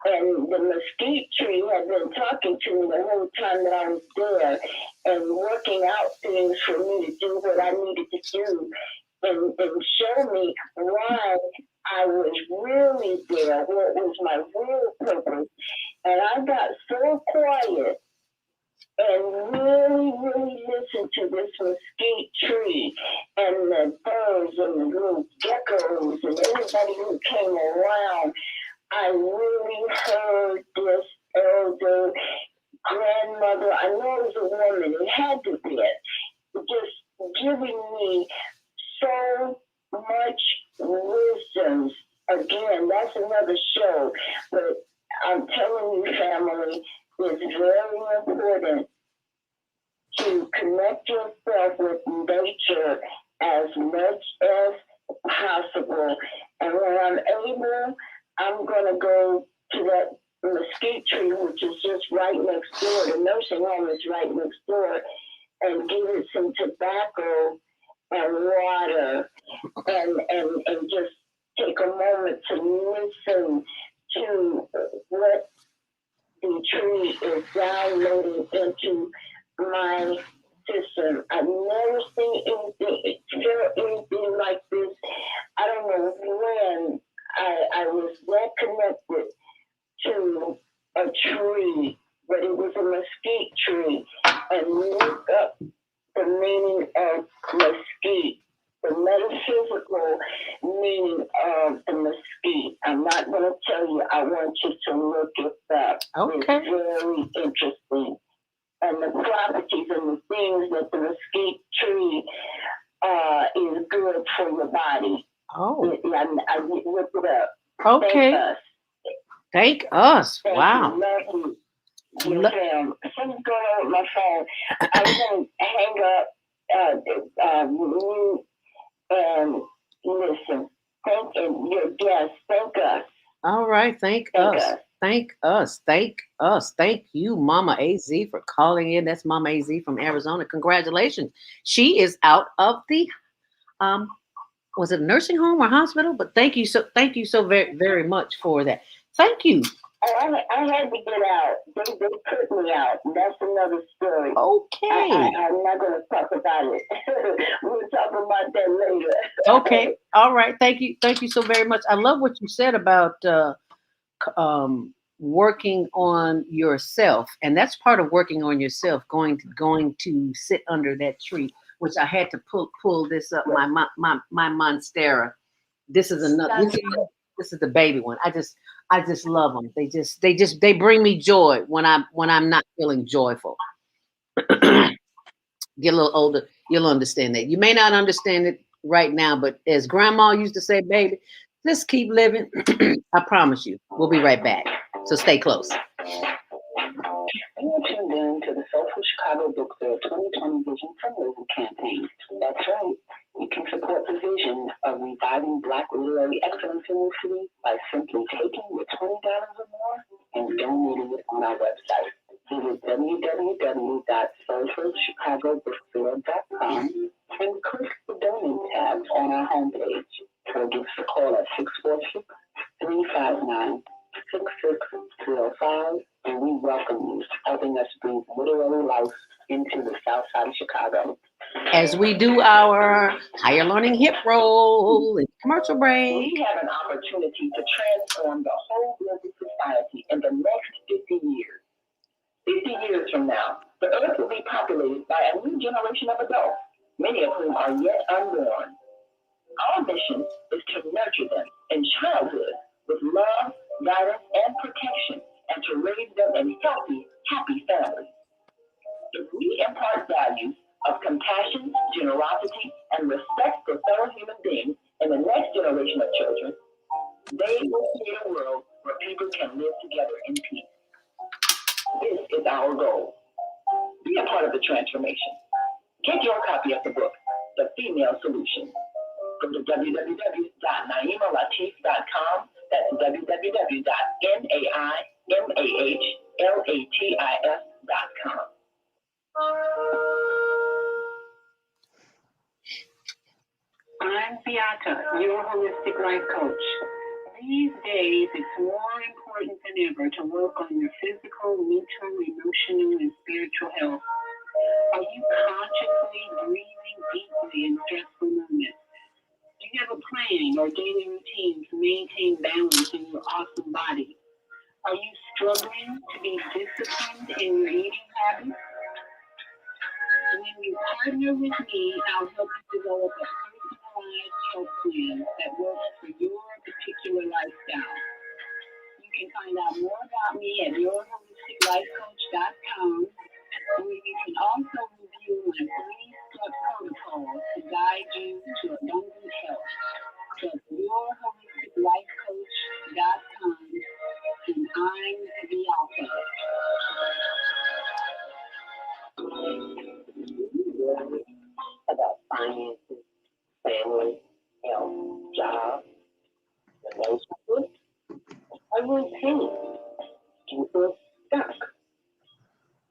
and the mesquite tree had been talking to me the whole time that I was there. And working out things for me to do what I needed to do and show me why I was really there, what was my real purpose. And I got so quiet and really, really listened to this mesquite tree and the birds and the little geckos and everybody who came around. I really heard this elder grandmother, I know it was a woman, it had to be it, just giving me so much wisdom. Again, that's another show, but I'm telling you, family, it's very important to connect yourself with nature as much as possible. And when I'm able, I'm going to go to that mesquite tree, which is just right next door. The nursing home is right next door, and give it some tobacco and water and just take a moment to listen to what the tree is downloading into my system. I've never seen anything like this. I don't know when I was that connected to a tree, but it was a mesquite tree. And look up the meaning of mesquite, the metaphysical meaning of the mesquite. I'm not going to tell you. I want you to look it up. Okay. It's very interesting. And the properties and the things that the mesquite tree is good for your body. Oh. I looked it up. Okay. Thank us. Thank Wow. you. Love you. Something's going on with my phone. I'm going to hang up, mute, and listen. Thank your guests. Thank us. All right. Thank us. Thank us. Thank us. Thank you, Mama AZ, for calling in. That's Mama AZ from Arizona. Congratulations. She is out of the was it a nursing home or hospital? But thank you so very, very much for that. Thank you. Oh, I had to get out. They put me out. That's another story. Okay. I'm not going to talk about it. We'll talk about that later. Okay. All right. Thank you. Thank you so very much. I love what you said about working on yourself, and that's part of working on yourself. Going to sit under that tree, which I had to pull this up. My monstera. This is another. This is the baby one. I just love them. They bring me joy when I'm not feeling joyful. Get a little older, you'll understand that. You may not understand it right now, but as grandma used to say, baby, just keep living. I promise you. We'll be right back. So stay close. You are tuned in to the Soulful Chicago Book Fair 2020 Vision Fundraising Campaign. That's right. You can support the vision of reviving Black literary excellence in the city by simply taking your $20 or more and donating it on our website. Visit www.soulfulchicagobookfair.com and click the Donate tab on our homepage. Or give us a call at 646-359-6605, and we welcome you, helping us breathe literary life into the South Side of Chicago. As we do our higher learning hip roll and commercial break. We have an opportunity to transform the whole global society in the next 50 years. 50 years from now, the earth will be populated by a new generation of adults, many of whom are yet unborn. Our mission is to nurture them in childhood with love, guidance, and protection, and to raise them in healthy, happy families. If we impart values of compassion, generosity, and respect for fellow human beings in the next generation of children, they will create a world where people can live together in peace. This is our goal. Be a part of the transformation. Get your copy of the book, The Female Solution. Go to www.naimalatif.com. That's www.naimalatif.com. I'm Beata, your holistic life coach. These days, it's more important than ever to work on your physical, mental, emotional, and spiritual health. Are you consciously breathing deeply in stressful moments? Do you have a plan or daily routine to maintain balance in your awesome body? Are you struggling to be disciplined in your eating habits? When you partner with me, I'll help you develop a personalized health plan that works for your particular lifestyle. You can find out more about me at yourholisticlifecoach.com, where you can also review my 3-step protocol to guide you to abundant health. That's yourholisticlifecoach.com, and I'm the author. About finances, family, health, job, relationships. Are you in pain? Do you feel stuck?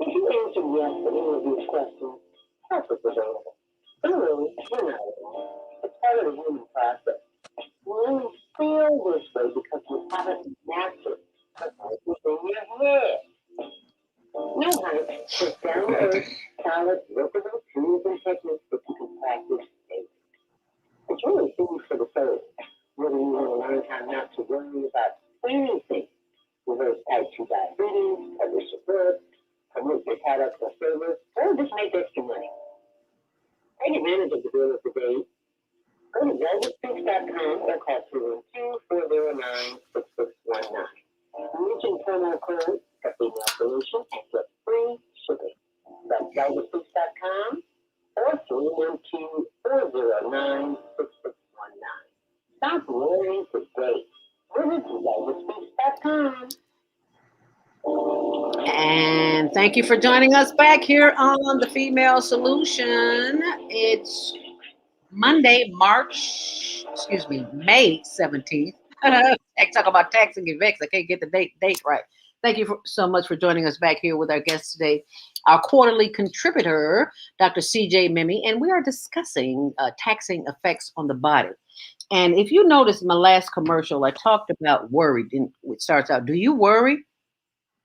If you answer yes to any of these questions, help is available. Don't worry, you're not alone. It's part of the human process. You only feel this way because you haven't mastered the voices in your head. No hype, just down to earth, solid, workable tools and techniques that you can practice daily. It's really food for the soul. Whether you want to learn how not to worry about anything, reverse type 2 diabetes, publish a book, promote your products or service, or just make extra money. Take advantage of the deal of the day. Go to ZeldaSpeaks.com or call 212-409-6619. Mention promo code for female solution and get free shipping. That's ZeldaSpeaks.com or 312-409-6619. Stop worrying today. Visit ZeldaSpeaks.com. And thank you for joining us back here on the Female Solution. It's Monday, May 17th. Talk about tax and get vexed. I can't get the date right. Thank you so much for joining us back here with our guest today, our quarterly contributor, Dr. CJ Mimee, and we are discussing taxing effects on the body. And if you noticed my last commercial, I talked about worry. It starts out, do you worry?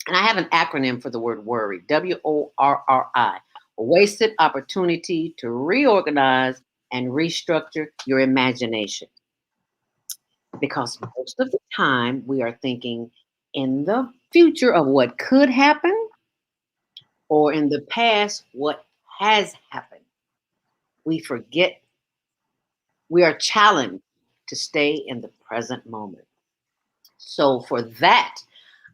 And I have an acronym for the word worry, WORRI, a wasted opportunity to reorganize and restructure your imagination. Because most of the time we are thinking in the future of what could happen or in the past what has happened. We forget we are challenged to stay in the present moment. So for that,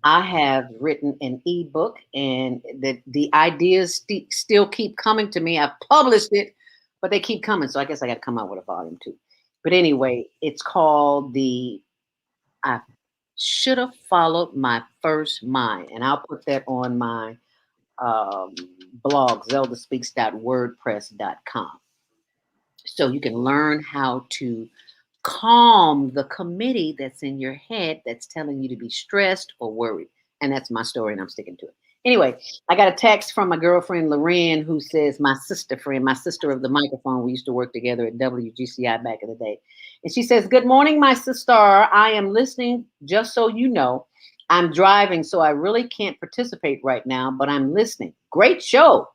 I have written an ebook, and the ideas still keep coming to me. I've published it, but they keep coming. So I guess I got to come out with a volume 2. But anyway, it's called I Should Have Followed My First Mind. And I'll put that on my blog, ZeldaSpeaks.wordpress.com. So you can learn how to calm the committee that's in your head that's telling you to be stressed or worried. And that's my story, and I'm sticking to it. Anyway, I got a text from my girlfriend, Lorraine, who says, my sister of the microphone. We used to work together at WGCI back in the day. And she says, good morning, my sister. I am listening. Just so you know, I'm driving, so I really can't participate right now, but I'm listening. Great show.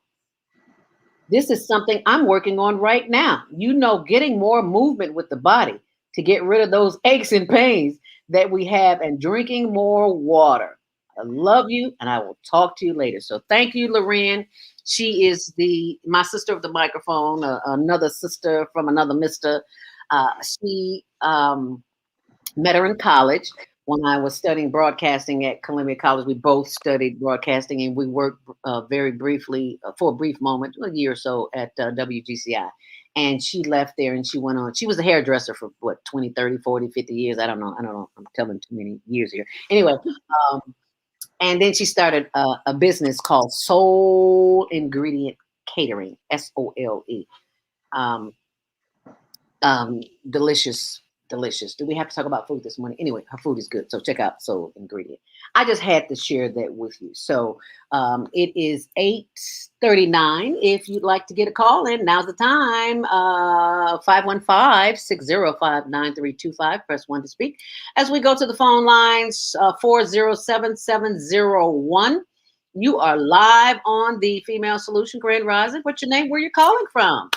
This is something I'm working on right now. Getting more movement with the body to get rid of those aches and pains that we have, and drinking more water. I love you, and I will talk to you later. So thank you, Lorraine. She is my sister of the microphone, another sister from another mister. She met her in college when I was studying broadcasting at Columbia College. We both studied broadcasting, and we worked very briefly, for a brief moment, a year or so, at WGCI. And she left there and she went on. She was a hairdresser for 20, 30, 40, 50 years. I don't know. I'm telling too many years here. Anyway, and then she started a business called Soul Ingredient Catering, SOLE. Delicious. Do we have to talk about food this morning? Anyway, her food is good. So check out Soul Ingredient. I just had to share that with you. So it is 8:39. If you'd like to get a call in, now's the time. 515-605-9325. Press 1 to speak. As we go to the phone lines, 407-701. You are live on the Female Solution, Grand Rising. What's your name? Where you calling from?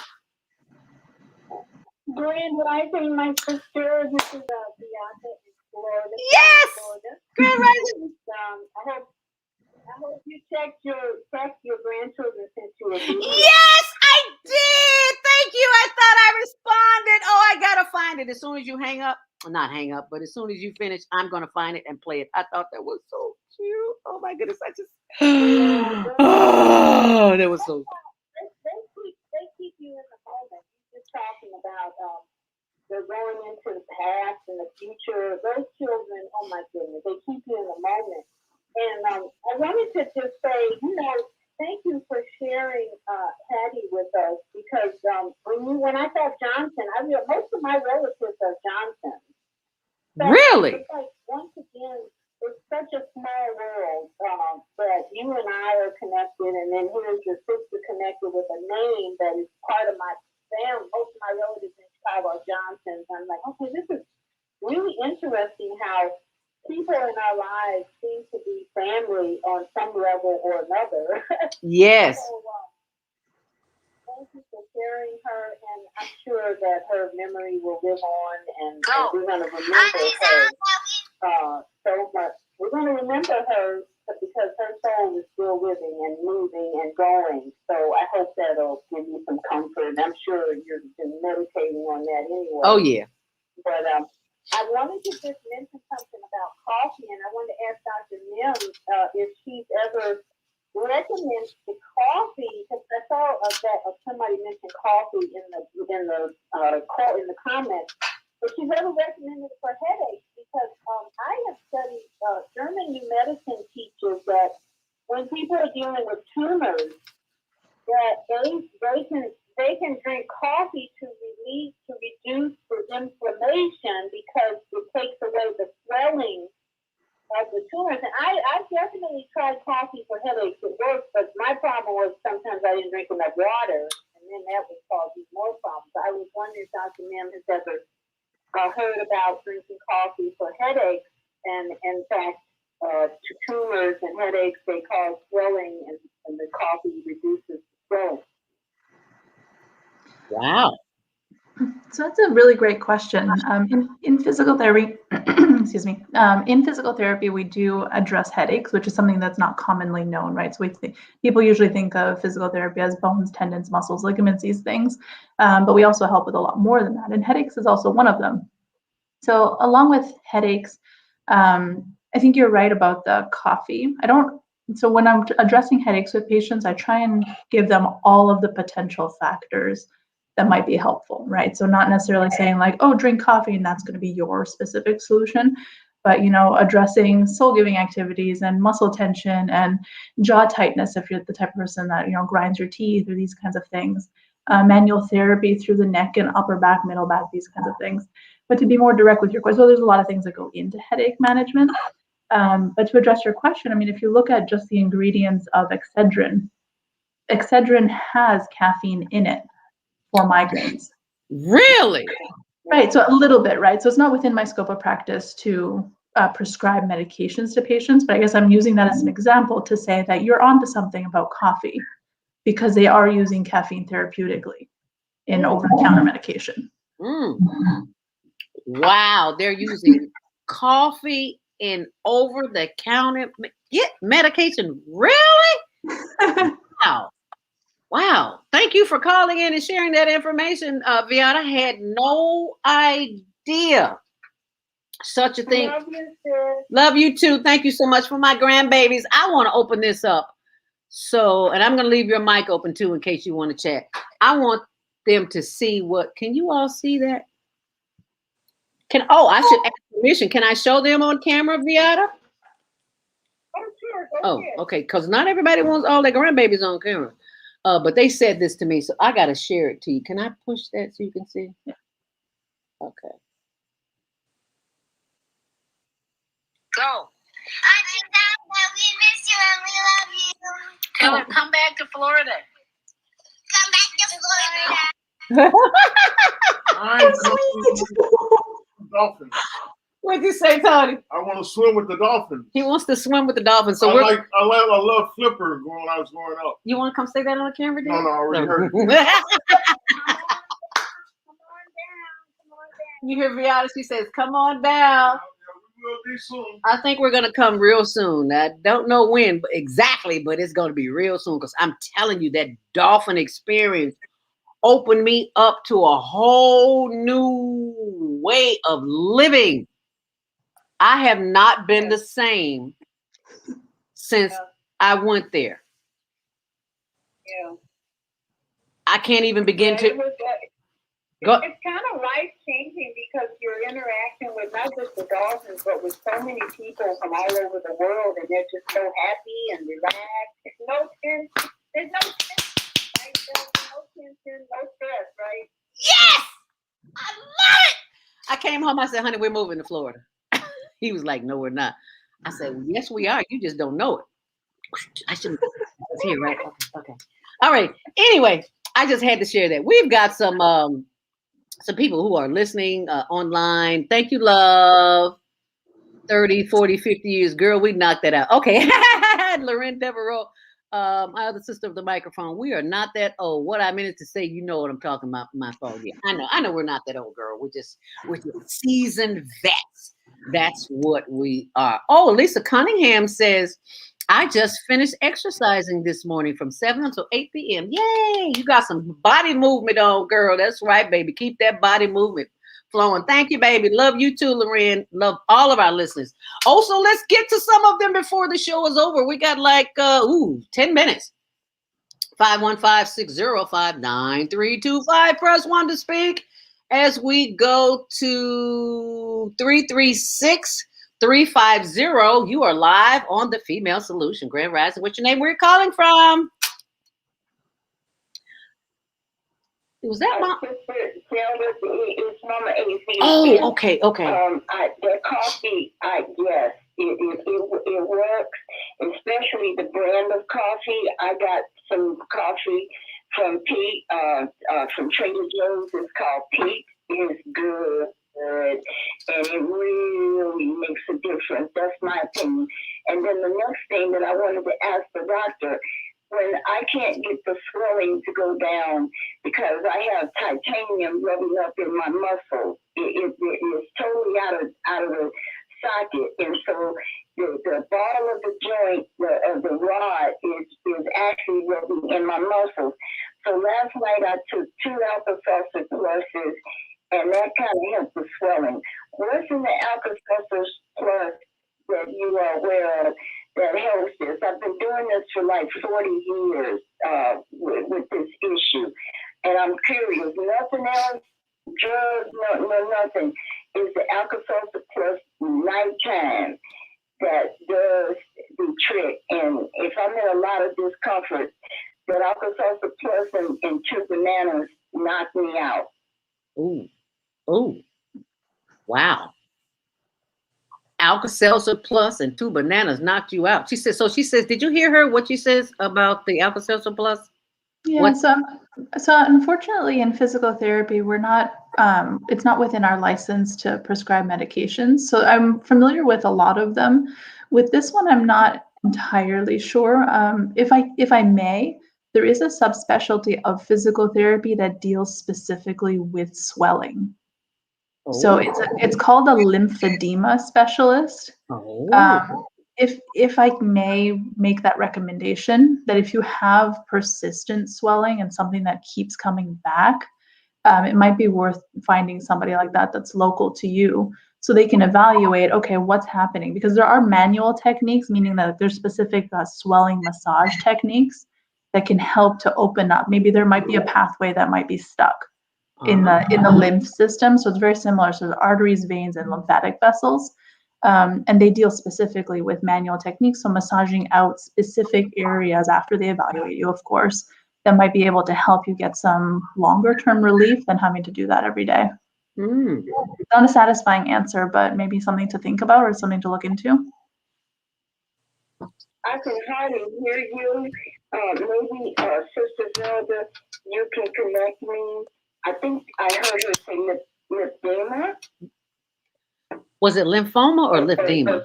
Grand Rising, my sister. This is Bianca in Florida. Yes! Florida. Grand Rising. I hope you checked your grandchildren since you were here. Yes, I did. Thank you. I thought I responded. Oh, I gotta find it as soon as you hang up. Not hang up, but as soon as you finish, I'm gonna find it and play it. I thought that was so cute. Oh my goodness, I just oh, that was so. They keep you in the moment. You're just talking about they're going into the past and the future. Those children, oh my goodness, they keep you in the moment. And I wanted to just say, thank you for sharing Patty with us, because when I thought Johnson, most of my relatives are Johnson. So Really? it's like, once again, it's such a small world that you and I are connected, and then here's your sister connected with a name that is part of my family. Most of my relatives in Chicago are Johnsons. I'm like, okay, this is really interesting how people in our lives seem to be family on some level or another. Yes. So, thank you for sharing her, and I'm sure that her memory will live on, and we're going to remember her so much. We're going to remember her because her soul is still living and moving and going. So I hope that'll give you some comfort. I'm sure you've been meditating on that anyway. Oh yeah. But I wanted to just mention something about coffee, and I wanted to ask Dr. Mimmee if she's ever recommends the coffee, because I saw that somebody mentioned coffee in the comments, but she's ever recommended it for headaches, because I have studied German new medicine teaches that when people are dealing with tumors, that they can drink coffee to reduce the inflammation, because it takes away the swelling of the tumors. And I definitely tried coffee for headaches. It worked, but my problem was sometimes I didn't drink enough water, and then that would cause me more problems. I was wondering if Dr. Mimmee has ever heard about drinking coffee for headaches, and in fact, to tumors and headaches, they cause swelling, and the coffee reduces swelling. Wow. So that's a really great question. In physical therapy, excuse me, in physical therapy, we do address headaches, which is something that's not commonly known, right? So people usually think of physical therapy as bones, tendons, muscles, ligaments, these things, but we also help with a lot more than that, and headaches is also one of them. So along with headaches, I think you're right about the coffee. So when I'm addressing headaches with patients, I try and give them all of the potential factors that might be helpful, right? So not necessarily saying like, oh, drink coffee and that's going to be your specific solution, but addressing soul-giving activities and muscle tension and jaw tightness if you're the type of person that grinds your teeth or these kinds of things. Manual therapy through the neck and upper back, middle back, these kinds of things. But to be more direct with your question, so there's a lot of things that go into headache management. But to address your question, I mean, if you look at just the ingredients of Excedrin has caffeine in it for migraines. Really? Right. So a little bit, right? So it's not within my scope of practice to prescribe medications to patients, but I guess I'm using that as an example to say that you're onto something about coffee, because they are using caffeine therapeutically in over-the-counter medication. Wow, they're using coffee in over-the-counter medication. Really? Wow. Thank you for calling in and sharing that information, Viana. I had no idea such a thing. Love you, sis. Love you too. Thank you so much for my grandbabies. I want to open this up. So, and I'm going to leave your mic open too in case you want to chat. I want them to see can you all see that? I should ask permission. Can I show them on camera, Viana? Oh, sure. Oh, okay. Because not everybody wants all their grandbabies on camera. But they said this to me, so I got to share it to you. Can I push that so you can see? Yeah. Okay. Go. Auntie Donna, we miss you and we love you. Tell her, come back to Florida. Come back to Florida. I'm sweet. What'd you say, Tony? I want to swim with the dolphins. He wants to swim with the dolphins. So I love Flipper when I was growing up. You want to come say that on the camera? No, I already heard it. You hear Viana? She says, "Come on down." We will be soon. I think we're gonna come real soon. I don't know when exactly, but it's gonna be real soon because I'm telling you that dolphin experience opened me up to a whole new way of living. I have not been the same since I went there. Yeah. I can't even begin to go. It's kind of life changing because you're interacting with not just the dolphins, but with so many people from all over the world, and they're just so happy and relaxed. There's no tension. There's no tension. Right? There's no tension, no stress, right? Yes, I love it. I came home. I said, "Honey, we're moving to Florida." He was like, "No, we're not." I said, well, "Yes, we are. You just don't know it." I shouldn't. It's here, right? Okay. All right. Anyway, I just had to share that. We've got some people who are listening online. Thank you, love. 30, 40, 50 years. Girl, we knocked that out. Okay. Lorraine Devereaux, my other sister of the microphone. We are not that old. What I meant to say, you know what I'm talking about, my phone. Yeah, I know we're not that old, girl. We're just seasoned vets. That's what we are. Oh, Lisa Cunningham says, I just finished exercising this morning from 7 until 8 p.m. Yay! You got some body movement on, girl. That's right, baby. Keep that body movement flowing. Thank you, baby. Love you too, Lorraine. Love all of our listeners. Also, let's get to some of them before the show is over. We got like 10 minutes. 515-605-9325. Press 1 to speak. As we go to 336-350, you are live on the Female Solution. Grand Rising, what's your name? Where are you calling from? Was that Mom? It's Mama AC. Oh, okay. The coffee, yes, it works, especially the brand of coffee. I got some coffee from Pete, from Trader Joe's. It's called Pete. It's good, and it really makes a difference. That's my opinion. And then the next thing that I wanted to ask the doctor, when I can't get the swelling to go down because I have titanium rubbing up in my muscles, it is totally out of the socket, and so the bottom of the joint, of the rod, is actually rubbing in my muscles. So last night I took 2 Alka-Seltzer Pluses, and that kind of helped the swelling. What's in the Alka-Seltzer Plus that you are aware of that helps this? I've been doing this for like 40 years with this issue, and I'm curious. Nothing else, drugs, no nothing. Is the Alka-Seltzer Plus nighttime that does the trick? And if I'm in a lot of discomfort, that Alka-Seltzer Plus and 2 bananas knock me out. Ooh, wow. Alka-Seltzer Plus and 2 bananas knocked you out. She says, did you hear her, what she says about the Alka-Seltzer Plus? Yeah, so unfortunately in physical therapy, we're not, it's not within our license to prescribe medications. So I'm familiar with a lot of them. With this one, I'm not entirely sure. If I may, there is a subspecialty of physical therapy that deals specifically with swelling. So it's called a lymphedema specialist. If I may make that recommendation, that if you have persistent swelling and something that keeps coming back, it might be worth finding somebody like that that's local to you so they can evaluate, okay, what's happening? Because there are manual techniques, meaning that there's specific swelling massage techniques that can help to open up. Maybe there might be a pathway that might be stuck in the lymph system. So it's very similar. So the arteries, veins, and lymphatic vessels. And they deal specifically with manual techniques. So massaging out specific areas after they evaluate you, of course, that might be able to help you get some longer term relief than having to do that every day. It's not a satisfying answer, but maybe something to think about or something to look into. I can hardly hear you. Maybe Sister Zelda, you can connect me. I think I heard her say lymphedema. Was it lymphoma or lymphedema?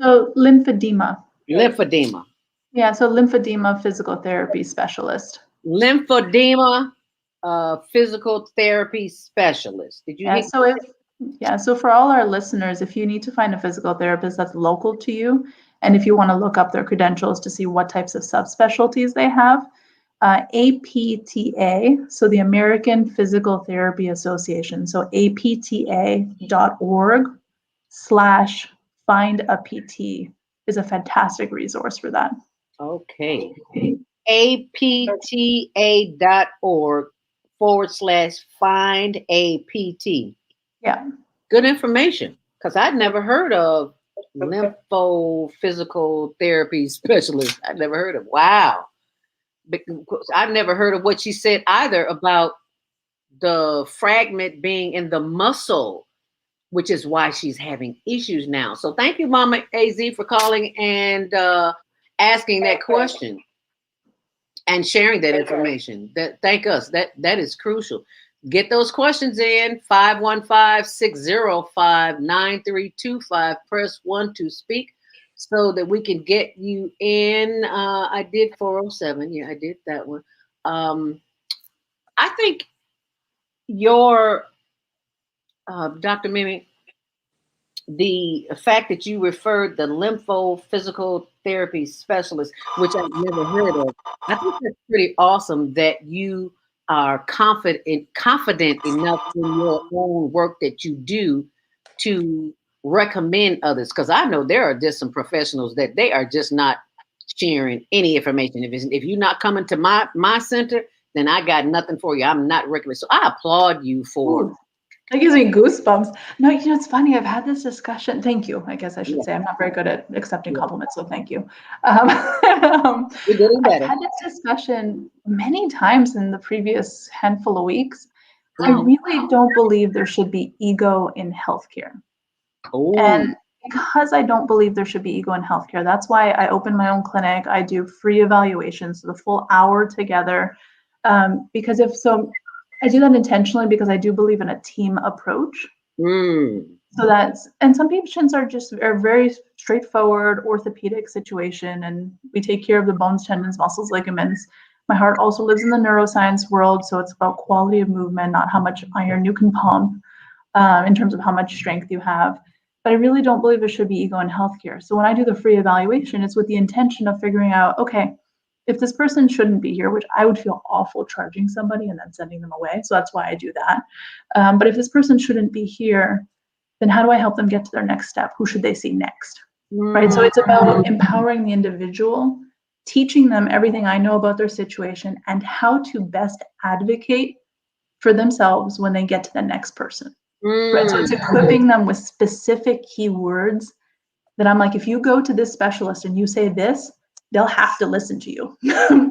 So lymphedema. Lymphedema. Yeah, so lymphedema physical therapy specialist. Lymphedema physical therapy specialist. Did you hear? So for all our listeners, if you need to find a physical therapist that's local to you, and if you want to look up their credentials to see what types of subspecialties they have, APTA, so the American Physical Therapy Association, so apta.org/find-a-PT is a fantastic resource for that. Okay. apta.org/find-a-PT. Yeah. Good information, because I'd never heard of lympho-physical therapy specialist. I'd never heard of. Wow. I've never heard of what she said either about the fragment being in the muscle, which is why she's having issues now. So thank you, Mama AZ, for calling and asking that question and sharing that information. Thank us. That is crucial. Get those questions in. 515-605-9325. Press 1 to speak so that we can get you in. I did 407. Yeah, I did that one. I think your Dr. Mimee, the fact that you referred the lympho-physical therapy specialist, which I've never heard of, I think that's pretty awesome that you are confident enough in your own work that you do to recommend others. Because I know there are just some professionals that they are just not sharing any information. If you're not coming to my center, then I got nothing for you. I'm not recommending. So I applaud you for. Ooh, that gives me goosebumps. No, it's funny. I've had this discussion. Thank you. I guess I should say I'm not very good at accepting compliments, so thank you. You're getting better. I've had this discussion many times in the previous handful of weeks. I really don't believe there should be ego in healthcare. And because I don't believe there should be ego in healthcare, that's why I open my own clinic. I do free evaluations, the full hour together. Because I do that intentionally because I do believe in a team approach. So and some patients are very straightforward orthopedic situation, and we take care of the bones, tendons, muscles, ligaments. My heart also lives in the neuroscience world, so it's about quality of movement, not how much iron you can pump, in terms of how much strength you have. But I really don't believe there should be ego in healthcare. So when I do the free evaluation, it's with the intention of figuring out, okay, if this person shouldn't be here, which I would feel awful charging somebody and then sending them away. So that's why I do that. But if this person shouldn't be here, then how do I help them get to their next step? Who should they see next? Right. So it's about empowering the individual, teaching them everything I know about their situation and how to best advocate for themselves when they get to the next person. Right. So it's equipping them with specific keywords that I'm like, if you go to this specialist and you say this, they'll have to listen to you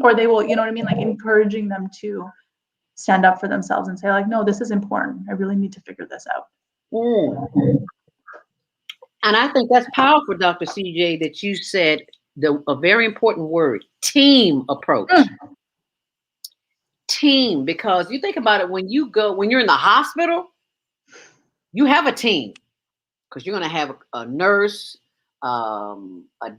or they will, you know what I mean? Like encouraging them to stand up for themselves and say like, no, this is important. I really need to figure this out. And I think that's powerful, Dr. CJ, that you said a very important word, team approach. Team, because you think about it, when you're in the hospital, you have a team because you're going to have a nurse, a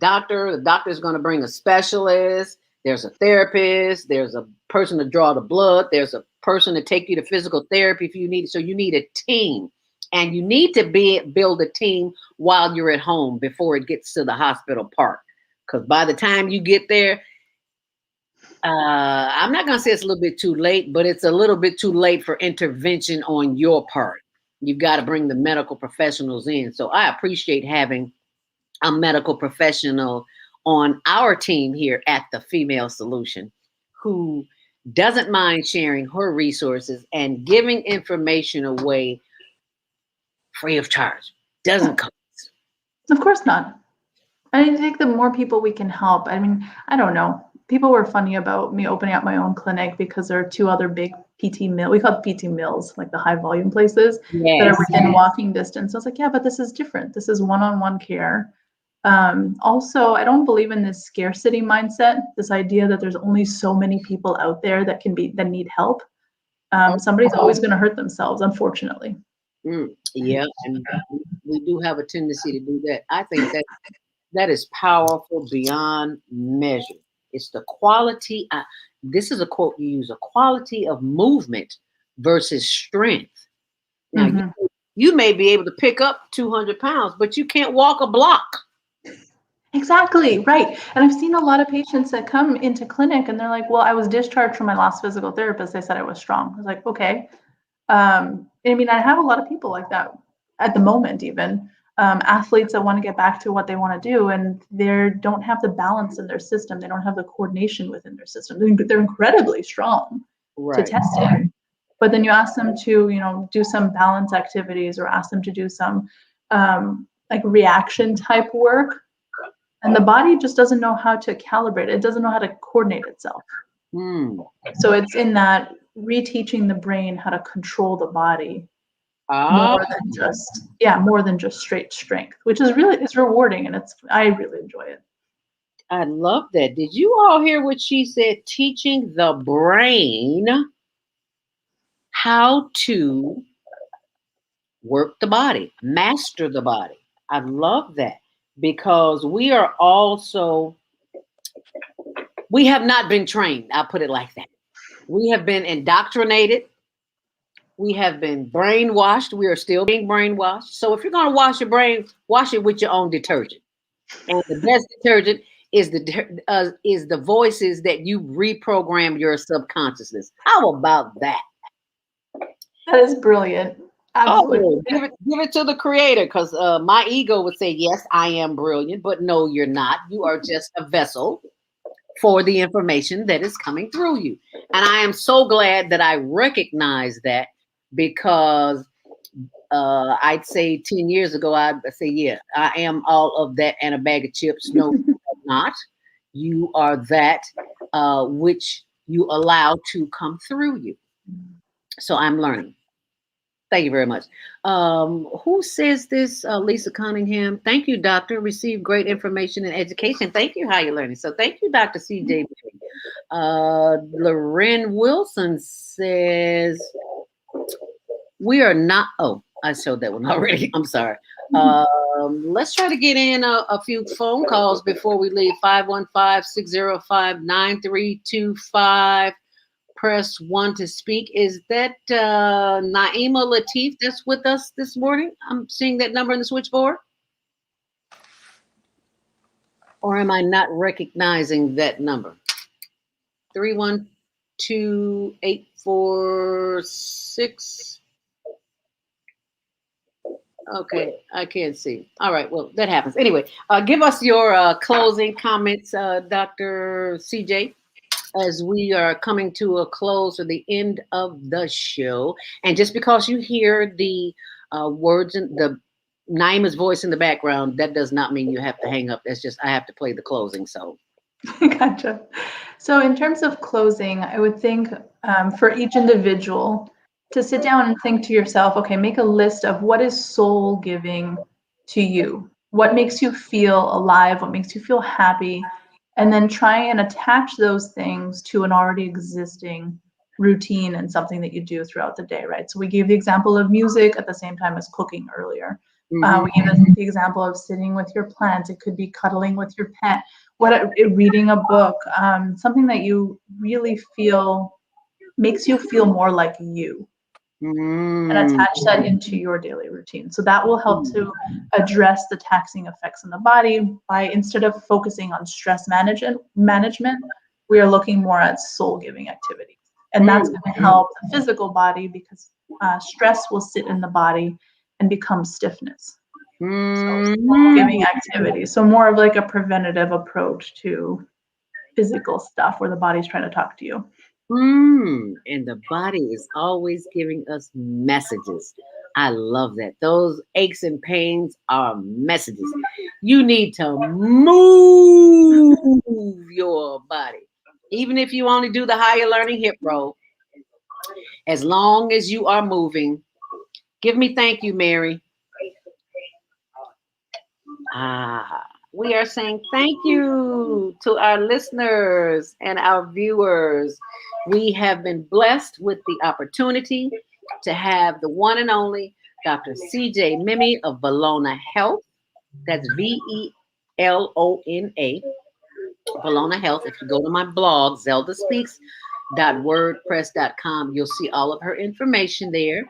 doctor. The doctor is going to bring a specialist. There's a therapist. There's a person to draw the blood. There's a person to take you to physical therapy if you need it. So you need a team, and you need to build a team while you're at home before it gets to the hospital part. Because by the time you get there, I'm not going to say it's a little bit too late, but it's a little bit too late for intervention on your part. You've got to bring the medical professionals in. So I appreciate having a medical professional on our team here at the Female Solution who doesn't mind sharing her resources and giving information away free of charge. Doesn't cost. Of course not. I think the more people we can help, I mean, I don't know. People were funny about me opening up my own clinic because there are two other big PT mills. We call it PT mills, like the high volume places that are within walking distance. I was like, yeah, but this is different. This is one-on-one care. Also, I don't believe in this scarcity mindset, this idea that there's only so many people out there that need help. Somebody's always going to hurt themselves, unfortunately. Yeah, and we do have a tendency to do that. I think that is powerful beyond measure. It's the quality. This is a quote you use: a quality of movement versus strength. Now, Mhm. you may be able to pick up 200 pounds, but you can't walk a block. Exactly, right. And I've seen a lot of patients that come into clinic and they're like, well, I was discharged from my last physical therapist. They said I was strong. I was like, okay. I mean, I have a lot of people like that at the moment, even athletes that want to get back to what they want to do, and they don't have the balance in their system. They don't have the coordination within their system. They're incredibly strong to Right. testing, but then you ask them to, do some balance activities or ask them to do some like reaction type work, and the body just doesn't know how to calibrate it. It doesn't know how to coordinate itself. So it's in that reteaching the brain how to control the body more than just straight strength, which is it's rewarding, and I really enjoy it. I love that. Did you all hear what she said? Teaching the brain how to work the body, master the body. I love that because we have not been trained. I'll put it like that. We have been indoctrinated. We have been brainwashed. We are still being brainwashed. So if you're going to wash your brain, wash it with your own detergent. And the best detergent is the voices that you reprogram your subconsciousness. How about that? That is brilliant. Absolutely. Oh, give it to the creator, because my ego would say, yes, I am brilliant, but no, you're not. You are just a vessel for the information that is coming through you. And I am so glad that I recognize that, because I'd say 10 years ago, I'd say, yeah, I am all of that and a bag of chips. No, you are not. You are that which you allow to come through you. So I'm learning. Thank you very much. Who says this? Lisa Cunningham. Thank you, doctor. Received great information and education. Thank you, how you're learning. So thank you, Dr. CJ. Loren Wilson says, we are not, oh, I showed that one already. I'm sorry. Let's try to get in a few phone calls before we leave. 515-605-9325. Press 1 to speak. Is that Naima Latif that's with us this morning? I'm seeing that number in the switchboard. Or am I not recognizing that number? 312-846. Okay, I can't see. All right, well, that happens. Anyway, give us your closing comments, Dr. CJ, as we are coming to a close or the end of the show. And just because you hear the words and the Naima's voice in the background, that does not mean you have to hang up. That's just, I have to play the closing, so. Gotcha. So in terms of closing, I would think for each individual to sit down and think to yourself, okay, make a list of what is soul giving to you, what makes you feel alive, what makes you feel happy, and then try and attach those things to an already existing routine and something that you do throughout the day, right? So we gave the example of music at the same time as cooking earlier. We gave the example of sitting with your plants. It could be cuddling with your pet, reading a book, something that you really feel makes you feel more like you, and attach that into your daily routine. So that will help to address the taxing effects in the body by, instead of focusing on stress management, we are looking more at soul giving activities. And that's going to help the physical body, because stress will sit in the body and become stiffness. So soul giving activities. So more of like a preventative approach to physical stuff where the body's trying to talk to you. And the body is always giving us messages. I love that. Those aches and pains are messages. You need to move your body. Even if you only do the higher learning hip roll, as long as you are moving. Give me thank you, Mary. We are saying thank you to our listeners and our viewers. We have been blessed with the opportunity to have the one and only Dr. CJ Mimee of Valona Health. That's VELONA, Valona Health. If you go to my blog, ZeldaSpeaks.wordpress.com, you'll see all of her information there.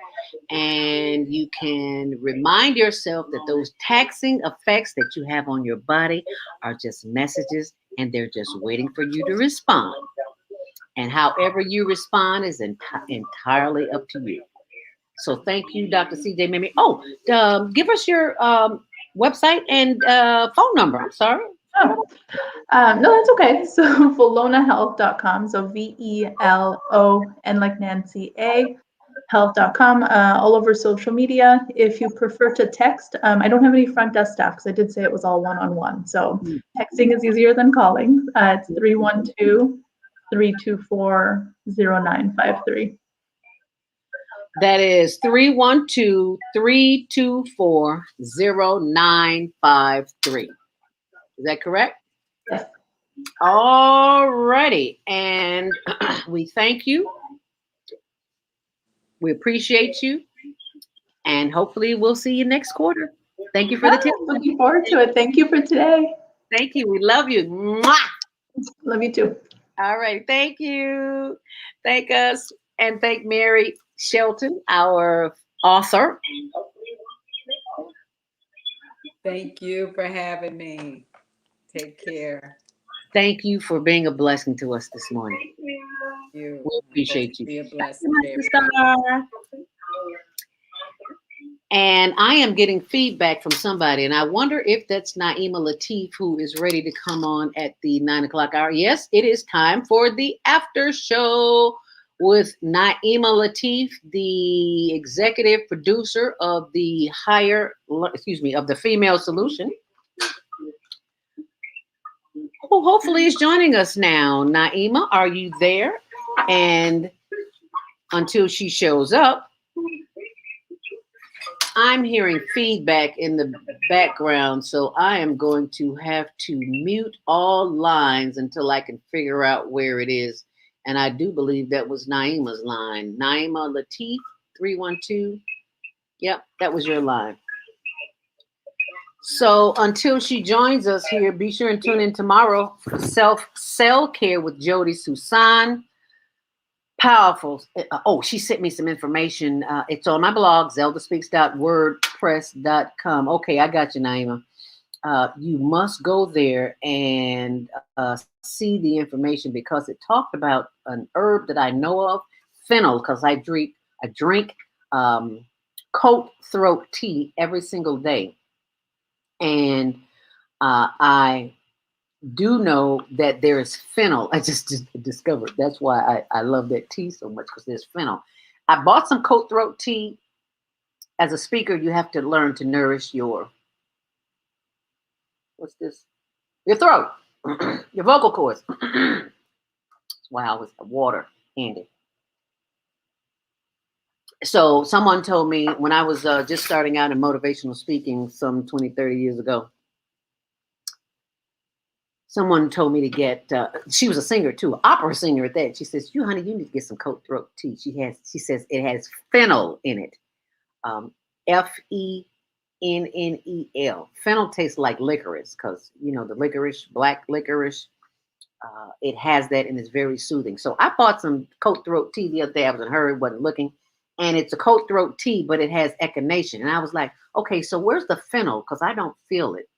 And you can remind yourself that those taxing effects that you have on your body are just messages, and they're just waiting for you to respond. And however you respond is entirely up to you. So thank you, Dr. CJ Mimee. Oh, give us your website and phone number. I'm sorry. Oh, no, that's okay. So velonahealth.com. So VELON like Nancy A, health.com, all over social media. If you prefer to text, I don't have any front desk staff because I did say it was all one-on-one. So texting is easier than calling. It's 312-324-0953. That is 312-324-0953. Is that correct? Yes. All righty. And we thank you. We appreciate you. And hopefully we'll see you next quarter. Thank you for the tip. Looking forward to it. Thank you for today. Thank you. We love you. Mwah! Love you too. All right. Thank you. Thank us. And thank Mary Shelton, our author. Thank you for having me. Take care. Thank you for being a blessing to us this morning. You. We appreciate you. Be a blessing to everybody. Star. And I am getting feedback from somebody, and I wonder if that's Naima Latif, who is ready to come on at the 9 o'clock hour. Yes, it is time for the after show with Naima Latif, the executive producer of the of the Female Solution, who hopefully is joining us now. Naima, are you there? And until she shows up, I'm hearing feedback in the background, so I am going to have to mute all lines until I can figure out where it is. And I do believe that was Naima's line. Naima Latif, 312. Yep, that was your line. So until she joins us here, be sure and tune in tomorrow for Self-Cell Care with Jody Susan. Powerful. Oh, she sent me some information. It's on my blog, ZeldaSpeaks.wordpress.com. Okay, I got you, Naima. You must go there and see the information because it talked about an herb that I know of, fennel, because I drink coat throat tea every single day. And I do know that there is fennel. I just discovered. That's why I love that tea so much, because there's fennel. I bought some coat throat tea. As a speaker, you have to learn to nourish your, what's this? Your throat, your vocal cords. That's why I always have water handy. So someone told me when I was just starting out in motivational speaking some 20, 30 years ago, someone told me to get, she was a singer too, opera singer at that. She says, honey, you need to get some coat throat tea. She says it has fennel in it. FENNEL. Fennel tastes like licorice because, the licorice, black licorice, it has that and it's very soothing. So I bought some coat throat tea the other day. I was in a hurry, wasn't looking. And it's a coat throat tea, but it has echinacea. And I was like, okay, so where's the fennel? Because I don't feel it.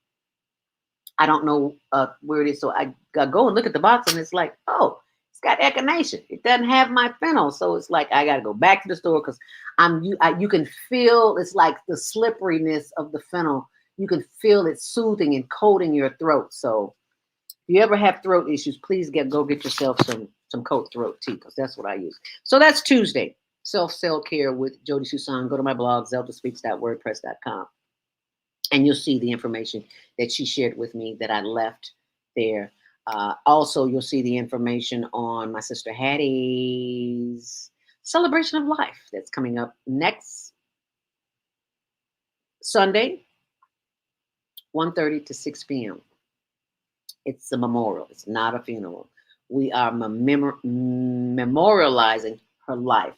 I don't know where it is. So I go and look at the box and it's like, oh, it's got echinacea. It doesn't have my fennel. So it's like, I got to go back to the store because you can feel, it's like the slipperiness of the fennel. You can feel it soothing and coating your throat. So if you ever have throat issues, please go get yourself some coat throat tea because that's what I use. So that's Tuesday, Self-Cell Care with Jody Susan. Go to my blog, ZeldaSpeaks.wordpress.com. And you'll see the information that she shared with me that I left there. Also, you'll see the information on my sister Hattie's Celebration of Life that's coming up next Sunday, 1:30 to 6 p.m. It's a memorial. It's not a funeral. We are memorializing her life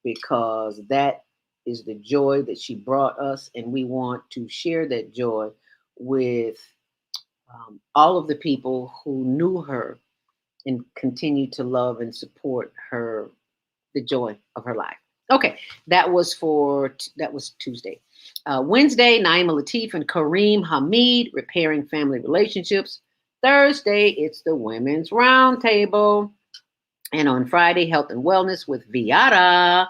because that is the joy that she brought us, and we want to share that joy with all of the people who knew her and continue to love and support her, the joy of her life. Okay, that was Tuesday. Wednesday, Naima Latif and Kareem Hamid, repairing family relationships. Thursday, it's the Women's Roundtable. And on Friday, health and wellness with Viata.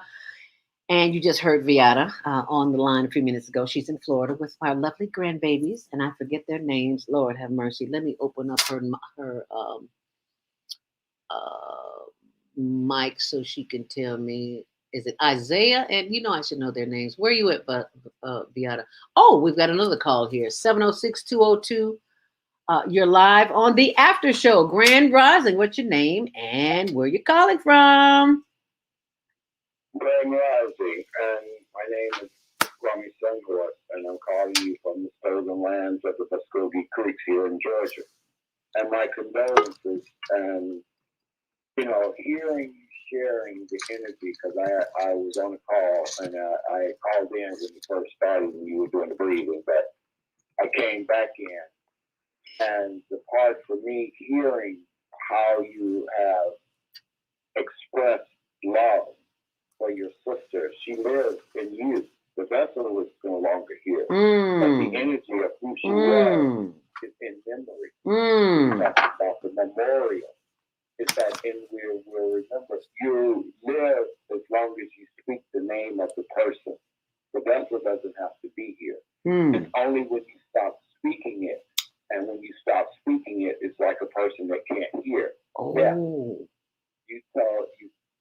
And you just heard Viata on the line a few minutes ago. She's in Florida with our lovely grandbabies, and I forget their names. Lord have mercy. Let me open up her mic so she can tell me. Is it Isaiah? And you know I should know their names. Where are you at, Viata? Oh, we've got another call here. 706-202. You're live on the after show. Grand Rising. What's your name and where you calling from? Grand Rising, and my name is Kwame Sunhorse, and I'm calling you from the stolen lands of the Muskogee Creeks here in Georgia. And my condolences, and hearing you sharing the energy, because I was on a call, and I called in when you first started when you were doing the breathing, but I came back in, and the part for me, hearing how you have expressed love for your sister, she lives in you. The vessel is no longer here, but the energy of who she was is in memory. That's about the memorial. It's that we'll remember. You live as long as you speak the name of the person. The vessel doesn't have to be here. It's only when you stop speaking it, and when you stop speaking it, it's like a person that can't hear. Oh. Yeah. You tell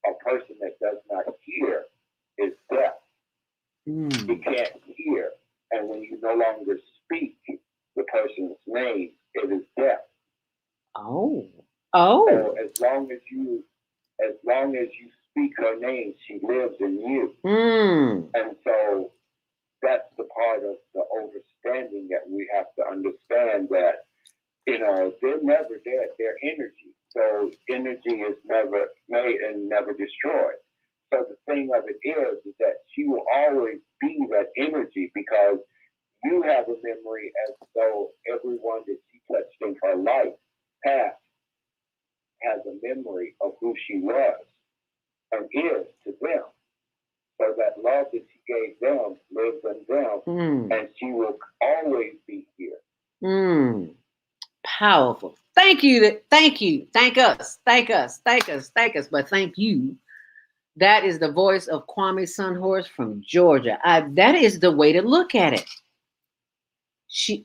a person that does not hear is deaf. You can't hear, and when you no longer speak the person's name, it is deaf. Oh. So as long as you speak her name, she lives in you. And so that's the part of the understanding that we have to understand, that they're never dead. They're energy. So energy is never made and never destroyed. So the thing of it is that she will always be that energy, because you have a memory as though everyone that she touched in her life past has a memory of who she was and is to them. So that love that she gave them lives in them, and she will always be here. Powerful. Thank you. Thank you. Thank us. Thank us. Thank us. Thank us. But thank you. That is the voice of Kwame Sunhorse from Georgia. That is the way to look at it.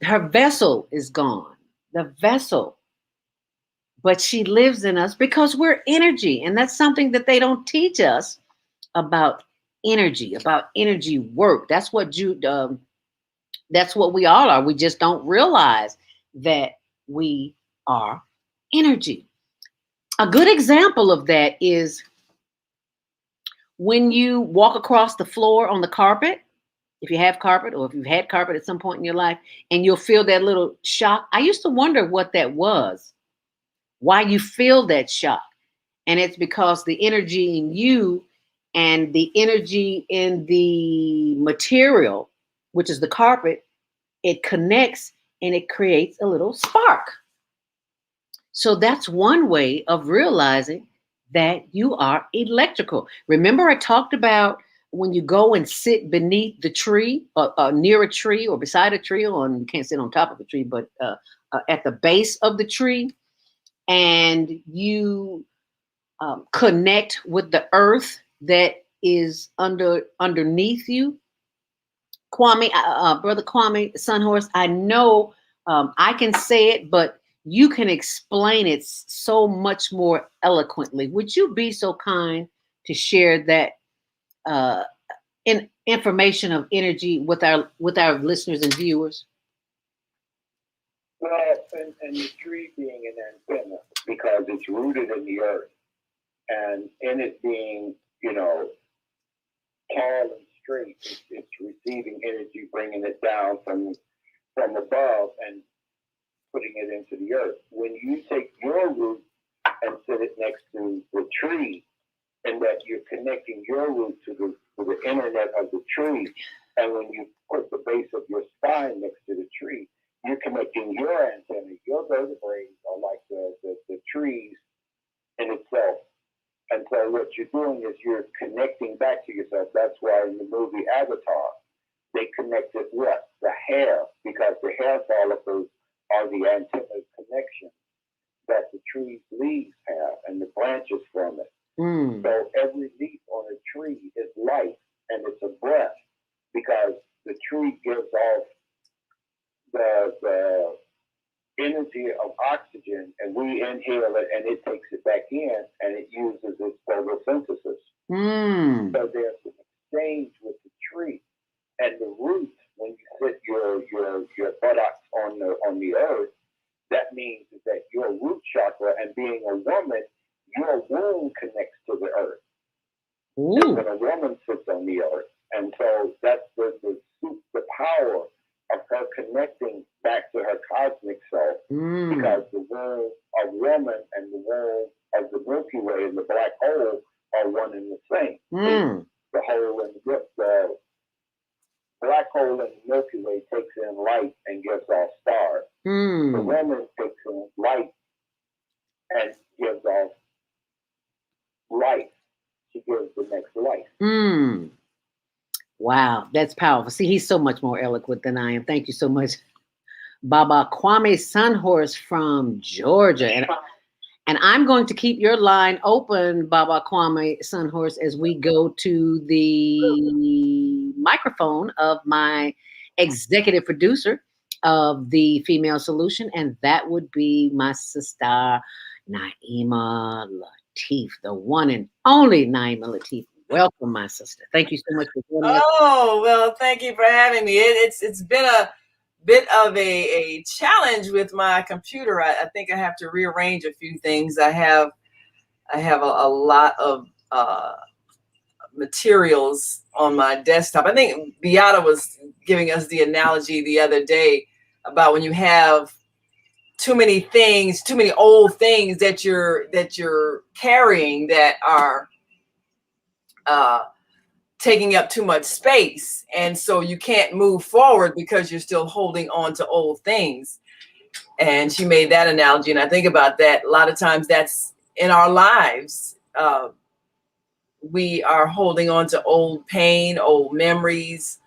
Her vessel is gone. The vessel. But she lives in us because we're energy. And that's something that they don't teach us about energy work. That's what that's what we all are. We just don't realize that we are energy. A good example of that is when you walk across the floor on the carpet, if you have carpet or if you've had carpet at some point in your life, and you'll feel that little shock. I used to wonder what that was, why you feel that shock. And it's because the energy in you and the energy in the material, which is the carpet, it connects and it creates a little spark. So that's one way of realizing that you are electrical. Remember I talked about when you go and sit beneath the tree or near a tree or beside a tree, or you can't sit on top of a tree, but at the base of the tree, and you connect with the earth that is underneath you. Kwame, Brother Kwame Sunhorse, I know I can say it, but you can explain it so much more eloquently. Would you be so kind to share that information of energy with our listeners and viewers? Well, and the tree being an antenna, because it's rooted in the earth, and in it being, tall and straight, it's receiving energy, bringing it down from above and putting it into the earth. When you take your root and sit it next to the tree, and that you're connecting your root to to the internet of the tree. And when you put the base of your spine next to the tree, you're connecting your antenna. Your vertebrae are like the trees in itself. And so what you're doing is you're connecting back to yourself. That's why in the movie Avatar, they connected what? The hair, because the hair follicles are the antenna connection that the tree's leaves have and the branches from it. So every leaf on a tree is life, and it's a breath, because the tree gives off the energy of oxygen, and we inhale it, and it takes it back in, and it uses its photosynthesis. So there's an exchange with the tree, and the roots. When you sit your buttocks on the earth, that means that your root chakra, and being a woman, your womb connects to the earth. And when a woman sits on the earth, and so that's the power of her connecting back to her cosmic self, because the womb of woman and the womb of the Milky Way and the black hole are one and the same. The hole in the black hole in the Milky Way takes in light and gives off stars. The woman takes in light and gives off life. She gives the next life. Wow, that's powerful. See, he's so much more eloquent than I am. Thank you so much, Baba Kwame Sunhorse from Georgia. And I'm going to keep your line open, Baba Kwame Sunhorse, as we go to the microphone of my executive producer of the Female Solution, and that would be my sister, Naima Latif, the one and only Naima Latif. Welcome, my sister. Thank you so much for joining us. Oh, well, thank you for having me. It's been a bit of a challenge with my computer. I think I have to rearrange a few things. I have a lot of materials on my desktop. I think Beata was giving us the analogy the other day about when you have too many things, too many old things that you're carrying that are taking up too much space, and so you can't move forward because you're still holding on to old things. And she made that analogy, and I think about that a lot of times. That's in our lives. We are holding on to old pain, old memories,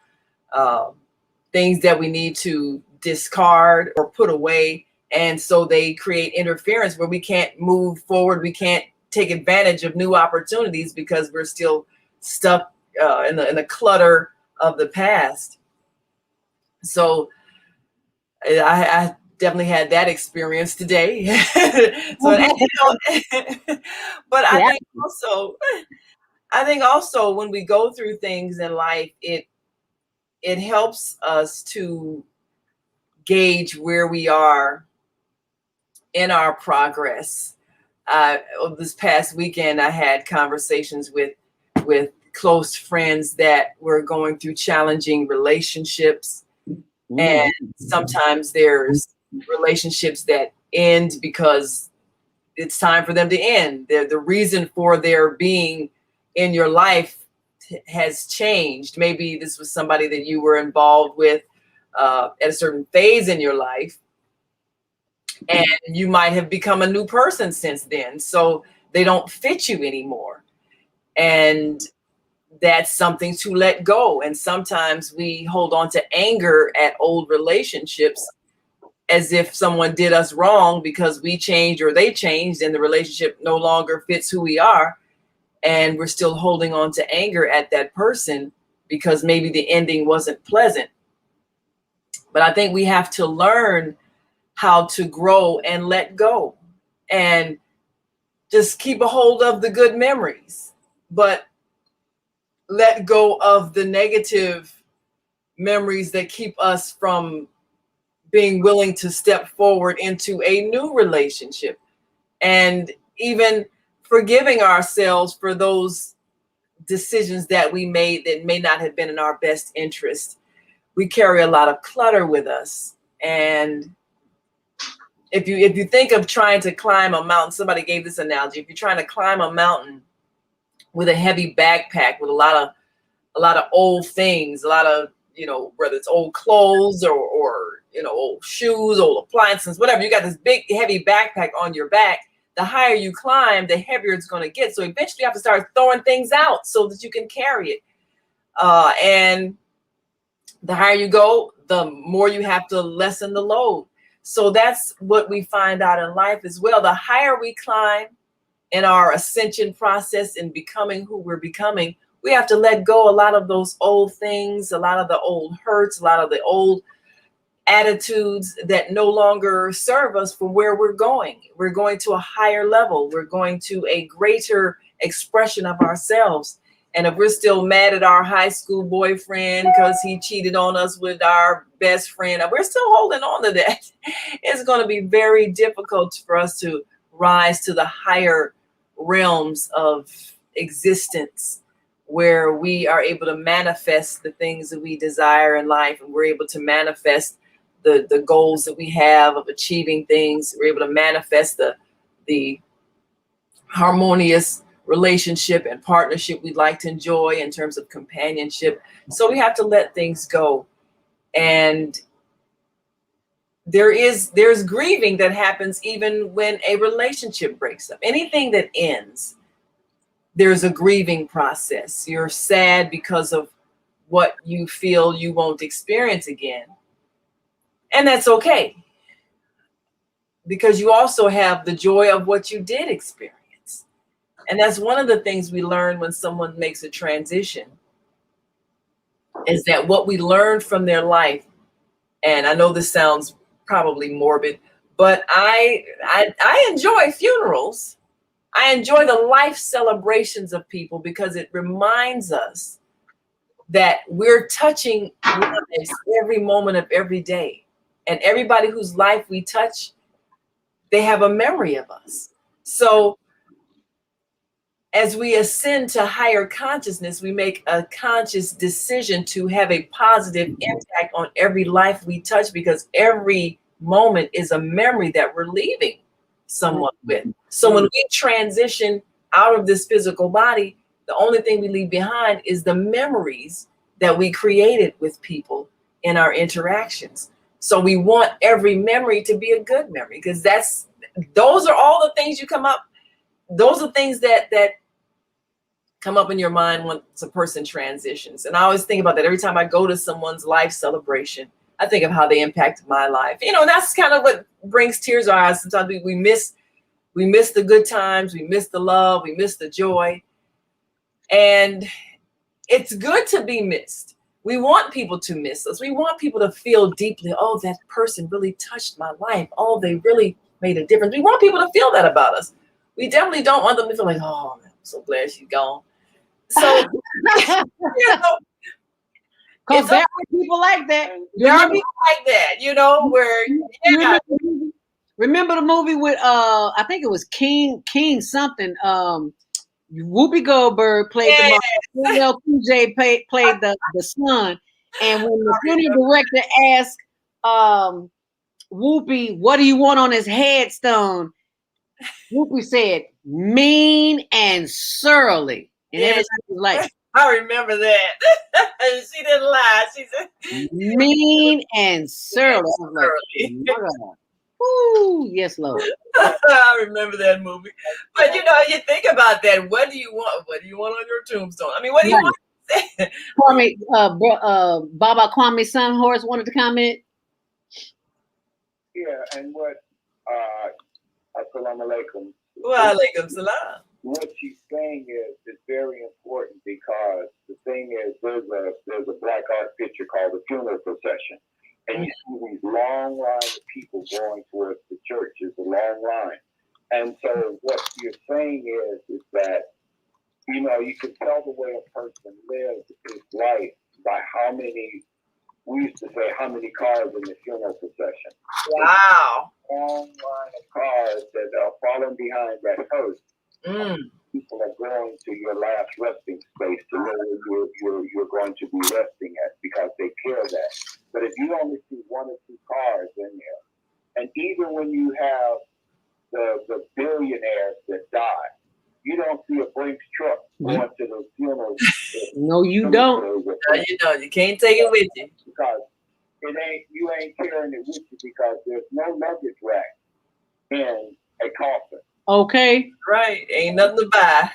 things that we need to discard or put away, and so they create interference where we can't move forward. We can't take advantage of new opportunities because we're still stuck in the clutter of the past. So I definitely had that experience today. So, but I think also when we go through things in life, it helps us to gauge where we are in our progress. This past weekend, I had conversations with close friends that were going through challenging relationships. And sometimes there's relationships that end because it's time for them to end. The reason for their being in your life has changed. Maybe this was somebody that you were involved with at a certain phase in your life, and you might have become a new person since then. So they don't fit you anymore. And that's something to let go. And sometimes we hold on to anger at old relationships as if someone did us wrong because we changed or they changed and the relationship no longer fits who we are. And we're still holding on to anger at that person because maybe the ending wasn't pleasant. But I think we have to learn how to grow and let go and just keep a hold of the good memories, but let go of the negative memories that keep us from being willing to step forward into a new relationship, and even forgiving ourselves for those decisions that we made that may not have been in our best interest. We carry a lot of clutter with us. And if you think of trying to climb a mountain, somebody gave this analogy. If you're trying to climb a mountain with a heavy backpack with a lot of a lot of old things, a lot of, you know, whether it's old clothes or you know, old shoes, old appliances, whatever. You got this big, heavy backpack on your back. The higher you climb, the heavier it's going to get. So eventually you have to start throwing things out so that you can carry it. And the higher you go, the more you have to lessen the load. So that's what we find out in life as well. The higher we climb in our ascension process and becoming who we're becoming, we have to let go a lot of those old things, a lot of the old hurts, a lot of the old attitudes that no longer serve us for where we're going. We're going to a higher level. We're going to a greater expression of ourselves. And if we're still mad at our high school boyfriend because he cheated on us with our best friend, we're still holding on to that. It's going to be very difficult for us to rise to the higher realms of existence, where we are able to manifest the things that we desire in life, and we're able to manifest the goals that we have of achieving things. We're able to manifest the harmonious relationship and partnership we'd like to enjoy in terms of companionship. So we have to let things go. And there's grieving that happens even when a relationship breaks up. Anything that ends, there's a grieving process. You're sad because of what you feel you won't experience again. And that's okay, because you also have the joy of what you did experience. And that's one of the things we learn when someone makes a transition, is that what we learned from their life, and I know this sounds probably morbid, but I enjoy funerals. I enjoy the life celebrations of people, because it reminds us that we're touching lives every moment of every day. And everybody whose life we touch, they have a memory of us. So as we ascend to higher consciousness, we make a conscious decision to have a positive impact on every life we touch, because every moment is a memory that we're leaving someone with. So when we transition out of this physical body, the only thing we leave behind is the memories that we created with people in our interactions. So we want every memory to be a good memory, because those are all the things those are things that come up in your mind once a person transitions. And I always think about that every time I go to someone's life celebration. I think of how they impacted my life. You know, that's kind of what brings tears to our eyes. Sometimes we miss the good times, we miss the love, we miss the joy. And it's good to be missed. We want people to miss us. We want people to feel deeply, oh, that person really touched my life. Oh, they really made a difference. We want people to feel that about us. We definitely don't want them to feel like, oh, man, I'm so glad she's gone. So, you know, because there are people like that. There are people like that, you know, where remember the movie with I think it was King something. Whoopi Goldberg played the mom. LL played the son. And when the funeral director asked Whoopi, what do you want on his headstone? Whoopi said, mean and surly. And everybody was like, I remember that. She didn't lie. She said, mean and surly. I was like, ooh, yes, Lord. I remember that movie. But you know, you think about that. What do you want? What do you want on your tombstone? I mean, what do you want to say? Baba Kwame Sunhorse wanted to comment. Yeah, and what assalamu alaikum. Wa alaikum salam. What she's saying is very important, because the thing is, there's a black art picture called the funeral procession. And you see these long lines of people going towards the church. It's a long line. And so what you're saying is that, you know, you can tell the way a person lives his life by how many, we used to say, how many cars in the funeral procession. Wow. Long line of cars that are falling behind that hearse. People are going to your last resting space to know where you're going to be resting at, because they care that. But if you only see one or two cars in there, and even when you have the billionaires that die, you don't see a Brinks truck going to the funeral. No, you don't. No, you don't. You can't take it with you. Because you ain't carrying it with you because there's no luggage rack in a coffin. Okay. Right. Ain't nothing to buy.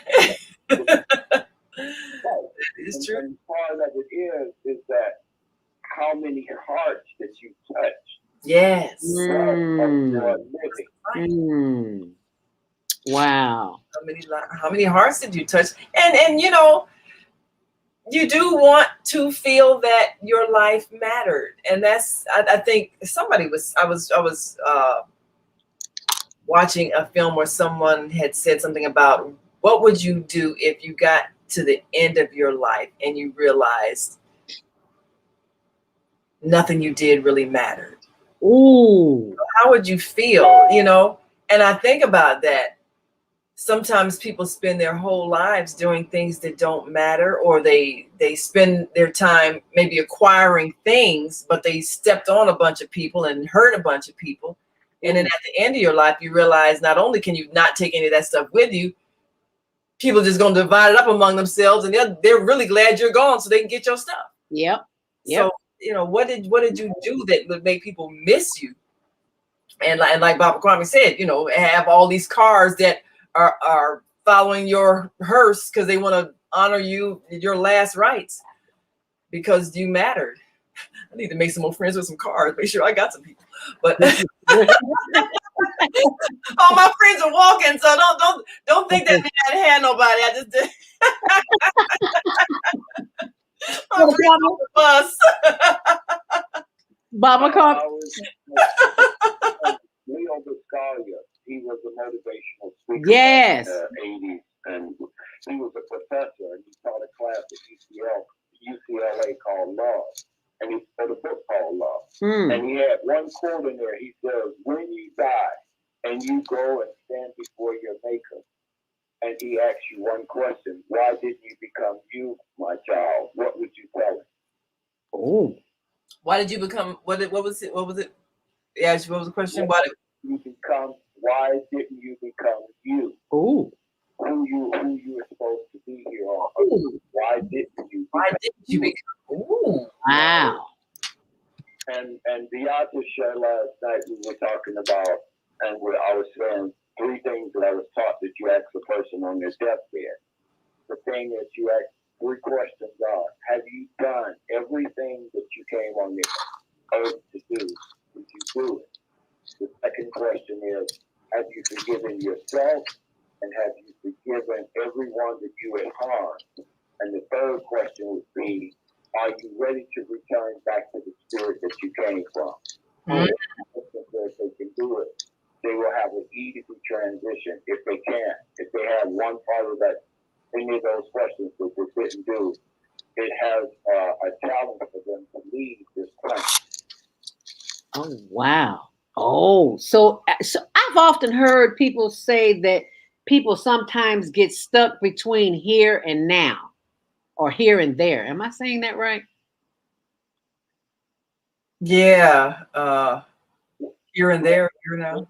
It's true. And part of it is that how many hearts that you touch. Yes. Wow. How many hearts did you touch? And you know, you do want to feel that your life mattered, and that's I think I was watching a film where someone had said something about what would you do if you got to the end of your life and you realized nothing you did really mattered. Ooh. How would you feel, you know? And I think about that. Sometimes people spend their whole lives doing things that don't matter, or they spend their time maybe acquiring things, but they stepped on a bunch of people and hurt a bunch of people. And then at the end of your life, you realize not only can you not take any of that stuff with you, people are just going to divide it up among themselves, and they're really glad you're gone so they can get your stuff. Yep. So, you know, what did you do that would make people miss you? And like Baba Kwame said, you know, have all these cars that are following your hearse because they want to honor you, your last rites, because you mattered. I need to make some more friends with some cars. Make sure I got some people. But all my friends are walking, so don't think that I didn't have nobody. I just did. I'm on the bus. Baba Kwame. Leo Biscaglia, he was a motivational speaker Yes. in the 80s, and he was a professor, and he taught a class at UCLA called Love, and he wrote a book called Love. And he had one quote in there. He says, when you die and you go and stand before your maker, and he asks you one question, why didn't you become you, my child? What would you tell him? Oh. Why did you become, what was it? Yeah, what was the question? Why didn't you become you? Oh. Who you were supposed to be here on earth? Why didn't you become? Ooh. Wow. And Beatrice show last night we were talking about, and I was saying 3 things that I was taught that you ask a person on their deathbed. The thing that you ask 3 questions are: have you done everything that you came on this earth to do? Did you do it? The second question is, have you forgiven yourself? And have you forgiven everyone that you had harmed? And the third question would be, are you ready to return back to the spirit that you came from? If they can do it, they will have an easy transition. If they can't, if they have one part of that, any of those questions that they didn't do, it has a challenge for them to leave this planet. Oh, wow. Oh, so I've often heard people say that people sometimes get stuck between here and now, or here and there. Am I saying that right? Yeah. Here and there, here now.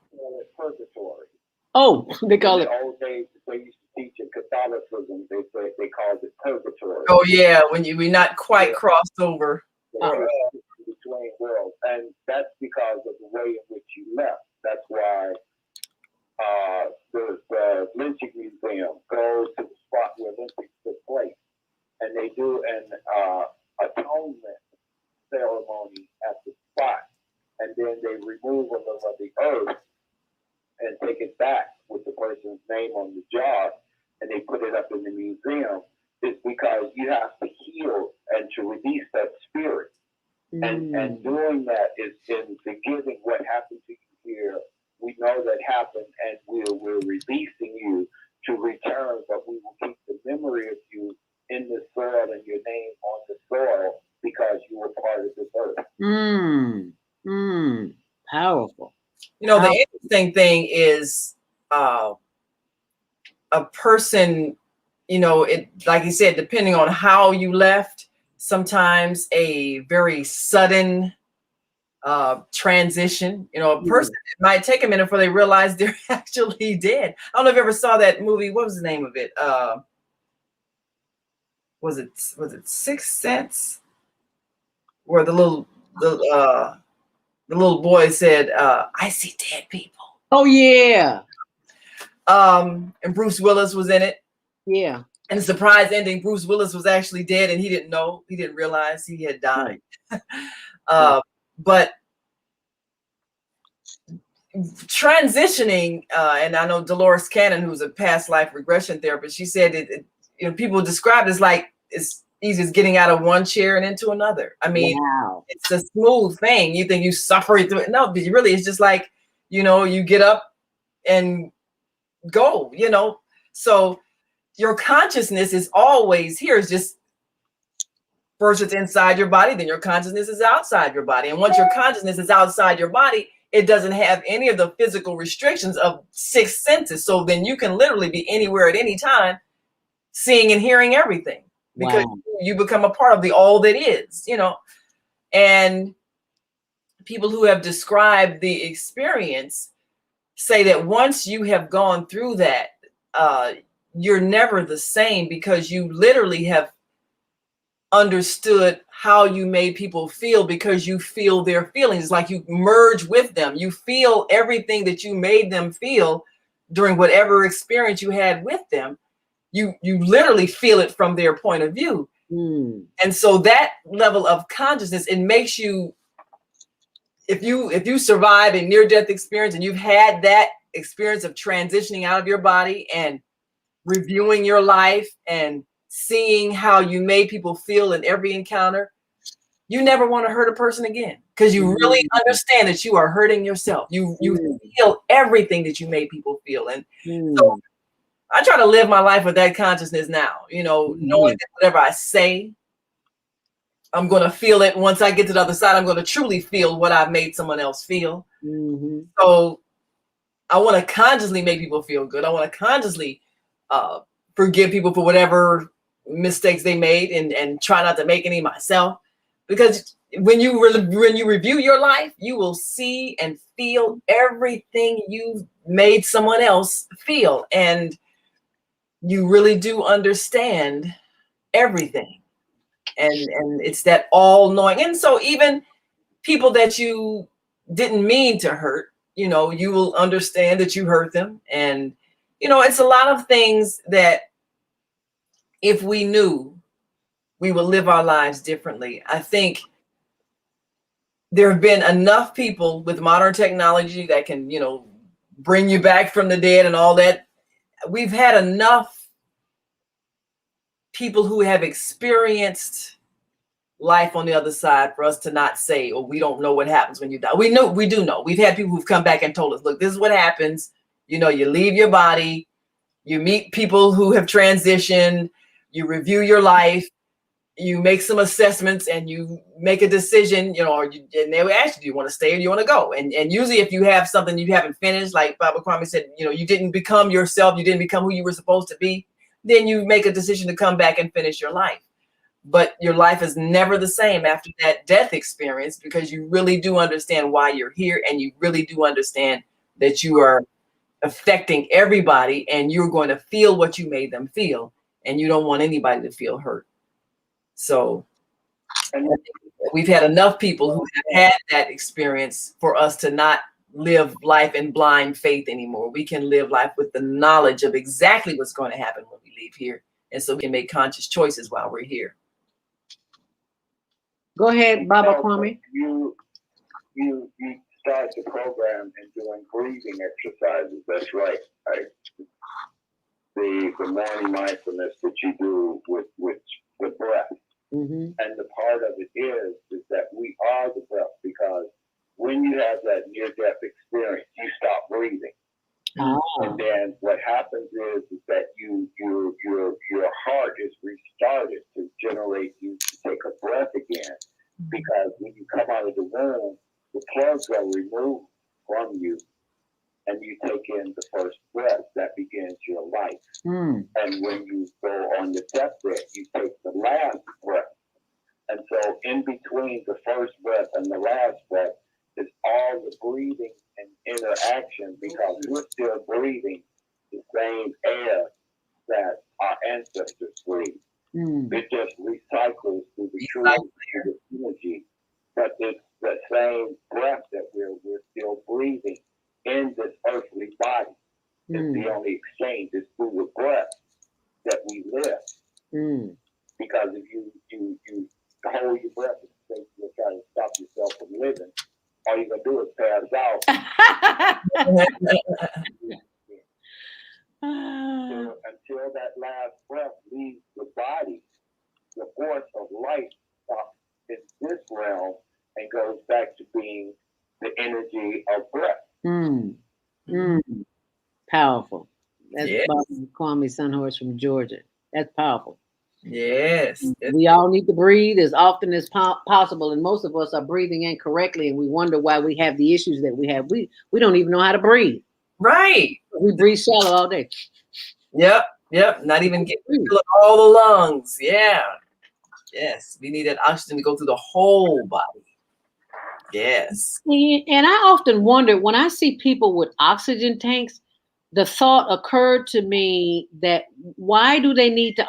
Purgatory. Oh, they call it. In the old days, they used to teach in Catholicism. They called it purgatory. Oh yeah, when we're not quite crossed over. Between worlds, and that's because of the way in which you left. That's why the lynching museum goes to the spot where lynching took place, and they do an atonement ceremony at the spot, and then they remove a little of the earth and take it back with the person's name on the jar, and they put it up in the museum. It's because you have to heal and to release that spirit. And doing that is in forgiving what happened to you here. We know that happened, and we're releasing you to return, but we will keep the memory of you in the soil and your name on the soil because you were part of this earth. Powerful. You know, the interesting thing is a person, you know, it, like you said, depending on how you left, sometimes a very sudden transition, you know, a person, it might take a minute before they realize they're actually dead. I don't know if you ever saw that movie. What was the name of it? was it Sixth Sense, where the little boy said, "I see dead people." Oh yeah. And Bruce Willis was in it. Yeah. And the surprise ending, Bruce Willis was actually dead, and he didn't realize he had died. But transitioning, and I know Dolores Cannon, who's a past life regression therapist, she said people describe it as like it's easy as getting out of one chair and into another. I mean, wow. It's a smooth thing. You think you suffer through it. No, but really, it's just like, you get up and go, So your consciousness is always here. It's just first it's inside your body, then your consciousness is outside your body. And once your consciousness is outside your body, it doesn't have any of the physical restrictions of six senses. So then you can literally be anywhere at any time, seeing and hearing everything, because you become a part of the all that is, And people who have described the experience say that once you have gone through that, you're never the same, because you literally have understood how you made people feel, because you feel their feelings. Like you merge with them. You feel everything that you made them feel during whatever experience you had with them. You literally feel it from their point of view. And so that level of consciousness, it makes you, if you survive a near-death experience and you've had that experience of transitioning out of your body and reviewing your life and seeing how you made people feel in every encounter, you never want to hurt a person again, because you really understand that you are hurting yourself. You feel everything that you made people feel. And so I try to live my life with that consciousness now, knowing that whatever I say, I'm going to feel it. Once I get to the other side, I'm going to truly feel what I've made someone else feel. So I want to consciously make people feel good. I want to consciously forgive people for whatever mistakes they made, and try not to make any myself. Because when you review your life, you will see and feel everything you made someone else feel. And you really do understand everything. And it's that all knowing. And so even people that you didn't mean to hurt, you will understand that you hurt them. And, it's a lot of things that if we knew, we would live our lives differently. I think there have been enough people with modern technology that can, bring you back from the dead and all that. We've had enough people who have experienced life on the other side for us to not say, oh, we don't know what happens when you die. We do know. We've had people who've come back and told us, look, this is what happens. You leave your body, you meet people who have transitioned, you review your life, you make some assessments, and you make a decision, and they will ask you, do you want to stay or do you want to go? And usually if you have something you haven't finished, like Baba Kwame said, you didn't become yourself, you didn't become who you were supposed to be, then you make a decision to come back and finish your life. But your life is never the same after that death experience, because you really do understand why you're here, and you really do understand that you are affecting everybody, and you're going to feel what you made them feel, and you don't want anybody to feel hurt. So we've had enough people who have had that experience for us to not live life in blind faith anymore. We can live life with the knowledge of exactly what's going to happen when we leave here, and so we can make conscious choices while we're here. Go ahead, Baba Kwame. You start the program and doing breathing exercises. That's right. The morning mindfulness that you do with the breath. And the part of it is that we are the breath, because when you have that near-death experience, you stop breathing. And then what happens is that your heart is restarted to generate you to take a breath again, because when you come out of the womb, the plugs are removed from you, and you take in the first breath that begins your life. And when you go on the deathbed, you take the last breath. And so in between the first breath and the last breath is all the breathing and interaction, because we're still breathing the same air that our ancestors breathed. It just recycles through the trees, through the energy. But it's the same breath that we're still breathing in this earthly body. It's the only exchange is through the breath that we live. Because if you hold your breath and say you're trying to stop yourself from living, all you're gonna do is pass out. Until that last breath leaves the body, the force of life stops in this realm and goes back to being the energy of breath. Powerful. That's Kwame Sunhorse from Georgia. That's powerful. Yes. We all need to breathe as often as possible, and most of us are breathing incorrectly, and we wonder why we have the issues that we have. We don't even know how to breathe. Right. We breathe shallow all day. Yep. Not even getting all the lungs. Yeah. Yes. We need that oxygen to go through the whole body. Yes. And I often wonder when I see people with oxygen tanks, the thought occurred to me that why do they need the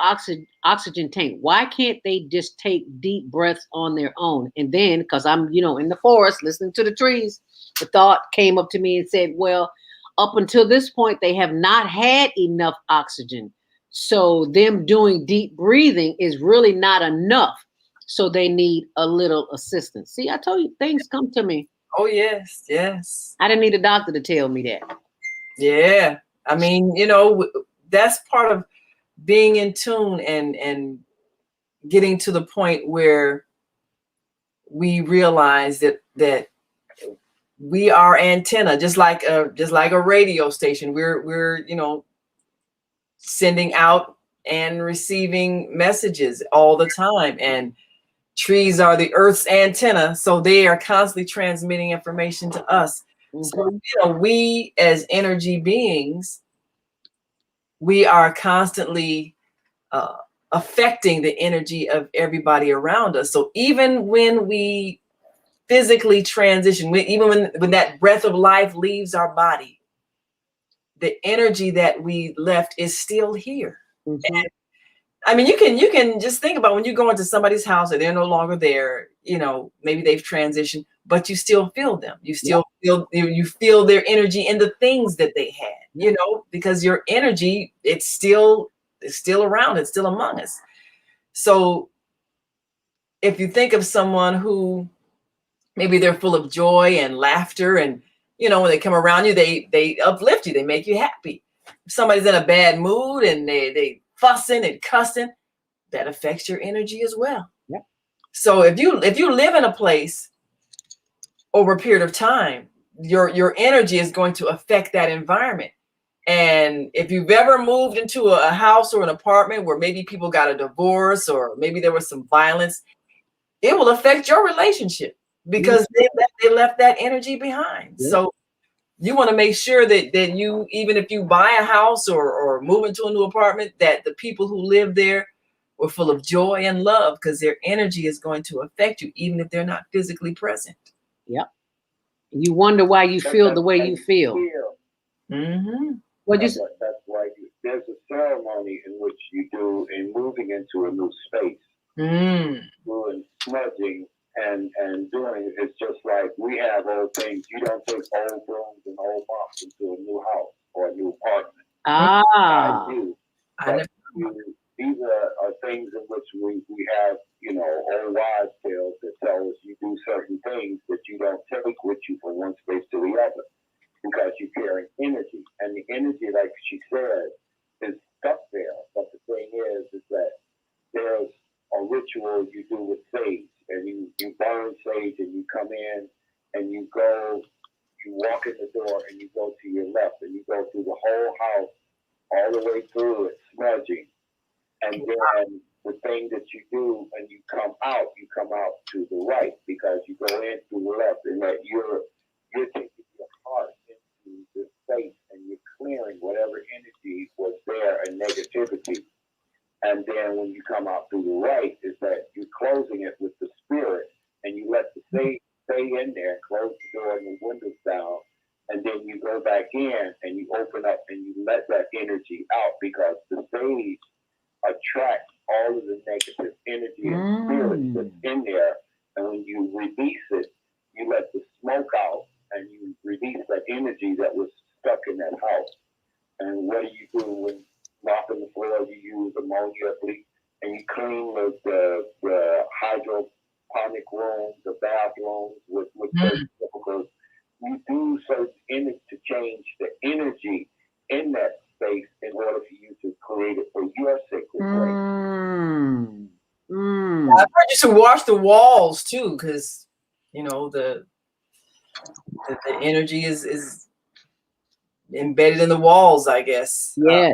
oxygen tank? Why can't they just take deep breaths on their own? And then, because I'm, in the forest listening to the trees, the thought came up to me and said, well, up until this point, they have not had enough oxygen. So them doing deep breathing is really not enough. So they need a little assistance. See, I told you things come to me. Oh, yes. Yes. I didn't need a doctor to tell me that. Yeah. I mean, that's part of being in tune and getting to the point where we realize that we are antenna, just like a radio station. We're sending out and receiving messages all the time, and trees are the earth's antenna, so they are constantly transmitting information to us. So we as energy beings, we are constantly affecting the energy of everybody around us. So even when we physically transition, even when that breath of life leaves our body, the energy that we left is still here. And, I mean, you can just think about when you go into somebody's house and they're no longer there, maybe they've transitioned, but you still feel them. You still feel their energy in the things that they had, because your energy, it's still around, it's still among us. So if you think of someone who maybe they're full of joy and laughter, and when they come around you, they uplift you, they make you happy. If somebody's in a bad mood and they fussing and cussing, that affects your energy as well. Yep. So if you live in a place over a period of time, your energy is going to affect that environment. And if you've ever moved into a house or an apartment where maybe people got a divorce or maybe there was some violence, it will affect your relationship because they left that energy behind. Yeah. So you want to make sure that you, even if you buy a house or move into a new apartment, that the people who live there were full of joy and love, because their energy is going to affect you, even if they're not physically present. Yep. You wonder why you feel the way you feel. That's why there's a ceremony in which you do in moving into a new space. Doing smudging and doing it's just like we have old things. You don't take old brooms and old mops into a new house or a new apartment. I do. These are things in which we have, old wives' tales that tell us you do certain things that you don't take with you from one space to the other because you're carrying energy. And the energy, like she said, is stuck there. But the thing is that there's a ritual you do with sage, and you burn sage and you come in and you walk in the door and you go to your left and you go through the whole house all the way through it, smudging. And then the thing that you do and you come out to the right because you go in through the left, and that you're taking your heart into the space and you're clearing whatever energy was there and negativity. And then when you come out through the right, is that you're closing it with the spirit, and you let the sage stay in there, close the door and the windows down, and then you go back in and you open up and you let that energy out because the sage attracts all of the negative energy and spirit that's in there. And when you release it, you let the smoke out and you release that energy that was stuck in that house. And what do you do when mopping the floor? You use ammonia bleach and you clean the hydroponic rooms, the bathrooms with certain chemicals. You do certain energy to change the energy in that space in order for you to create it for your sacred place. I've heard you should wash the walls too, because you know the energy is embedded in the walls, I guess. Yeah.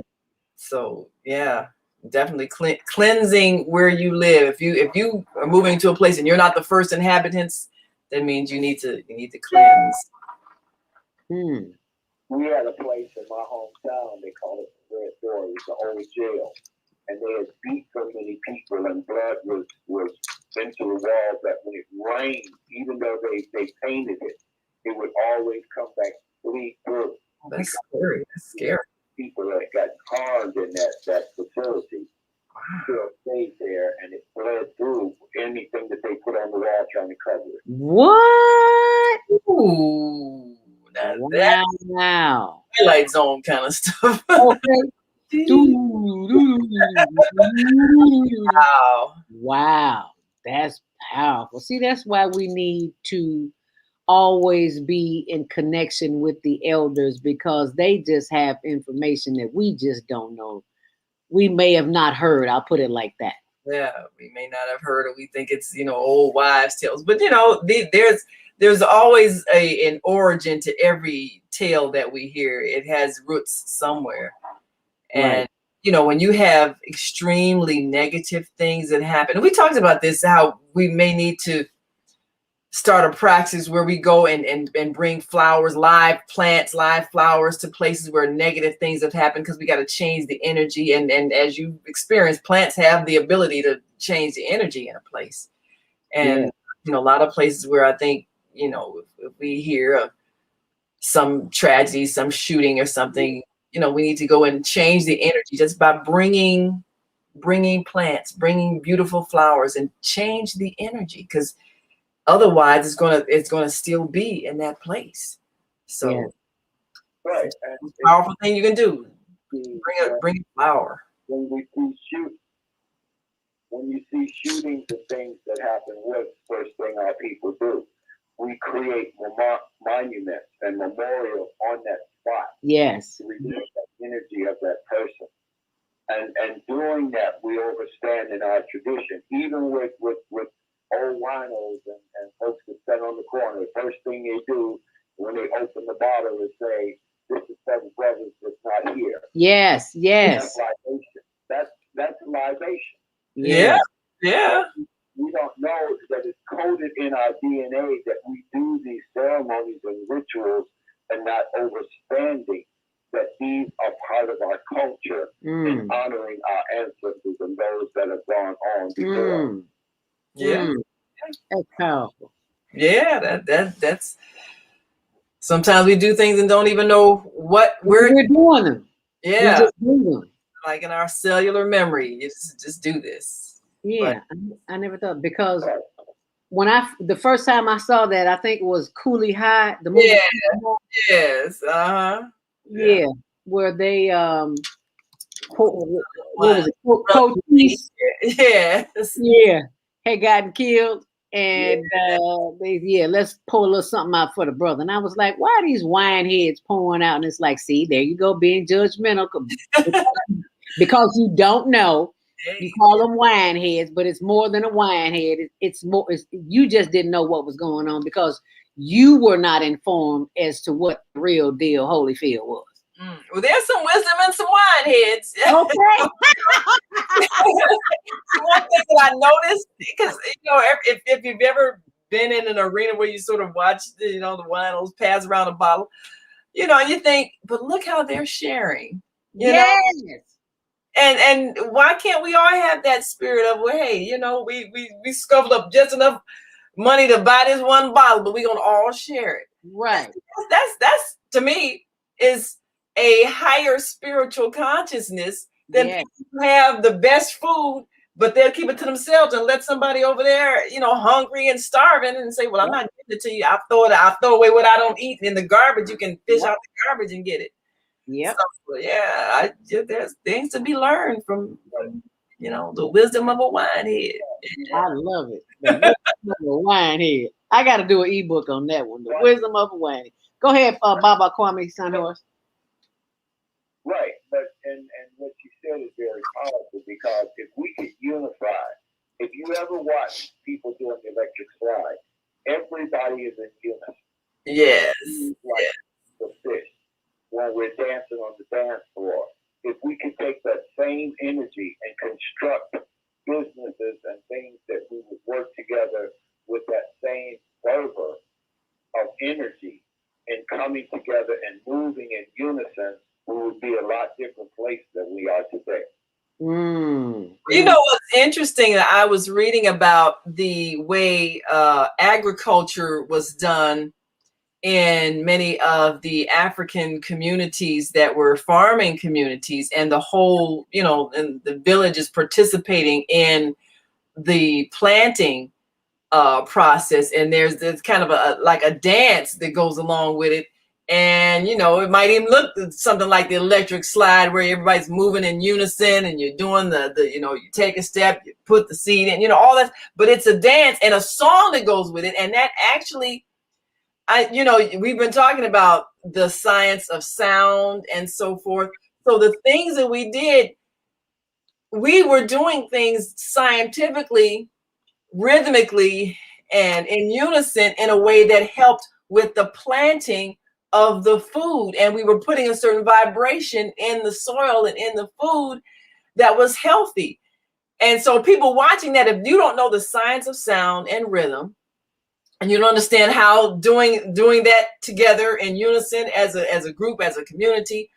So yeah, definitely cleansing where you live. If you are moving to a place and you're not the first inhabitants, that means you need to cleanse. We had a place in my hometown, they call it the Red Door, it was the old jail. And they had beat so many people and blood was into the walls that when it rained, even though they painted it, it would always come back bleed through. That's scary. That's scary. People that got harmed in that facility still stayed there and it bled through anything that they put on the wall trying to cover it. What? Ooh. Wow. Twilight Zone kind of stuff. Okay. Wow. Wow. That's powerful. See, that's why we need to always be in connection with the elders, because they just have information that we just don't know. We may have not heard. I'll put it like that. Yeah, we may not have heard it. We think it's, old wives' tales. But, there's always an origin to every tale that we hear. It has roots somewhere. And, when you have extremely negative things that happen, and we talked about this, how we may need to start a practice where we go and bring flowers, live plants, live flowers to places where negative things have happened, because we got to change the energy. And as you experience, plants have the ability to change the energy in a place. And, a lot of places where I think, if we hear of some tragedy, some shooting or something, we need to go and change the energy just by bringing plants, bringing beautiful flowers, and change the energy, because otherwise it's gonna still be in that place. So it's a powerful thing you can do. Bring a flower. When you see shootings and things that happen, what's the first thing our people do? We create monuments and memorials on that spot. Yes. To release the energy of that person. And doing that, we overstand in our tradition, even with old winos and folks that stand on the corner. The first thing they do when they open the bottle is say, "This is Seven Brothers that's not here." Yes, yes. That's libation. That's libation. Yeah. Yeah. We don't know that it's coded in our DNA that we do these ceremonies and rituals and not understanding that these are part of our culture in honoring our ancestors and those that have gone on before. Yeah. That's powerful. Yeah, that's sometimes we do things and don't even know what we're doing them. Yeah. We just do them. Like in our cellular memory, just do this. Yeah, I never thought, because when the first time I saw that, I think it was Cooley High, the movie. Yes. Yeah, where they what was it? Coach East. Yes. Yeah, had gotten killed, and let's pour a little something out for the brother. And I was like, why are these wine heads pouring out? And it's like, see, there you go, being judgmental, because you don't know. You call them wine heads, but it's more than a wine head. It's more. You just didn't know what was going on because you were not informed as to what the real deal Holyfield was. Well, there's some wisdom in some wine heads. Okay. One thing that I noticed, because if you've ever been in an arena where you sort of watch the winos pass around a bottle, and you think, but look how they're sharing. You know? And why can't we all have that spirit of, well, hey, we scuffled up just enough money to buy this one bottle, but we're gonna all share it. Right. That's to me is a higher spiritual consciousness than people who have the best food but they'll keep it to themselves and let somebody over there, you know, hungry and starving and say, well, I'm not giving it to you. I'll throw away what I don't eat in the garbage. You can fish out the garbage and get it. Yep. So, yeah, there's things to be learned from, you know, the wisdom of a wine head. I love it. The wisdom of a wine head. I got to do an ebook on that one. The wisdom of a wine head. Go ahead, Baba Kwame Sunhorse. Right, but and what you said is very powerful, because if we could unify, if you ever watch people doing the electric slide, everybody is in unison. Yes. Like the fish when we're dancing on the dance floor. If we could take that same energy and construct businesses and things that we would work together with that same fervor of energy and coming together and moving in unison, we would be a lot different place than we are today. You know what's interesting? I was reading about the way agriculture was done in many of the African communities that were farming communities, and the whole, you know, and the villages participating in the planting process. And there's kind of a dance that goes along with it. And, you know, it might even look something like the electric slide, where everybody's moving in unison and you're doing the you know, you take a step, you put the seed in, you know, all that, but it's a dance and a song that goes with it. And that actually, you know, we've been talking about the science of sound and so forth. So the things that we did, we were doing things scientifically, rhythmically, and in unison in a way that helped with the planting of the food. And we were putting a certain vibration in the soil and in the food that was healthy. And so people watching that, if you don't know the science of sound and rhythm, and you don't understand how doing that together in unison as a group, as a community,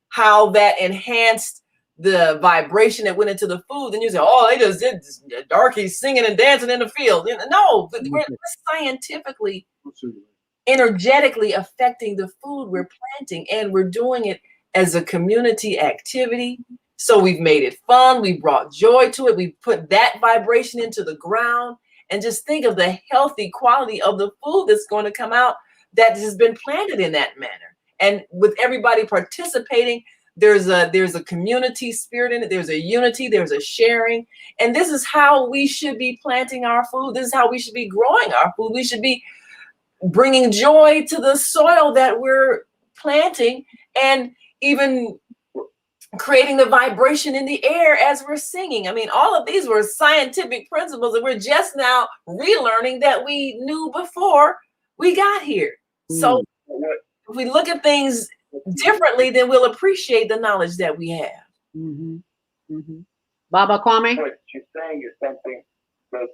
how that enhanced the vibration that went into the food, then you say, oh, they just did darkies singing and dancing in the field. No, but we're scientifically, energetically affecting the food we're planting, and we're doing it as a community activity. So we've made it fun. We brought joy to it. We put that vibration into the ground, and just think of the healthy quality of the food that's going to come out that has been planted in that manner. And with everybody participating, there's a community spirit in it. There's a unity, there's a sharing. And this is how we should be planting our food. This is how we should be growing our food. We should be bringing joy to the soil that we're planting, and even creating the vibration in the air as we're singing. I mean, all of these were scientific principles that we're just now relearning that we knew before we got here. So if we look at things differently, then we'll appreciate the knowledge that we have. Baba Kwame? What you're saying is something, the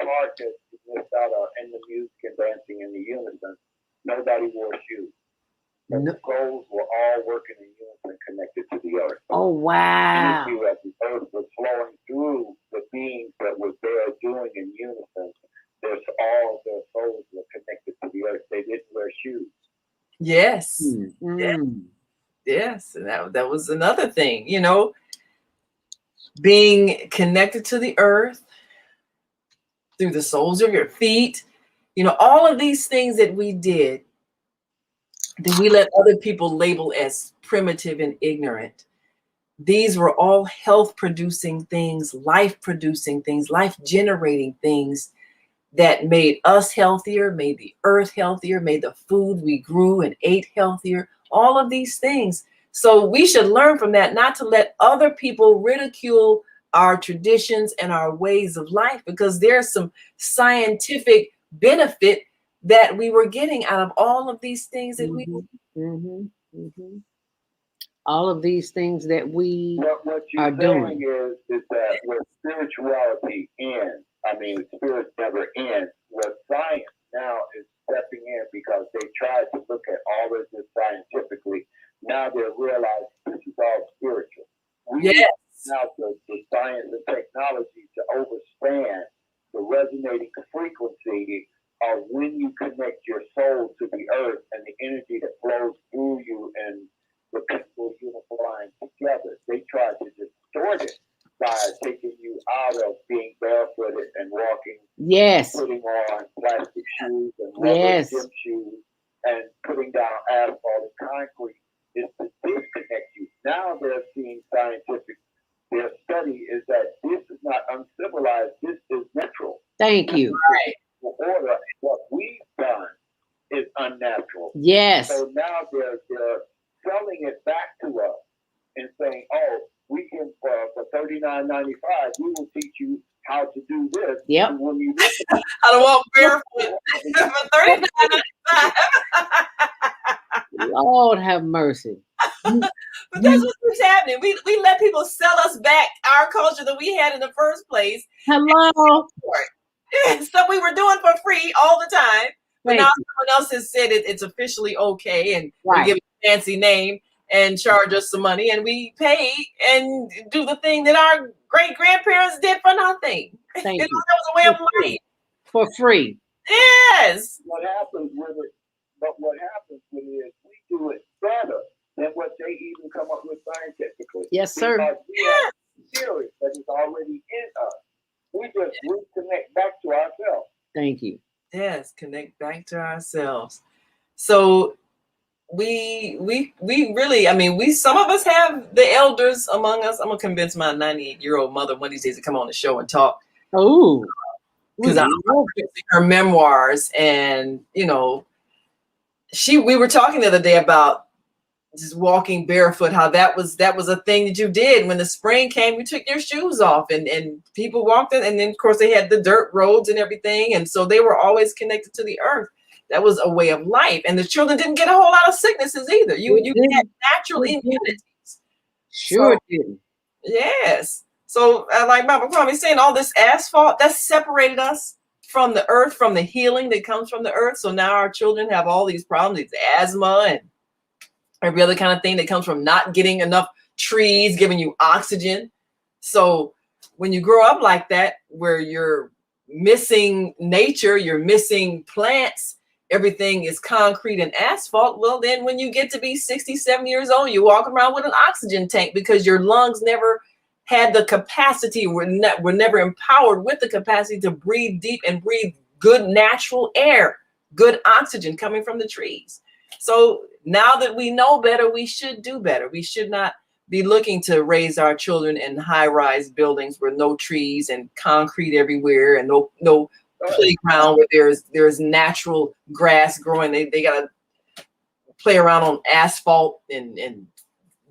part that you missed out on in the music and dancing in the unison, nobody wore shoes. The souls were all working in unison, connected to the earth. Oh, wow. Energy as the earth was flowing through the beings that were there doing in unison. All their souls were connected to the earth. They didn't wear shoes. Yes. Yes. And that was another thing, you know, being connected to the earth through the soles of your feet, you know, all of these things that we did, that we let other people label as primitive and ignorant. These were all health producing things, life producing things, life generating things that made us healthier, made the earth healthier, made the food we grew and ate healthier, all of these things. So we should learn from that, not to let other people ridicule our traditions and our ways of life, because there's some scientific benefit that we were getting out of all of these things that we all of these things that we what you're are doing is that where spirituality ends, I mean, spirit never ends. What science now is stepping in, because they tried to look at all of this scientifically. Now they're realizing this is all spiritual. We need now the science and technology to understand the resonating frequency of when you connect your soul to the earth and the energy that flows through you and the people unifying together. They tried to distort it, by taking you out of being barefooted and walking, Yes. putting on plastic shoes and rubber Yes. gym shoes and putting down asphalt and concrete is to disconnect you. Now they're seeing scientific, their study is that this is not uncivilized, this is natural. Thank you. Right. The order, what we've done is unnatural. Yes. So now they're selling it back to us and saying, oh, we can, for $39.95, we will teach you how to do this. Yep. And when you I don't walk barefoot for $39.95. Lord have mercy. But that's what keeps happening. We let people sell us back our culture that we had in the first place. Hello. Stuff we were doing for free all the time. But Thank now you. someone else has said it's officially okay, and Right. we give it a fancy name and charge us some money, and we pay and do the thing that our great grandparents did for nothing. Thank That you. was a way of life. For free. Yes. what happens with it is we do it better than what they even come up with scientifically. Yes, sir. Because we have theory that is already in us. We just reconnect back to ourselves. Thank you. Yes, connect back to ourselves. So we really, I mean, some of us have the elders among us. I'm gonna convince my 98-year-old mother one of these days to come on the show and talk. Oh, Because I'm reading her memoirs, and you know, we were talking the other day about just walking barefoot, how that was a thing that you did when the spring came. You took your shoes off, and people walked in, and then of course they had the dirt roads and everything, and so they were always connected to the earth. That was a way of life, and the children didn't get a whole lot of sicknesses either. You had natural immunities. Sure So, did. yes. So like Mama Kwame saying, all this asphalt that separated us from the earth, from the healing that comes from the earth. So now our children have all these problems, these asthma and every other kind of thing that comes from not getting enough trees giving you oxygen. So when you grow up like that, where you're missing nature, you're missing plants, everything is concrete and asphalt. Well, then when you get to be 67 years old, you walk around with an oxygen tank because your lungs never had the capacity, were never empowered with the capacity to breathe deep and breathe good natural air, good oxygen coming from the trees. So now that we know better, we should do better. We should not be looking to raise our children in high-rise buildings with no trees and concrete everywhere and no playground where there's natural grass growing. They gotta play around on asphalt and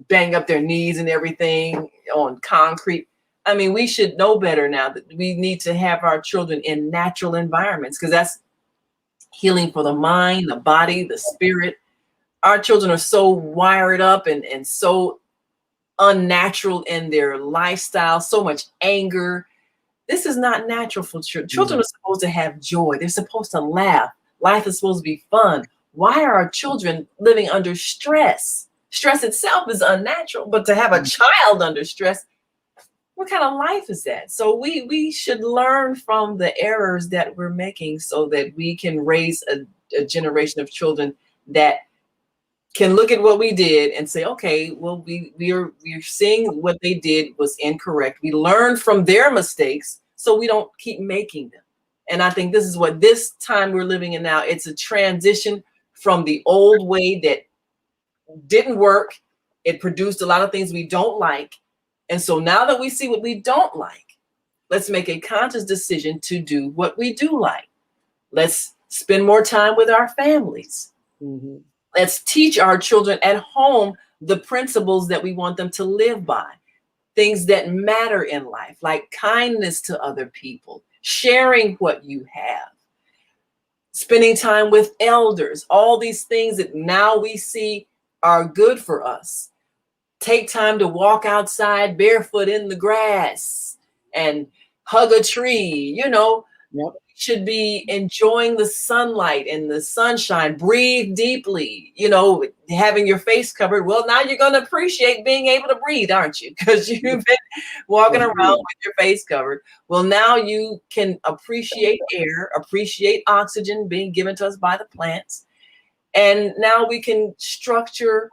bang up their knees and everything on concrete. I mean, we should know better now that we need to have our children in natural environments, because that's healing for the mind, the body, the spirit. Our children are so wired up and so unnatural in their lifestyle, so much anger. This is not natural for children. Children are supposed to have joy. They're supposed to laugh. Life is supposed to be fun. Why are our children living under stress? Stress itself is unnatural, but to have a child under stress, what kind of life is that? So we should learn from the errors that we're making so that we can raise a generation of children that can look at what we did and say, okay, well, we're seeing what they did was incorrect. We learn from their mistakes so we don't keep making them. And I think this is what this time we're living in now. It's a transition from the old way that didn't work. It produced a lot of things we don't like. And so now that we see what we don't like, let's make a conscious decision to do what we do like. Let's spend more time with our families. Mm-hmm. Let's teach our children at home the principles that we want them to live by, things that matter in life, like kindness to other people, sharing what you have, spending time with elders, all these things that now we see are good for us. Take time to walk outside barefoot in the grass and hug a tree. You know, yep. Should be enjoying the sunlight and the sunshine. Breathe deeply, you know, having your face covered. Well, now you're going to appreciate being able to breathe, aren't you? Because you've been walking around with your face covered. Well, now you can appreciate air, appreciate oxygen being given to us by the plants. And now we can structure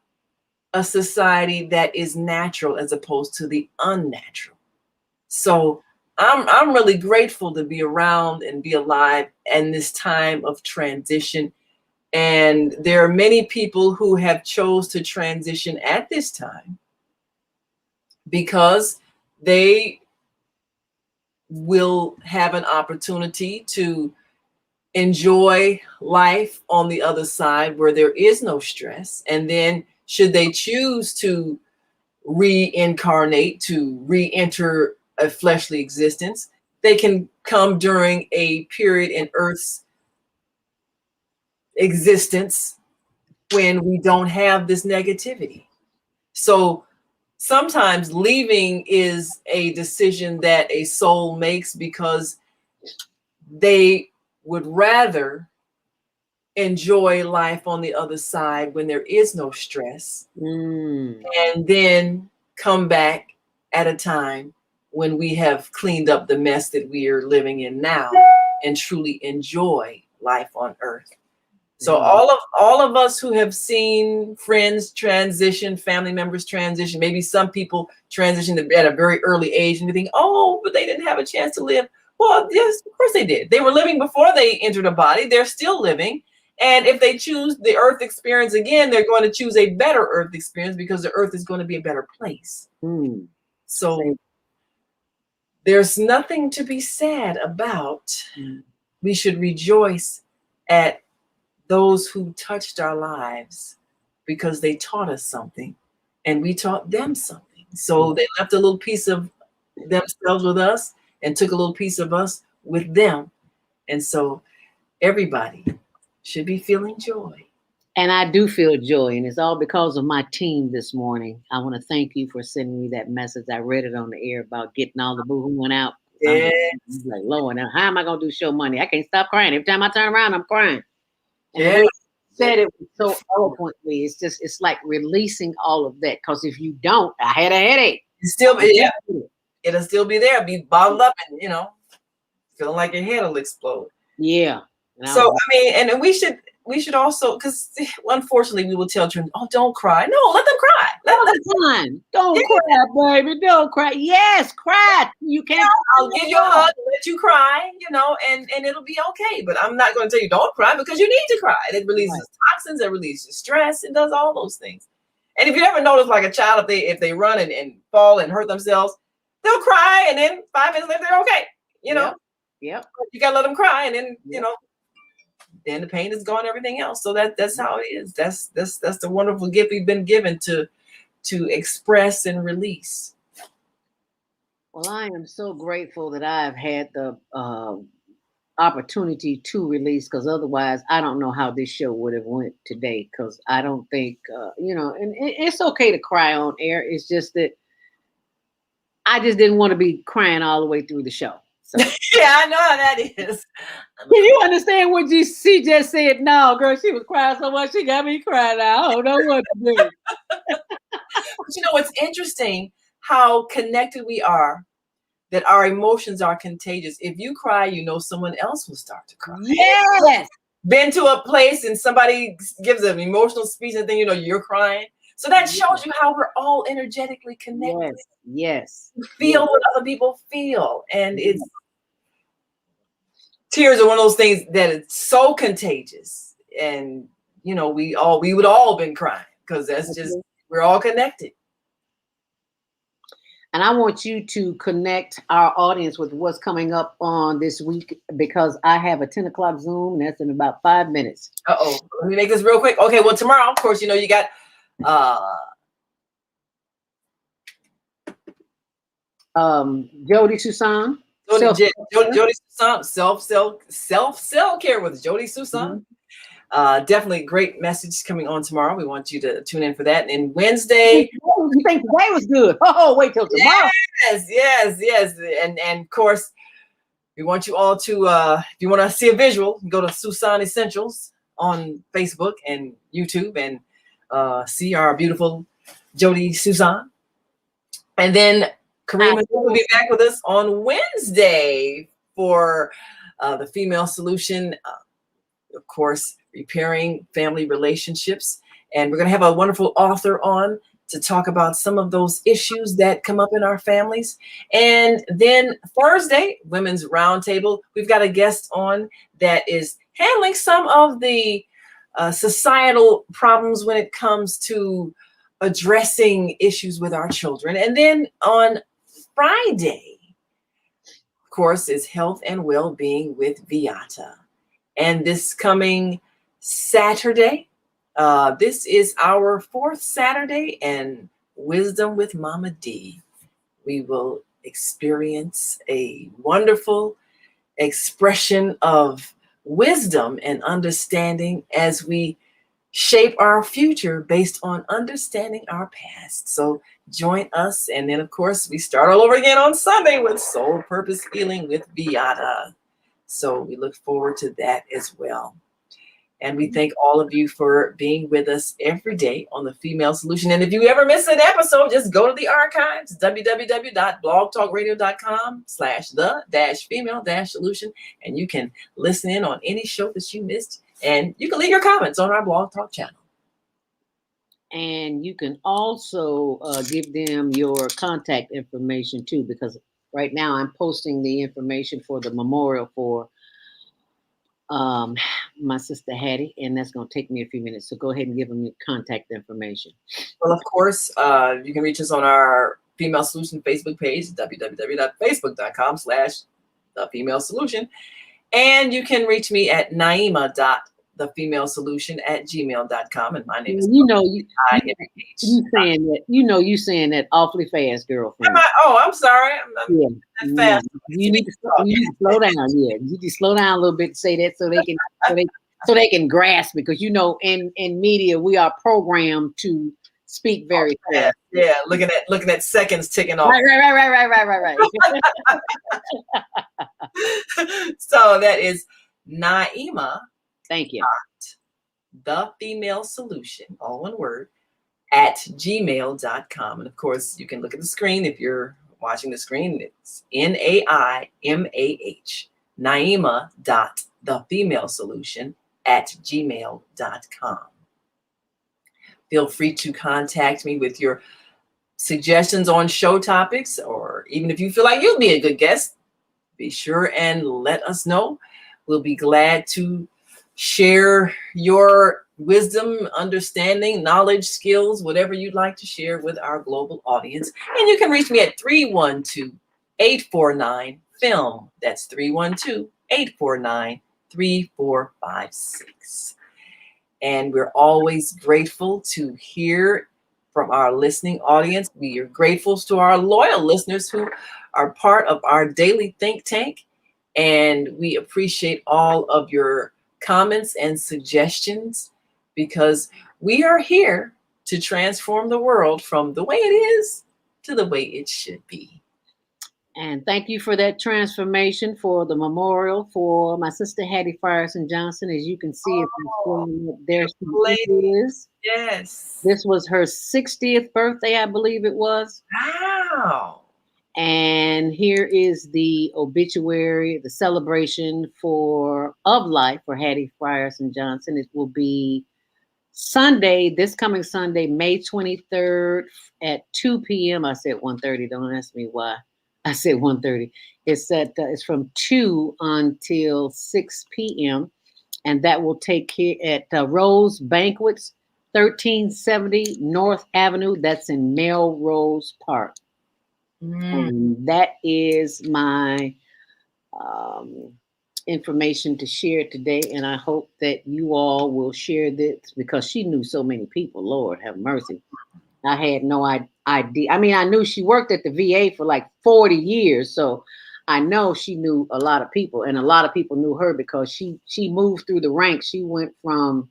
a society that is natural as opposed to the unnatural. So I'm really grateful to be around and be alive in this time of transition. And there are many people who have chose to transition at this time because they will have an opportunity to enjoy life on the other side where there is no stress. And then should they choose to reincarnate, to re-enter a fleshly existence, they can come during a period in Earth's existence when we don't have this negativity. So sometimes leaving is a decision that a soul makes because they would rather enjoy life on the other side when there is no stress, and then come back at a time when we have cleaned up the mess that we are living in now and truly enjoy life on earth. So all of us who have seen friends transition, family members transition, maybe some people transitioned at a very early age and we think, oh, but they didn't have a chance to live. Well, yes, of course they did. They were living before they entered a body. They're still living. And if they choose the earth experience again, they're going to choose a better earth experience because the earth is going to be a better place. So there's nothing to be sad about. We should rejoice at those who touched our lives because they taught us something and we taught them something. So they left a little piece of themselves with us and took a little piece of us with them. And so everybody should be feeling joy. And I do feel joy, and it's all because of my team this morning. I want to thank you for sending me that message. I read it on the air about getting all the boo-hooing out. Yes. I'm like, Lord, now how am I going to do show money? I can't stop crying. Every time I turn around, I'm crying. And the way you said it so eloquently. It's like releasing all of that. Because if you don't, I had a headache. It'll still be there, be bottled up, and feeling like your head will explode. Yeah. So I mean, and we should also, because unfortunately we will tell children, oh, don't cry. No, let them cry. Let them cry. Don't cry, baby. Don't cry. Yes, cry. You can't. I'll give you a hug, let you cry, and it'll be okay. But I'm not going to tell you don't cry because you need to cry. It releases toxins, it releases stress, it does all those things. And if you ever notice, like a child, if they run and fall and hurt themselves, they'll cry, and then 5 minutes later they're okay. Yep. You gotta let them cry, and then then the pain is gone, everything else. So that's how it is. That's the wonderful gift we've been given to express and release. Well, I am so grateful that I've had the opportunity to release, because otherwise I don't know how this show would have went today, because I don't think and it's okay to cry on air. It's just that I just didn't want to be crying all the way through the show. So. Yeah, I know how that is. Can you understand what she just said? No, girl, she was crying so much she got me crying. I don't know what to do. But it's interesting how connected we are, that our emotions are contagious. If you cry, someone else will start to cry. Yes. Been to a place and somebody gives an emotional speech and then you're crying. So that shows you how we're all energetically connected. Yes. We feel what other people feel. And tears are one of those things that it's so contagious. And we would all been crying because that's just, we're all connected. And I want you to connect our audience with what's coming up on this week, because I have a 10 o'clock Zoom, and that's in about 5 minutes. Let me make this real quick. Okay, well, tomorrow, of course, you got Jody Susan. Jody Susan, self-care with Jody Susan. Definitely great message coming on tomorrow. We want you to tune in for that. And Wednesday, you think today was good? Oh, wait till tomorrow. Yes. And of course, we want you all to, if you want to see a visual, go to Susan Essentials on Facebook and YouTube and see our beautiful Jody Susan. And then Kareem will be back with us on Wednesday for the Female Solution, of course, repairing family relationships. And we're going to have a wonderful author on, to talk about some of those issues that come up in our families. And then Thursday, Women's Roundtable, we've got a guest on that is handling some of the societal problems when it comes to addressing issues with our children. And then on Friday, of course, is Health and Well-Being with Viata. And this coming Saturday, this is our 4th Saturday, and Wisdom with Mama D. We will experience a wonderful expression of wisdom and understanding as we shape our future based on understanding our past. So join us. And then, of course, we start all over again on Sunday with Soul Purpose Healing with Viata. So we look forward to that as well. And we thank all of you for being with us every day on The Female Solution. And if you ever miss an episode, just go to the archives, www.blogtalkradio.com/the-female-solution. And you can listen in on any show that you missed. And you can leave your comments on our Blog Talk channel. And you can also give them your contact information too, because right now I'm posting the information for the memorial for my sister Hattie, and that's going to take me a few minutes. So go ahead and give them your contact information. Well, of course, you can reach us on our Female Solution Facebook page, www.facebook.com/thefemalesolution. And you can reach me at naima.thefemalesolution@gmail.com. And my name is you saying that awfully fast, girlfriend. I'm sorry. I'm fast. You need to slow down. Yeah, you need to slow down a little bit to say that so they can grasp it, because in media we are programmed to speak very fast. Yeah, looking at seconds ticking off. Right. So that is Naima. Thank you. The Female Solution, all one word, @gmail.com. And of course, you can look at the screen. If you're watching the screen, it's NAIMAH, Naima.thefemalesolution@gmail.com. Feel free to contact me with your suggestions on show topics, or even if you feel like you'd be a good guest, be sure and let us know. We'll be glad to share your wisdom, understanding, knowledge, skills, whatever you'd like to share with our global audience. And you can reach me at 312-849-FILM. That's 312-849-3456. And we're always grateful to hear from our listening audience. We are grateful to our loyal listeners who are part of our daily think tank. And we appreciate all of your comments and suggestions, because we are here to transform the world from the way it is to the way it should be. And thank you for that transformation for the memorial for my sister Hattie Frierson Johnson. As you can see, there she is. Yes. This was her 60th birthday, I believe it was. Wow. And here is the obituary, the celebration of life for Hattie Frierson Johnson. It will be Sunday, this coming Sunday, May 23rd at 2 p.m. I said 1:30. Don't ask me why I said 1:30. It's from 2 until 6 p.m. And that will take care at Rose Banquets, 1370 North Avenue. That's in Melrose Park. And that is my information to share today. And I hope that you all will share this, because she knew so many people. Lord have mercy. I had no idea. I mean, I knew she worked at the VA for like 40 years. So I know she knew a lot of people, and a lot of people knew her because she moved through the ranks. She went from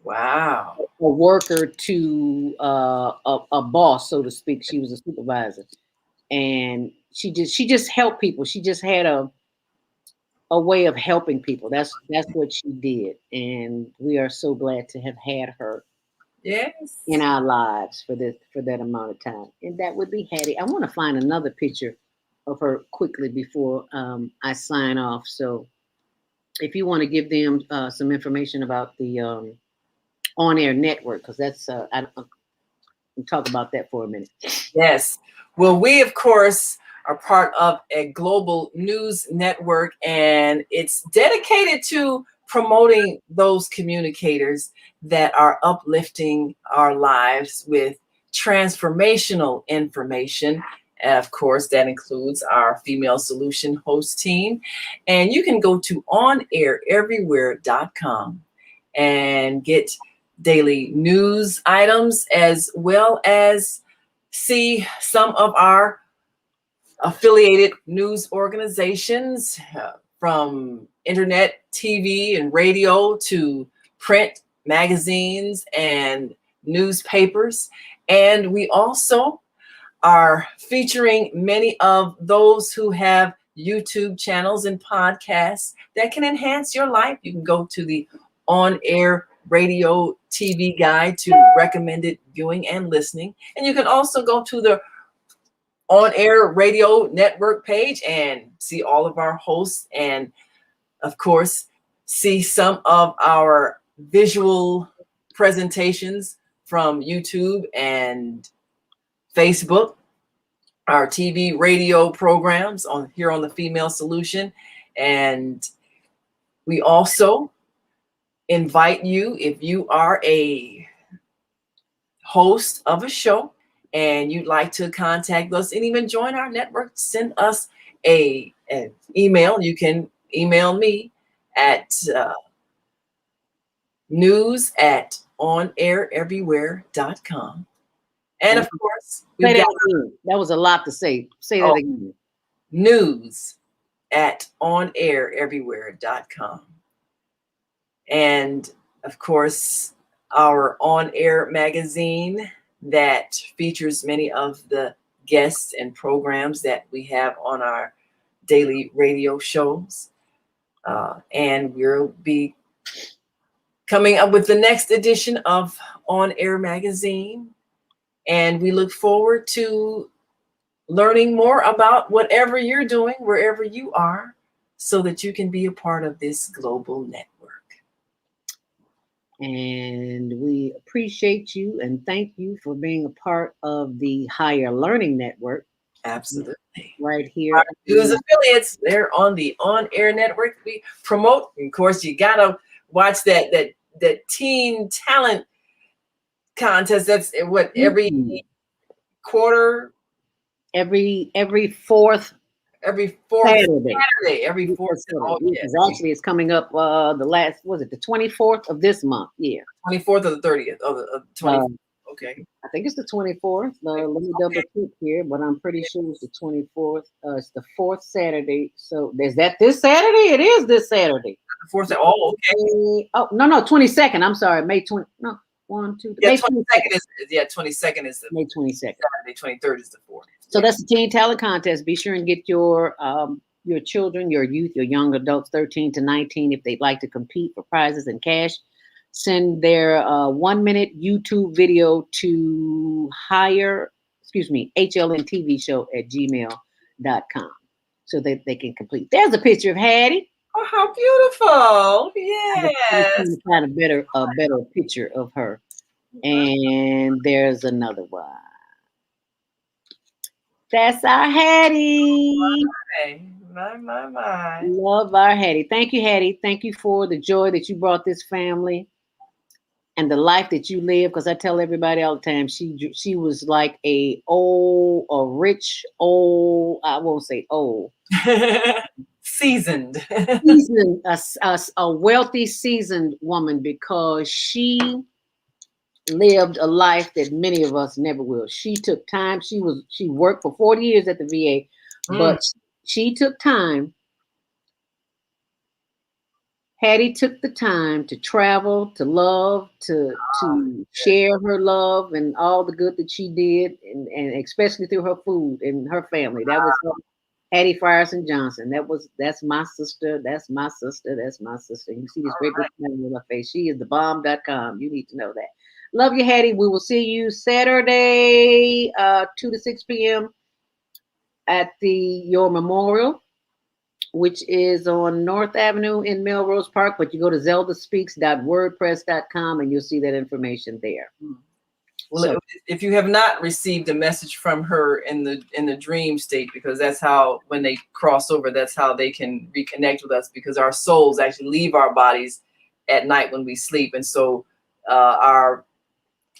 a worker to a boss, so to speak. She was a supervisor, and she just helped people. She just had a way of helping people. That's what she did, and we are so glad to have had her in our lives for that amount of time. And that would be Hattie. I want to find another picture of her quickly before I sign off. So if you want to give them some information about the on-air network, because that's We'll talk about that for a minute. Yes. Well, we, of course, are part of a global news network, and it's dedicated to promoting those communicators that are uplifting our lives with transformational information. And of course, that includes our Female Solution host team. And you can go to onaireverywhere.com and get daily news items, as well as see some of our affiliated news organizations, from internet, TV, and radio to print magazines and newspapers. And we also are featuring many of those who have YouTube channels and podcasts that can enhance your life. You can go to the On Air Radio TV guide to recommended viewing and listening. And you can also go to the On Air Radio Network page and see all of our hosts, and of course, see some of our visual presentations from YouTube and Facebook, our TV radio programs on here on the Female Solution. And we also invite you, if you are a host of a show and you'd like to contact us and even join our network, send us an email. You can email me at news@onaireverywhere.com. And of course, Say that again. That was a lot to say. Say that again. news@onaireverywhere.com. And of course, our On Air magazine that features many of the guests and programs that we have on our daily radio shows. And we'll be coming up with the next edition of On Air magazine. And we look forward to learning more about whatever you're doing, wherever you are, so that you can be a part of this global network. And we appreciate you and thank you for being a part of the Higher Learning Network. Absolutely. Right here. Our news affiliates, they're on the On Air Network. We promote. Of course, you gotta watch that teen talent contest. That's what, every quarter, every fourth Saturday. Every fourth Saturday. Oh, yes. Actually, it's coming up the 24th of this month. Yeah. 24th or the 30th of the 20th. Okay. I think it's the 24th. Let me double check here, but I'm pretty sure it's the 24th. It's the fourth Saturday. So is that this Saturday? It is this Saturday. The fourth. Oh, okay. Oh, no, 22nd. I'm sorry, May 20. No, 1, 2, 3. Yeah, 22nd is the May 22nd. Saturday. 23rd is the 4th. So that's the Teen Talent Contest. Be sure and get your children, your youth, your young adults, 13 to 19, if they'd like to compete for prizes and cash. Send their 1-minute YouTube video to HLNTVshow@gmail.com so that they can complete. There's a picture of Hattie. Oh, how beautiful! Yes. Find a better picture of her. And there's another one. That's our Hattie. My. Love our Hattie. Thank you, Hattie. Thank you for the joy that you brought this family and the life that you live. Because I tell everybody all the time, she was like a rich, I won't say old. Seasoned. A wealthy, seasoned woman, because she lived a life that many of us never will. She took time. She worked for 40 years at the VA, but she took time. Hattie took the time to travel, to love, to share her love and all the good that she did, and especially through her food and her family. That was Hattie Frierson Johnson. That's my sister. That's my sister. That's my sister. You see this great big smile on her face. She is the bomb.com. You need to know that. Love you, Hattie. We will see you Saturday, 2 to 6 p.m. at your memorial, which is on North Avenue in Melrose Park. But you go to ZeldaSpeaks.wordpress.com and you'll see that information there. Well, So, if you have not received a message from her in the dream state, because that's how, when they cross over, that's how they can reconnect with us, because our souls actually leave our bodies at night when we sleep. And so our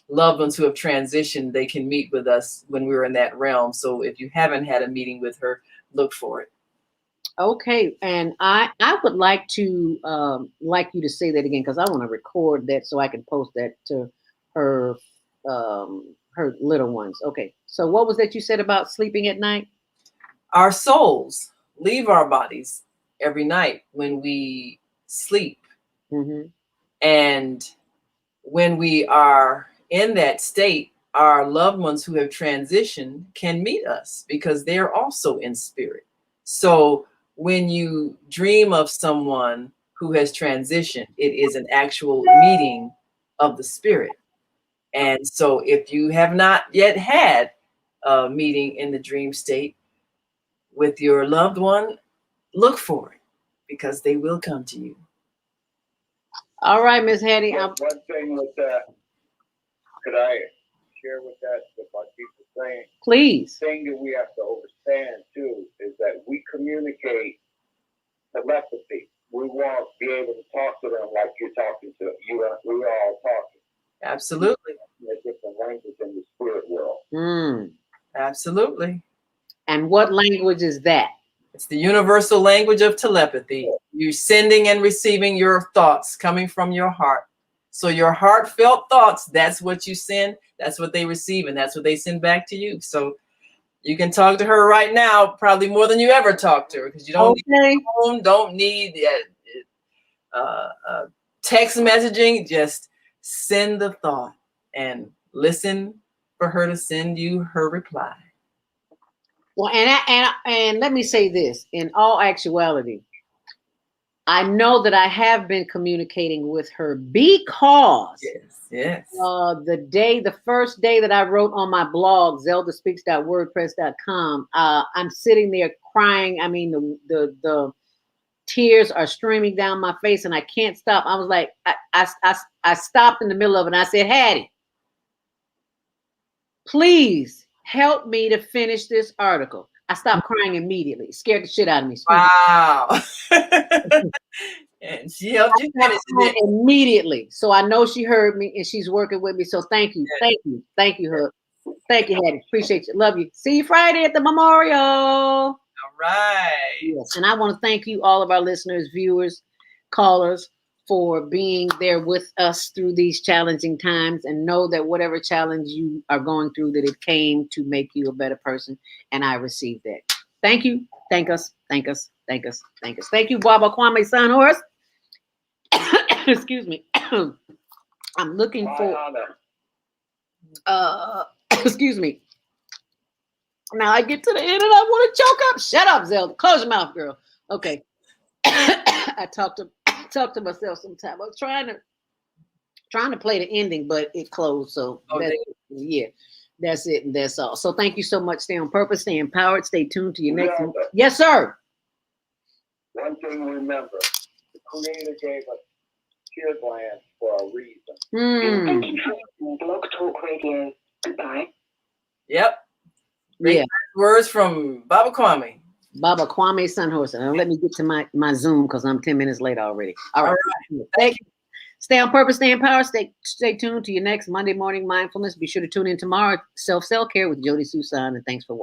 loved ones who have transitioned, they can meet with us when we're in that realm. So if you haven't had a meeting with her, look for it. okay, and I would like to like you to say that again, because I want to record that so I can post that to her her little ones. Okay, so what was that you said about sleeping at night? Our souls leave our bodies every night when we sleep. Mm-hmm. And when we are in that state, our loved ones who have transitioned can meet us because they're also in spirit. So when you dream of someone who has transitioned, it is an actual meeting of the spirit. And so if you have not yet had a meeting in the dream state with your loved one, look for it, because they will come to you. All right, Miss Hattie. One thing with that, could I share with that, what people saying? Please. The thing that we have to understand too is that we communicate telepathy. We won't be able to talk to them like you're talking to you. We are all talking. Absolutely. In a different language in the spirit world. Mm. Absolutely. And what language is that? It's the universal language of telepathy. You're sending and receiving your thoughts coming from your heart. So your heartfelt thoughts, that's what you send, that's what they receive, and that's what they send back to you. So you can talk to her right now, probably more than you ever talked to her, because you don't need phone, don't need text messaging. Just send the thought and listen for her to send you her reply. Well, and let me say this, in all actuality, I know that I have been communicating with her because yes. The first day that I wrote on my blog, ZeldaSpeaks.wordpress.com, I'm sitting there crying. I mean, the tears are streaming down my face and I can't stop. I was like, I stopped in the middle of it and I said, Hattie, please help me to finish this article. I stopped crying immediately. It scared the shit out of me. Wow. And she helped you finish it immediately. So I know she heard me and she's working with me. So thank you. Thank you. Thank you, Hook. Thank you, Hattie. Appreciate you. Love you. See you Friday at the memorial. All right. Yes. And I want to thank you, all of our listeners, viewers, callers, for being there with us through these challenging times, and know that whatever challenge you are going through, that it came to make you a better person. And I received that. Thank you. Thank us. Thank us. Thank us. Thank us. Thank you, Baba Kwame Sunhorse. Excuse me. I'm looking for excuse me. Now I get to the end and I want to choke up. Shut up, Zelda. Close your mouth, girl. Okay. I talk to myself sometimes. I was trying to play the ending, but it closed. So yeah, that's it, and that's all. So thank you so much. Stay on purpose, stay empowered, stay tuned to your next one. Yes, sir. One thing remember, the Creator gave us tear glands for a reason. Thank you for Blog Talk Radio. Goodbye. Yep. Great words from Baba Kwame. Baba Kwame Sunhorse. And let me get to my Zoom because I'm 10 minutes late already. All right. Thank you. Stay on purpose, stay empowered. Stay tuned to your next Monday morning mindfulness. Be sure to tune in tomorrow. Self-care with Jody Susan. And thanks for watching.